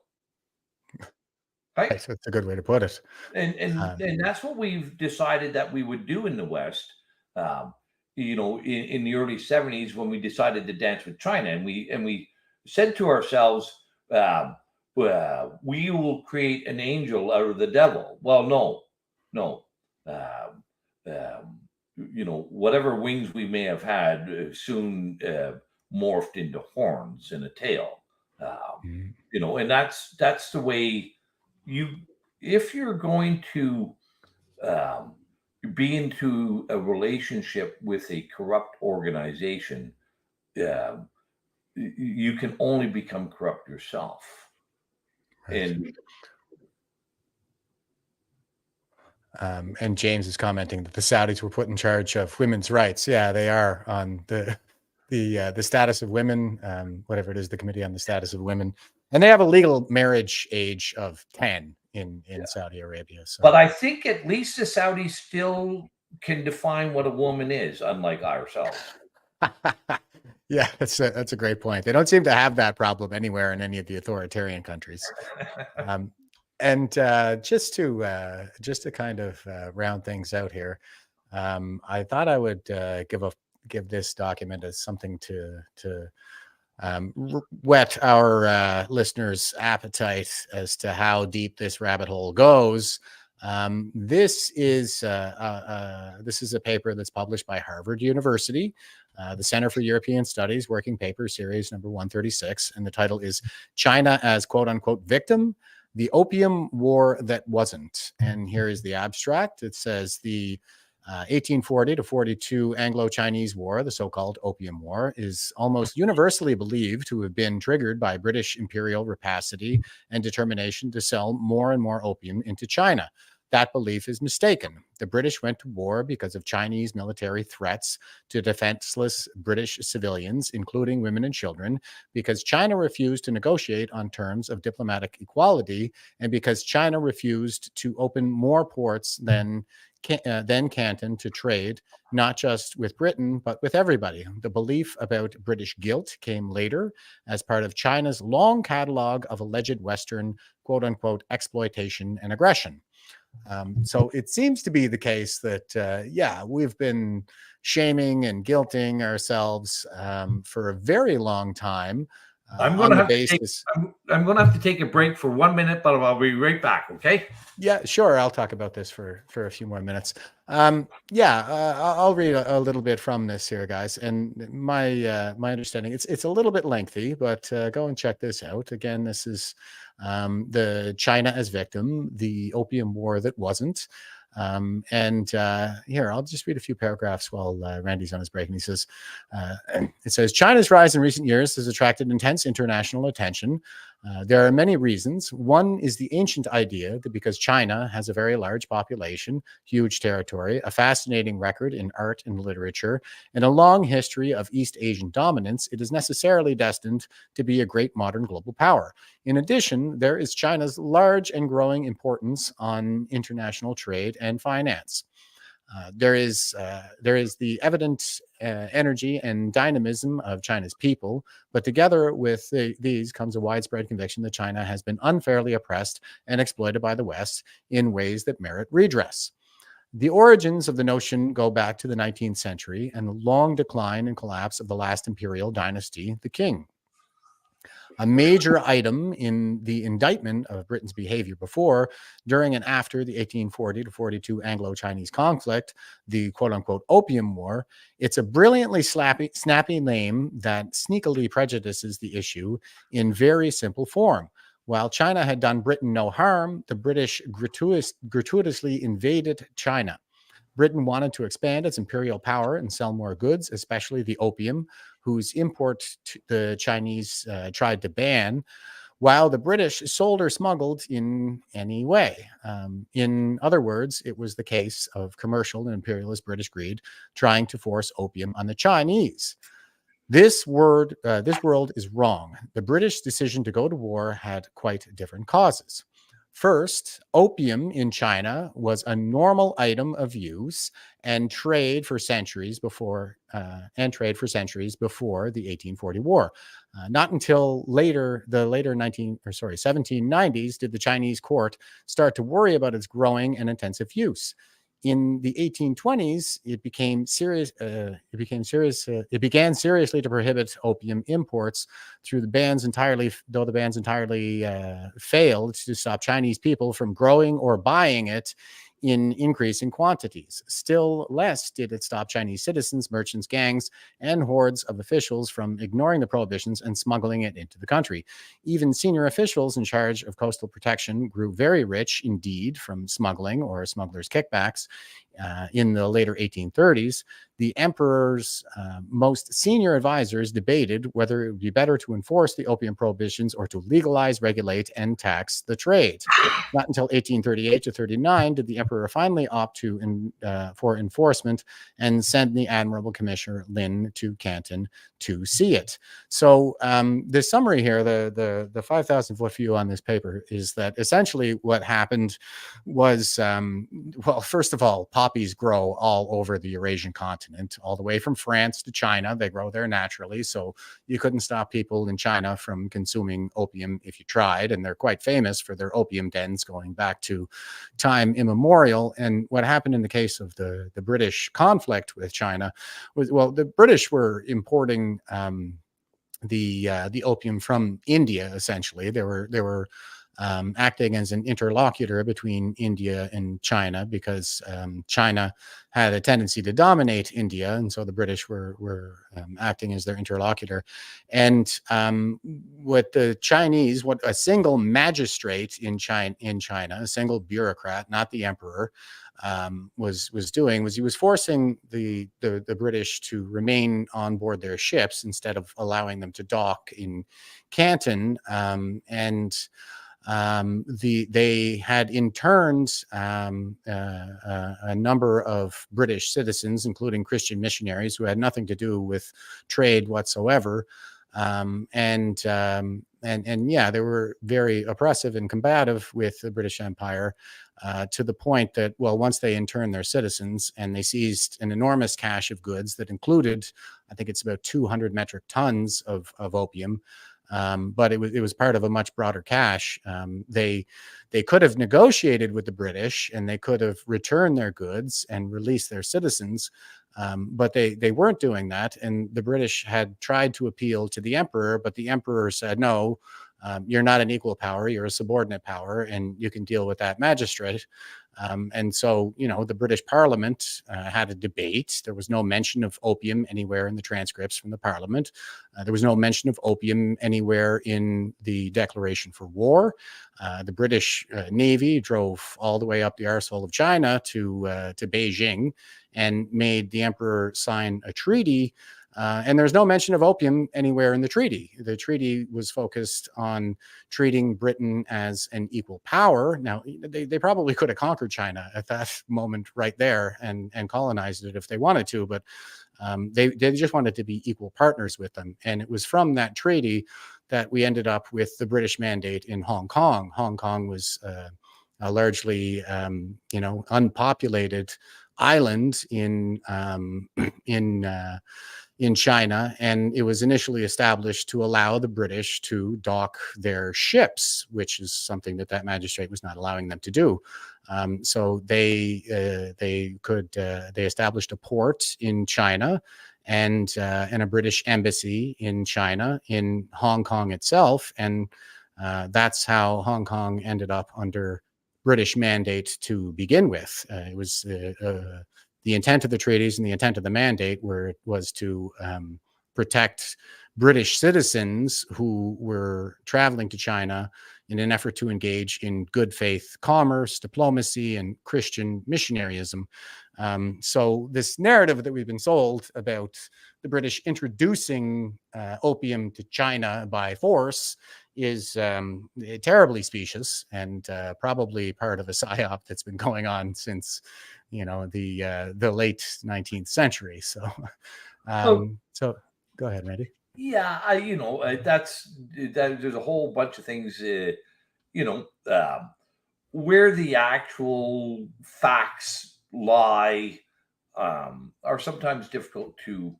Right? That's a good way to put it. And that's what we've decided that we would do in the West. You know, in the early 70s, when we decided to dance with China, and we said to ourselves, we will create an angel out of the devil. Well, no. You know, whatever wings we may have had soon morphed into horns and a tail. You know, and that's the way if you're going to be into a relationship with a corrupt organization, you can only become corrupt yourself. And James is commenting that the Saudis were put in charge of women's rights. Yeah, they are on the status of women, whatever it is, the Committee on the Status of Women, and they have a legal marriage age of 10 in Saudi Arabia. So. But I think at least the Saudis still can define what a woman is, unlike ourselves. Yeah, that's a great point. They don't seem to have that problem anywhere in any of the authoritarian countries. And just to kind of round things out here, I thought I would give this document as something to whet our listeners' appetite as to how deep this rabbit hole goes. This is a paper that's published by Harvard University, the Center for European Studies, working paper series number 136, and the title is "China as quote unquote victim: The Opium War That Wasn't." And here is the abstract. It says the 1840 to 42 Anglo-Chinese War, the so-called Opium War, is almost universally believed to have been triggered by British imperial rapacity and determination to sell more and more opium into China. That belief is mistaken. The British went to war because of Chinese military threats to defenseless British civilians, including women and children, because China refused to negotiate on terms of diplomatic equality, and because China refused to open more ports than Canton to trade, not just with Britain, but with everybody. The belief about British guilt came later as part of China's long catalog of alleged Western, quote unquote, exploitation and aggression. So it seems to be the case that, we've been shaming and guilting ourselves for a very long time. I'm going to have to take a break for 1 minute, but I'll be right back. Okay. Yeah, sure. I'll talk about this for a few more minutes. I'll read a little bit from this here, guys. And my understanding, it's a little bit lengthy, but go and check this out. Again, this is the China as Victim: The Opium War That Wasn't. Here, I'll just read a few paragraphs while Randy's on his break. And he says, it says, China's rise in recent years has attracted intense international attention. There are many reasons. One is the ancient idea that because China has a very large population, huge territory, a fascinating record in art and literature, and a long history of East Asian dominance, it is necessarily destined to be a great modern global power. In addition, there is China's large and growing importance on international trade and finance. There is the evident energy and dynamism of China's people, but together with these comes a widespread conviction that China has been unfairly oppressed and exploited by the West in ways that merit redress. The origins of the notion go back to the 19th century and the long decline and collapse of the last imperial dynasty, the Qing. A major item in the indictment of Britain's behavior before, during, and after the 1840 to 42 Anglo-Chinese conflict, the quote-unquote Opium War. It's a brilliantly snappy name that sneakily prejudices the issue in very simple form. While China had done Britain no harm, the British gratuitously invaded China. Britain wanted to expand its imperial power and sell more goods, especially the opium, whose import the Chinese tried to ban, while the British sold or smuggled in any way. In other words, it was the case of commercial and imperialist British greed trying to force opium on the Chinese. This world is wrong. The British decision to go to war had quite different causes. First, opium in China was a normal item of use and trade for centuries before the 1840 war. Not until the later 1790s did the Chinese court start to worry about its growing and intensive use. In the 1820s, it began seriously to prohibit opium imports though the bans entirely failed to stop Chinese people from growing or buying it in increasing quantities. Still less did it stop Chinese citizens, merchants, gangs, and hordes of officials from ignoring the prohibitions and smuggling it into the country. Even senior officials in charge of coastal protection grew very rich indeed from smuggling or smugglers' kickbacks. In the later 1830s, the emperor's most senior advisors debated whether it would be better to enforce the opium prohibitions or to legalize, regulate, and tax the trade. Not until 1838 to 39 did the emperor finally opt for enforcement and send the Admirable Commissioner Lin to Canton to see it. So the summary here, the 5,000-foot view on this paper, is that essentially what happened was, well, first of all, poppies grow all over the Eurasian continent, all the way from France to China. They grow there naturally, so you couldn't stop people in China from consuming opium if you tried, and they're quite famous for their opium dens going back to time immemorial. And what happened in the case of the British conflict with China was, well, the British were importing the opium from India. Essentially, they were acting as an interlocutor between India and China because China had a tendency to dominate India, and so the British were acting as their interlocutor. And what the Chinese, what a single magistrate in China, a single bureaucrat, not the emperor, was doing was he was forcing the British to remain on board their ships instead of allowing them to dock in Canton, they had interned a number of British citizens, including Christian missionaries who had nothing to do with trade whatsoever. And they were very oppressive and combative with the British Empire, to the point that, well, once they interned their citizens and they seized an enormous cache of goods that included, I think it's about 200 metric tons of opium. But it was part of a much broader cache. They could have negotiated with the British and they could have returned their goods and released their citizens, but they weren't doing that. And the British had tried to appeal to the emperor, but the emperor said, no, you're not an equal power, you're a subordinate power, and you can deal with that magistrate. And so, the British Parliament had a debate. There was no mention of opium anywhere in the transcripts from the Parliament. There was no mention of opium anywhere in the declaration for war. The British Navy drove all the way up the arsehole of China to Beijing and made the emperor sign a treaty And there's no mention of opium anywhere in the treaty. The treaty was focused on treating Britain as an equal power. Now, they probably could have conquered China at that moment right there and colonized it if they wanted to, but they just wanted to be equal partners with them. And it was from that treaty that we ended up with the British mandate in Hong Kong. Hong Kong was a largely, unpopulated island in China, and it was initially established to allow the British to dock their ships, which is something that magistrate was not allowing them to do. So they established a port in China and a British embassy in China in Hong Kong itself, and that's how Hong Kong ended up under British mandate to begin with. It was the intent of the treaties and the intent of the mandate was to protect British citizens who were traveling to China in an effort to engage in good faith commerce, diplomacy, and Christian missionaryism. So this narrative that we've been sold about the British introducing opium to China by force is terribly specious and probably part of a psyop that's been going on since the late 19th century. So go ahead, Randy. Yeah, there's a whole bunch of things, where the actual facts lie are sometimes difficult to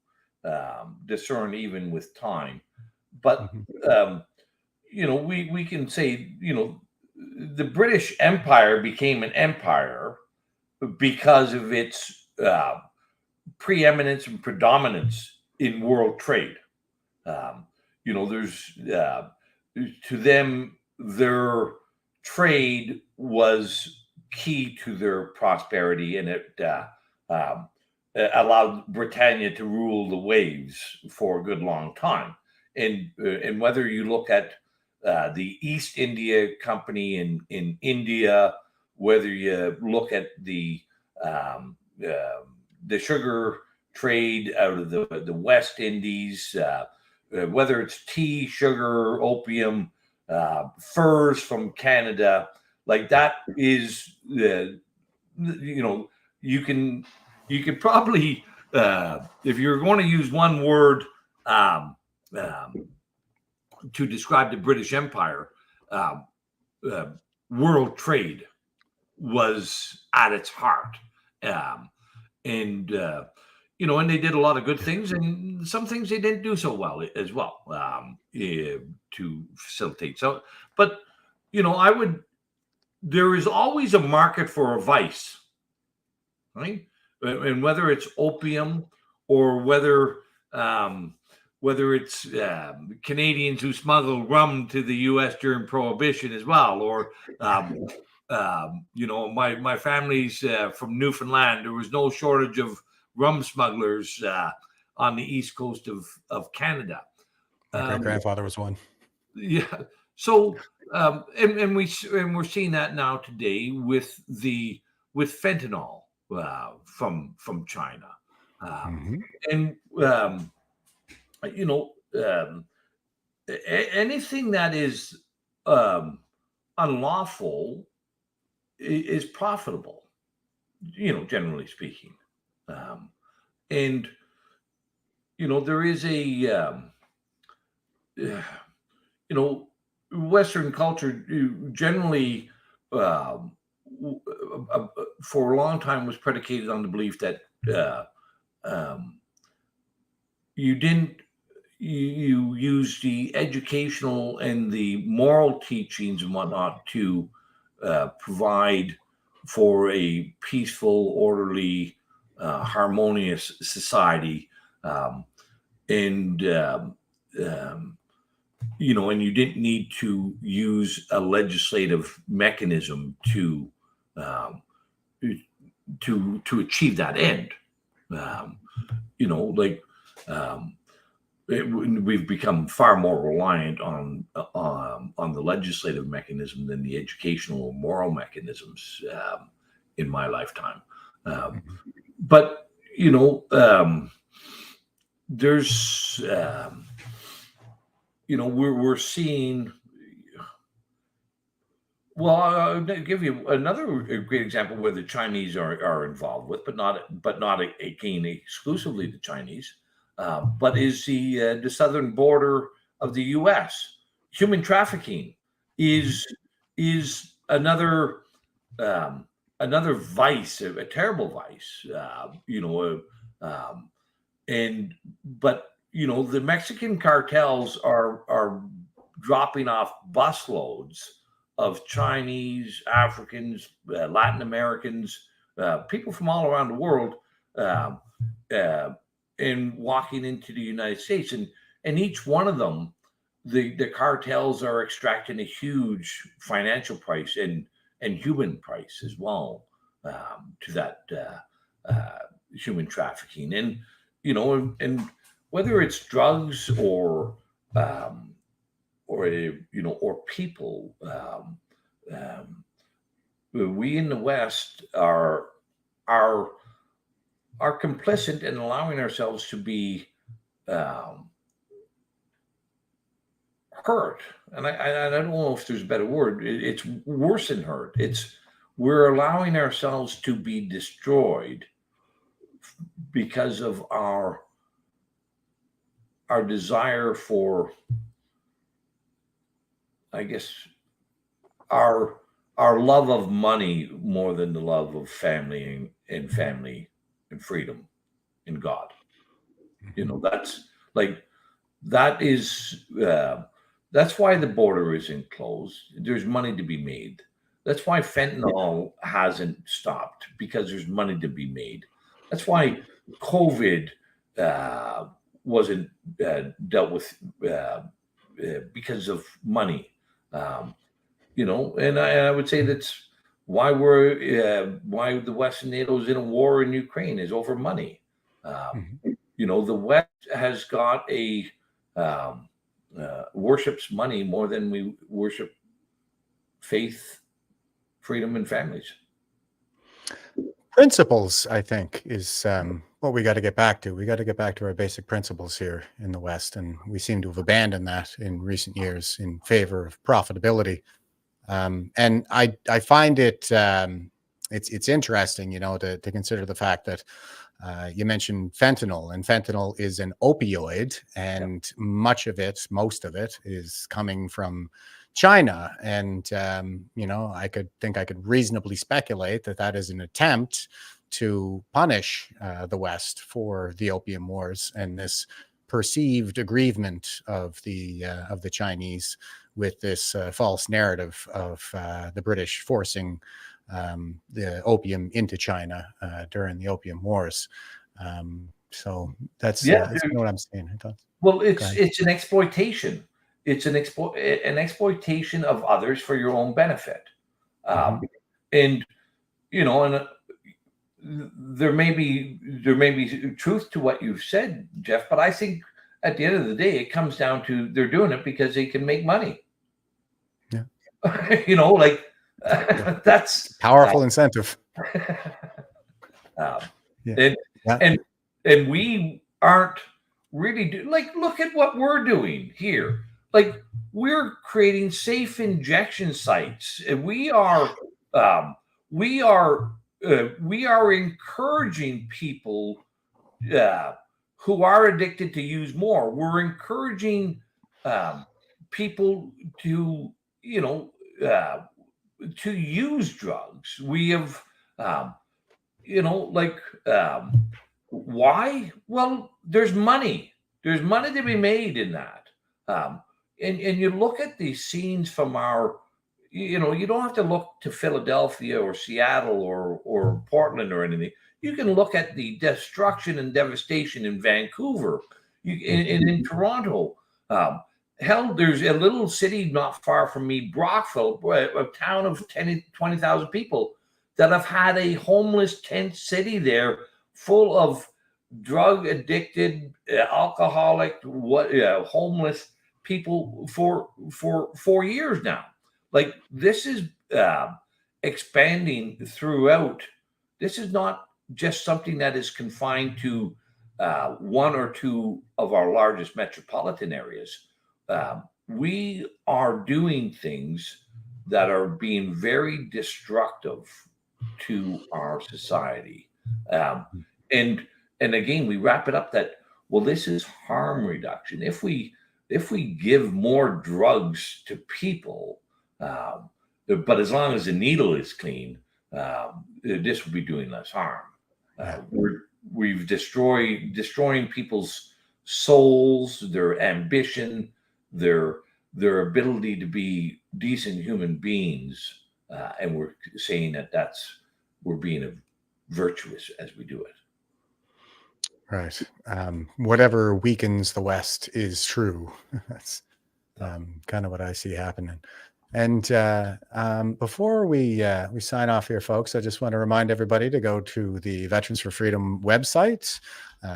discern even with time. But, we can say, the British Empire became an empire because of its preeminence and predominance in world trade. There's to them, their trade was key to their prosperity, and it allowed Britannia to rule the waves for a good long time. And whether you look at the East India Company in India, whether you look at the sugar trade out of the West Indies, whether it's tea, sugar, opium, furs from Canada, like that is, you can probably, if you're going to use one word to describe the British Empire, world trade was at its heart. And they did a lot of good things, and some things they didn't do so well as well to facilitate. So, but, there is always a market for a vice, right? And whether it's opium or whether it's Canadians who smuggle rum to the U.S. during Prohibition as well, or my family's from Newfoundland. There was no shortage of rum smugglers on the east coast of Canada. My grandfather was one. Yeah. So and we're seeing that now today with fentanyl from China, and anything that is unlawful is profitable, generally speaking. And there is a Western culture generally for a long time was predicated on the belief that you use the educational and the moral teachings and whatnot to provide for a peaceful, orderly, harmonious society, and you didn't need to use a legislative mechanism to achieve that end. We've become far more reliant on the legislative mechanism than the educational or moral mechanisms in my lifetime. But there's, we're seeing. Well, I'll give you another great example where the Chinese are involved with, but not again exclusively the Chinese, but is the southern border of the U.S. Human trafficking is another another vice, a terrible vice. But the Mexican cartels are dropping off busloads of Chinese, Africans, Latin Americans, people from all around the world, and walking into the United States, and each one of them, the cartels are extracting a huge financial price and human price as well, to that human trafficking, and whether it's drugs or people, we in the West are complicit in allowing ourselves to be hurt. And I don't know if there's a better word. It's worse than hurt. We're allowing ourselves to be destroyed because of our desire for, I guess, our love of money more than the love of family and freedom in God. That's why the border isn't closed. There's money to be made. That's why fentanyl hasn't stopped, because there's money to be made. That's why COVID wasn't dealt with because of money. And I would say that's why why the West and NATO is in a war in Ukraine is over money. The West has got worships money more than we worship faith, freedom, and families. Principles, I think, is what we got to get back to. We got to get back to our basic principles here in the West, and we seem to have abandoned that in recent years in favor of profitability. And I find it it's interesting, to consider the fact that you mentioned fentanyl, and fentanyl is an opioid, and most of it is coming from China. And, I could reasonably speculate that is an attempt to punish the West for the opium wars and this perceived aggrievement of the Chinese with this false narrative of the British forcing the opium into China during the Opium Wars. So that's what I'm saying. Well, it's an exploitation. It's an exploitation of others for your own benefit. And there may be truth to what you've said, Jeff, but I think at the end of the day, it comes down to they're doing it because they can make money. Yeah. That's powerful incentive. And we aren't really look at what we're doing here. We're creating safe injection sites. We are encouraging people who are addicted to use more. We're encouraging people to use drugs. We have why? Well, there's money. There's money to be made in that. And you look at these scenes from our, you don't have to look to Philadelphia or Seattle or Portland or anything. You can look at the destruction and devastation in Vancouver, in Toronto. Hell, there's a little city not far from me, Brockville, a town of 20,000 people that have had a homeless tent city there full of drug addicted, alcoholic, homeless people for 4 years now. This is expanding throughout. This is not just something that is confined to one or two of our largest metropolitan areas, we are doing things that are being very destructive to our society. And again, we wrap it up that, well, this is harm reduction. If we give more drugs to people, but as long as the needle is clean, this will be doing less harm. We've destroying people's souls, their ambition, their ability to be decent human beings, and we're saying that we're being virtuous as we do it. Right. Whatever weakens the West is true. That's kind of what I see happening. And before we sign off here, folks, I just want to remind everybody to go to the Veterans for Freedom website.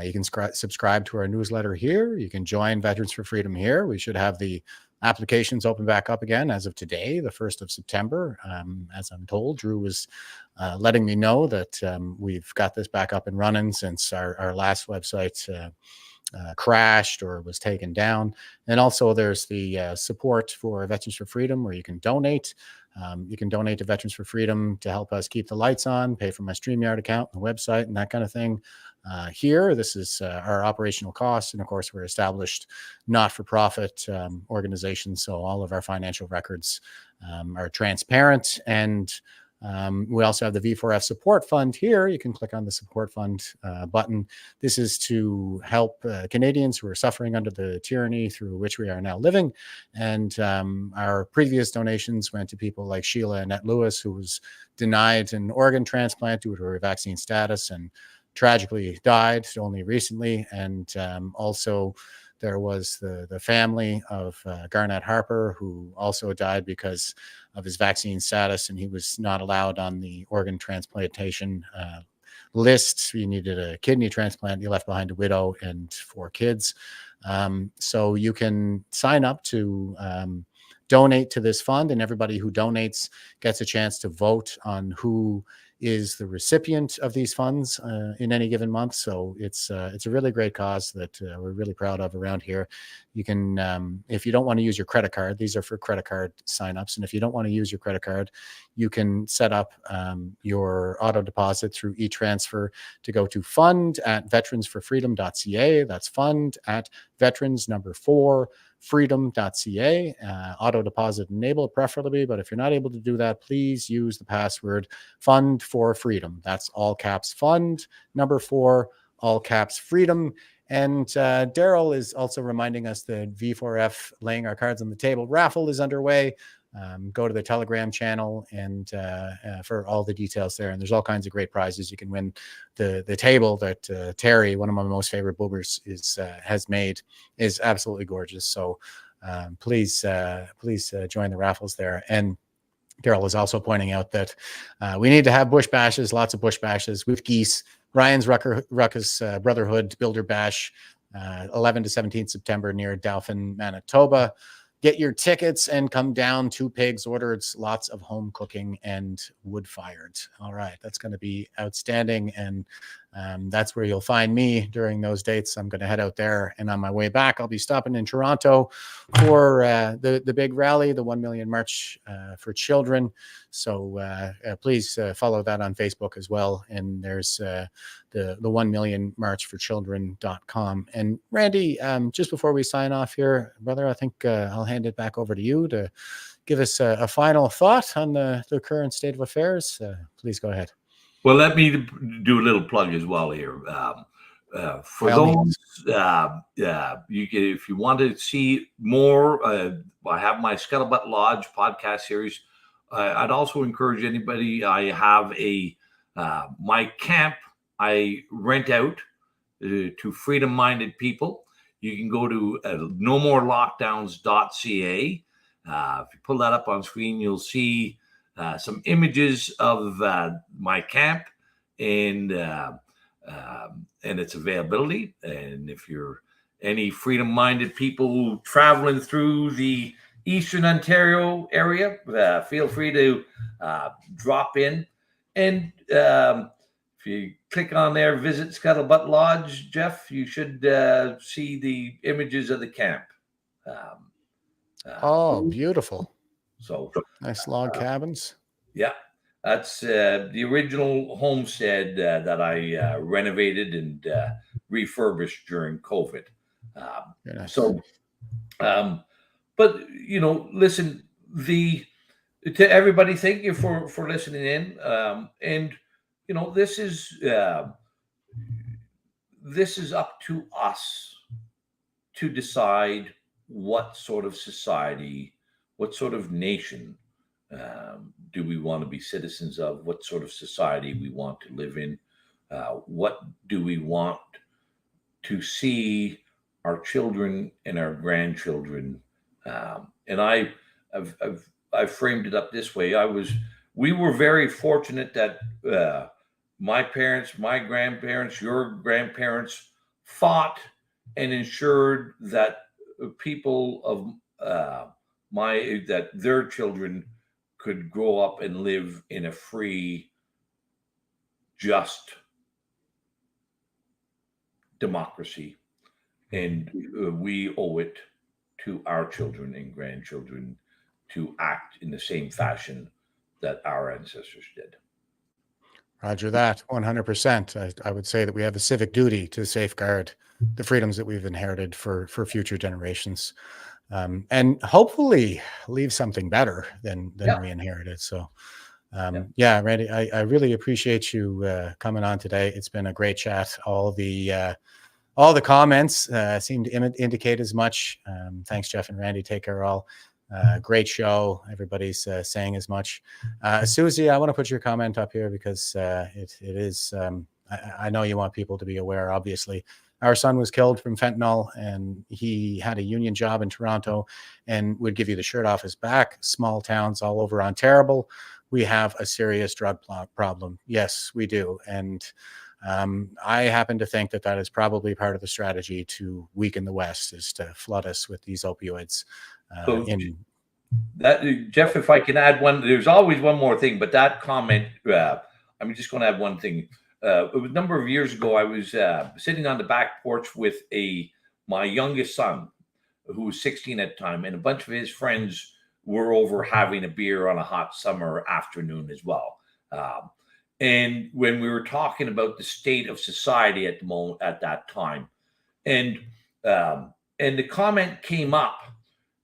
You can subscribe to our newsletter here. You can join Veterans for Freedom here. We should have the applications open back up again as of today, the 1st of September. As I'm told, Drew was letting me know that we've got this back up and running since our last website crashed or was taken down. And also there's the support for Veterans for Freedom, where you can donate. You can donate to Veterans for Freedom to help us keep the lights on, pay for my StreamYard account, the website, and that kind of thing. Here, this is our operational costs. And of course, we're established not-for-profit organization. So all of our financial records are transparent. And we also have the V4F support fund here. You can click on the support fund button. This is to help Canadians who are suffering under the tyranny through which we are now living. And our previous donations went to people like Sheila Annette Lewis, who was denied an organ transplant due to her vaccine status and tragically died only recently. And also there was the family of Garnett Harper, who also died because of his vaccine status, and he was not allowed on the organ transplantation list. He needed a kidney transplant. He left behind a widow and 4 kids. So you can sign up to donate to this fund, and everybody who donates gets a chance to vote on who is the recipient of these funds in any given month. So it's a really great cause that we're really proud of around here. You can, if you don't want to use your credit card, these are for credit card signups. And if you don't want to use your credit card, you can set up your auto deposit through e-transfer to go to fund@veteransforfreedom.ca. That's fund@veterans4 freedom.ca. Auto deposit enabled preferably, but if you're not able to do that, please use the password Fund for Freedom. That's all caps Fund 4, all caps Freedom. And Daryl is also reminding us that V4F Laying Our Cards on the Table raffle is underway. Go to the Telegram channel and for all the details there. And there's all kinds of great prizes. You can win the table that Terry, one of my most favorite boomers, has made, is absolutely gorgeous. So please join the raffles there. And Daryl is also pointing out that we need to have bush bashes, lots of bush bashes with geese. Ryan's Ruckus Brotherhood Builder Bash, 11 to 17 September near Dauphin, Manitoba. Get your tickets and come down. 2 pigs ordered, lots of home cooking and wood fired. All right, that's going to be outstanding. And that's where you'll find me during those dates. I'm going to head out there. And on my way back, I'll be stopping in Toronto for the big rally, the 1 Million March for Children. So please follow that on Facebook as well. And there's the 1 Million March for Children.com. And Randy, just before we sign off here, brother, I think I'll hand it back over to you to give us a final thought on the current state of affairs. Please go ahead. Well, let me do a little plug as well here. For those, you can, if you want to see more, I have my Scuttlebutt Lodge podcast series. I'd also encourage anybody. I have my camp I rent out to freedom-minded people. You can go to nomorelockdowns.ca. If you pull that up on screen, you'll see some images of my camp and its availability. And if you're any freedom-minded people traveling through the Eastern Ontario area, feel free to drop in. And if you click on there, visit Scuttlebutt Lodge, Jeff, you should see the images of the camp. Oh, beautiful. So nice log cabins. Yeah, that's the original homestead that I renovated and refurbished during COVID. Nice. But listen, to everybody, thank you for listening in. And this is up to us to decide what sort of society, what sort of nation do we want to be citizens of? What sort of society we want to live in? What do we want to see our children and our grandchildren? And I've framed it up this way. We were very fortunate that my parents, my grandparents, your grandparents fought and ensured that people of that their children could grow up and live in a free, just democracy. And we owe it to our children and grandchildren to act in the same fashion that our ancestors did. Roger that, 100%. I would say that we have a civic duty to safeguard the freedoms that we've inherited for future generations. And hopefully leave something better than we inherited. So, Randy, I really appreciate you coming on today. It's been a great chat. All the comments seem to indicate as much. Thanks, Jeff and Randy. Take care, all. Great show. Everybody's saying as much. Susie, I want to put your comment up here because it is. I know you want people to be aware. Obviously, our son was killed from fentanyl, and he had a union job in Toronto and would give you the shirt off his back. Small towns all over Ontario, we have a serious drug problem. Yes, we do. And I happen to think that is probably part of the strategy to weaken the West, is to flood us with these opioids. Jeff, if I can add one, there's always one more thing, but that comment, I'm just going to add one thing. It was a number of years ago. I was sitting on the back porch with my youngest son, who was 16 at the time, and a bunch of his friends were over having a beer on a hot summer afternoon as well. And when we were talking about the state of society at that time, and the comment came up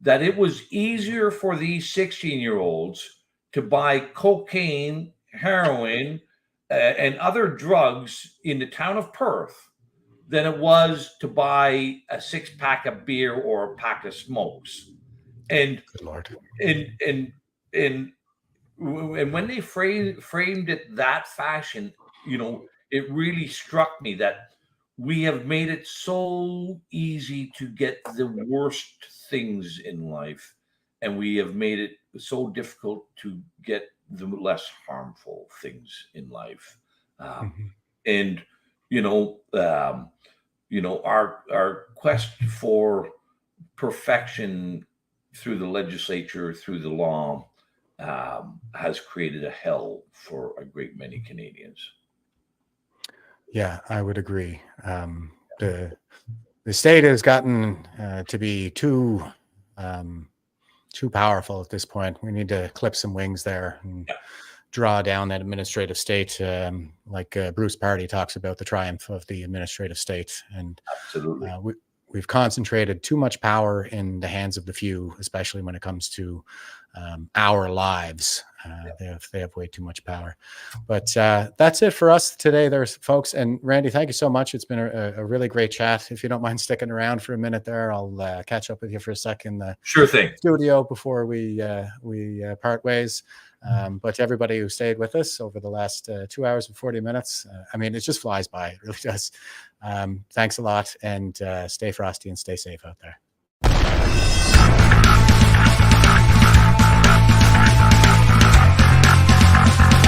that it was easier for these 16-year-olds to buy cocaine, heroin, and other drugs in the town of Perth than it was to buy a 6-pack of beer or a pack of smokes. And good Lord. And when they framed it that fashion, it really struck me that we have made it so easy to get the worst things in life, and we have made it so difficult to get the less harmful things in life. And our quest for perfection through the legislature, through the law, has created a hell for a great many Canadians. Yeah, I would agree. The state has gotten to be too powerful at this point. We need to clip some wings there and draw down that administrative state, like Bruce Party talks about the triumph of the administrative state. And absolutely, we've concentrated too much power in the hands of the few, especially when it comes to our lives. They have way too much power. But that's it for us today, folks. And Randy, thank you so much. It's been a really great chat. If you don't mind sticking around for a minute there, I'll catch up with you for a sec in the studio before we part ways. But to everybody who stayed with us over the last 2 hours and 40 minutes, it just flies by. It really does. Thanks a lot, and stay frosty and stay safe out there.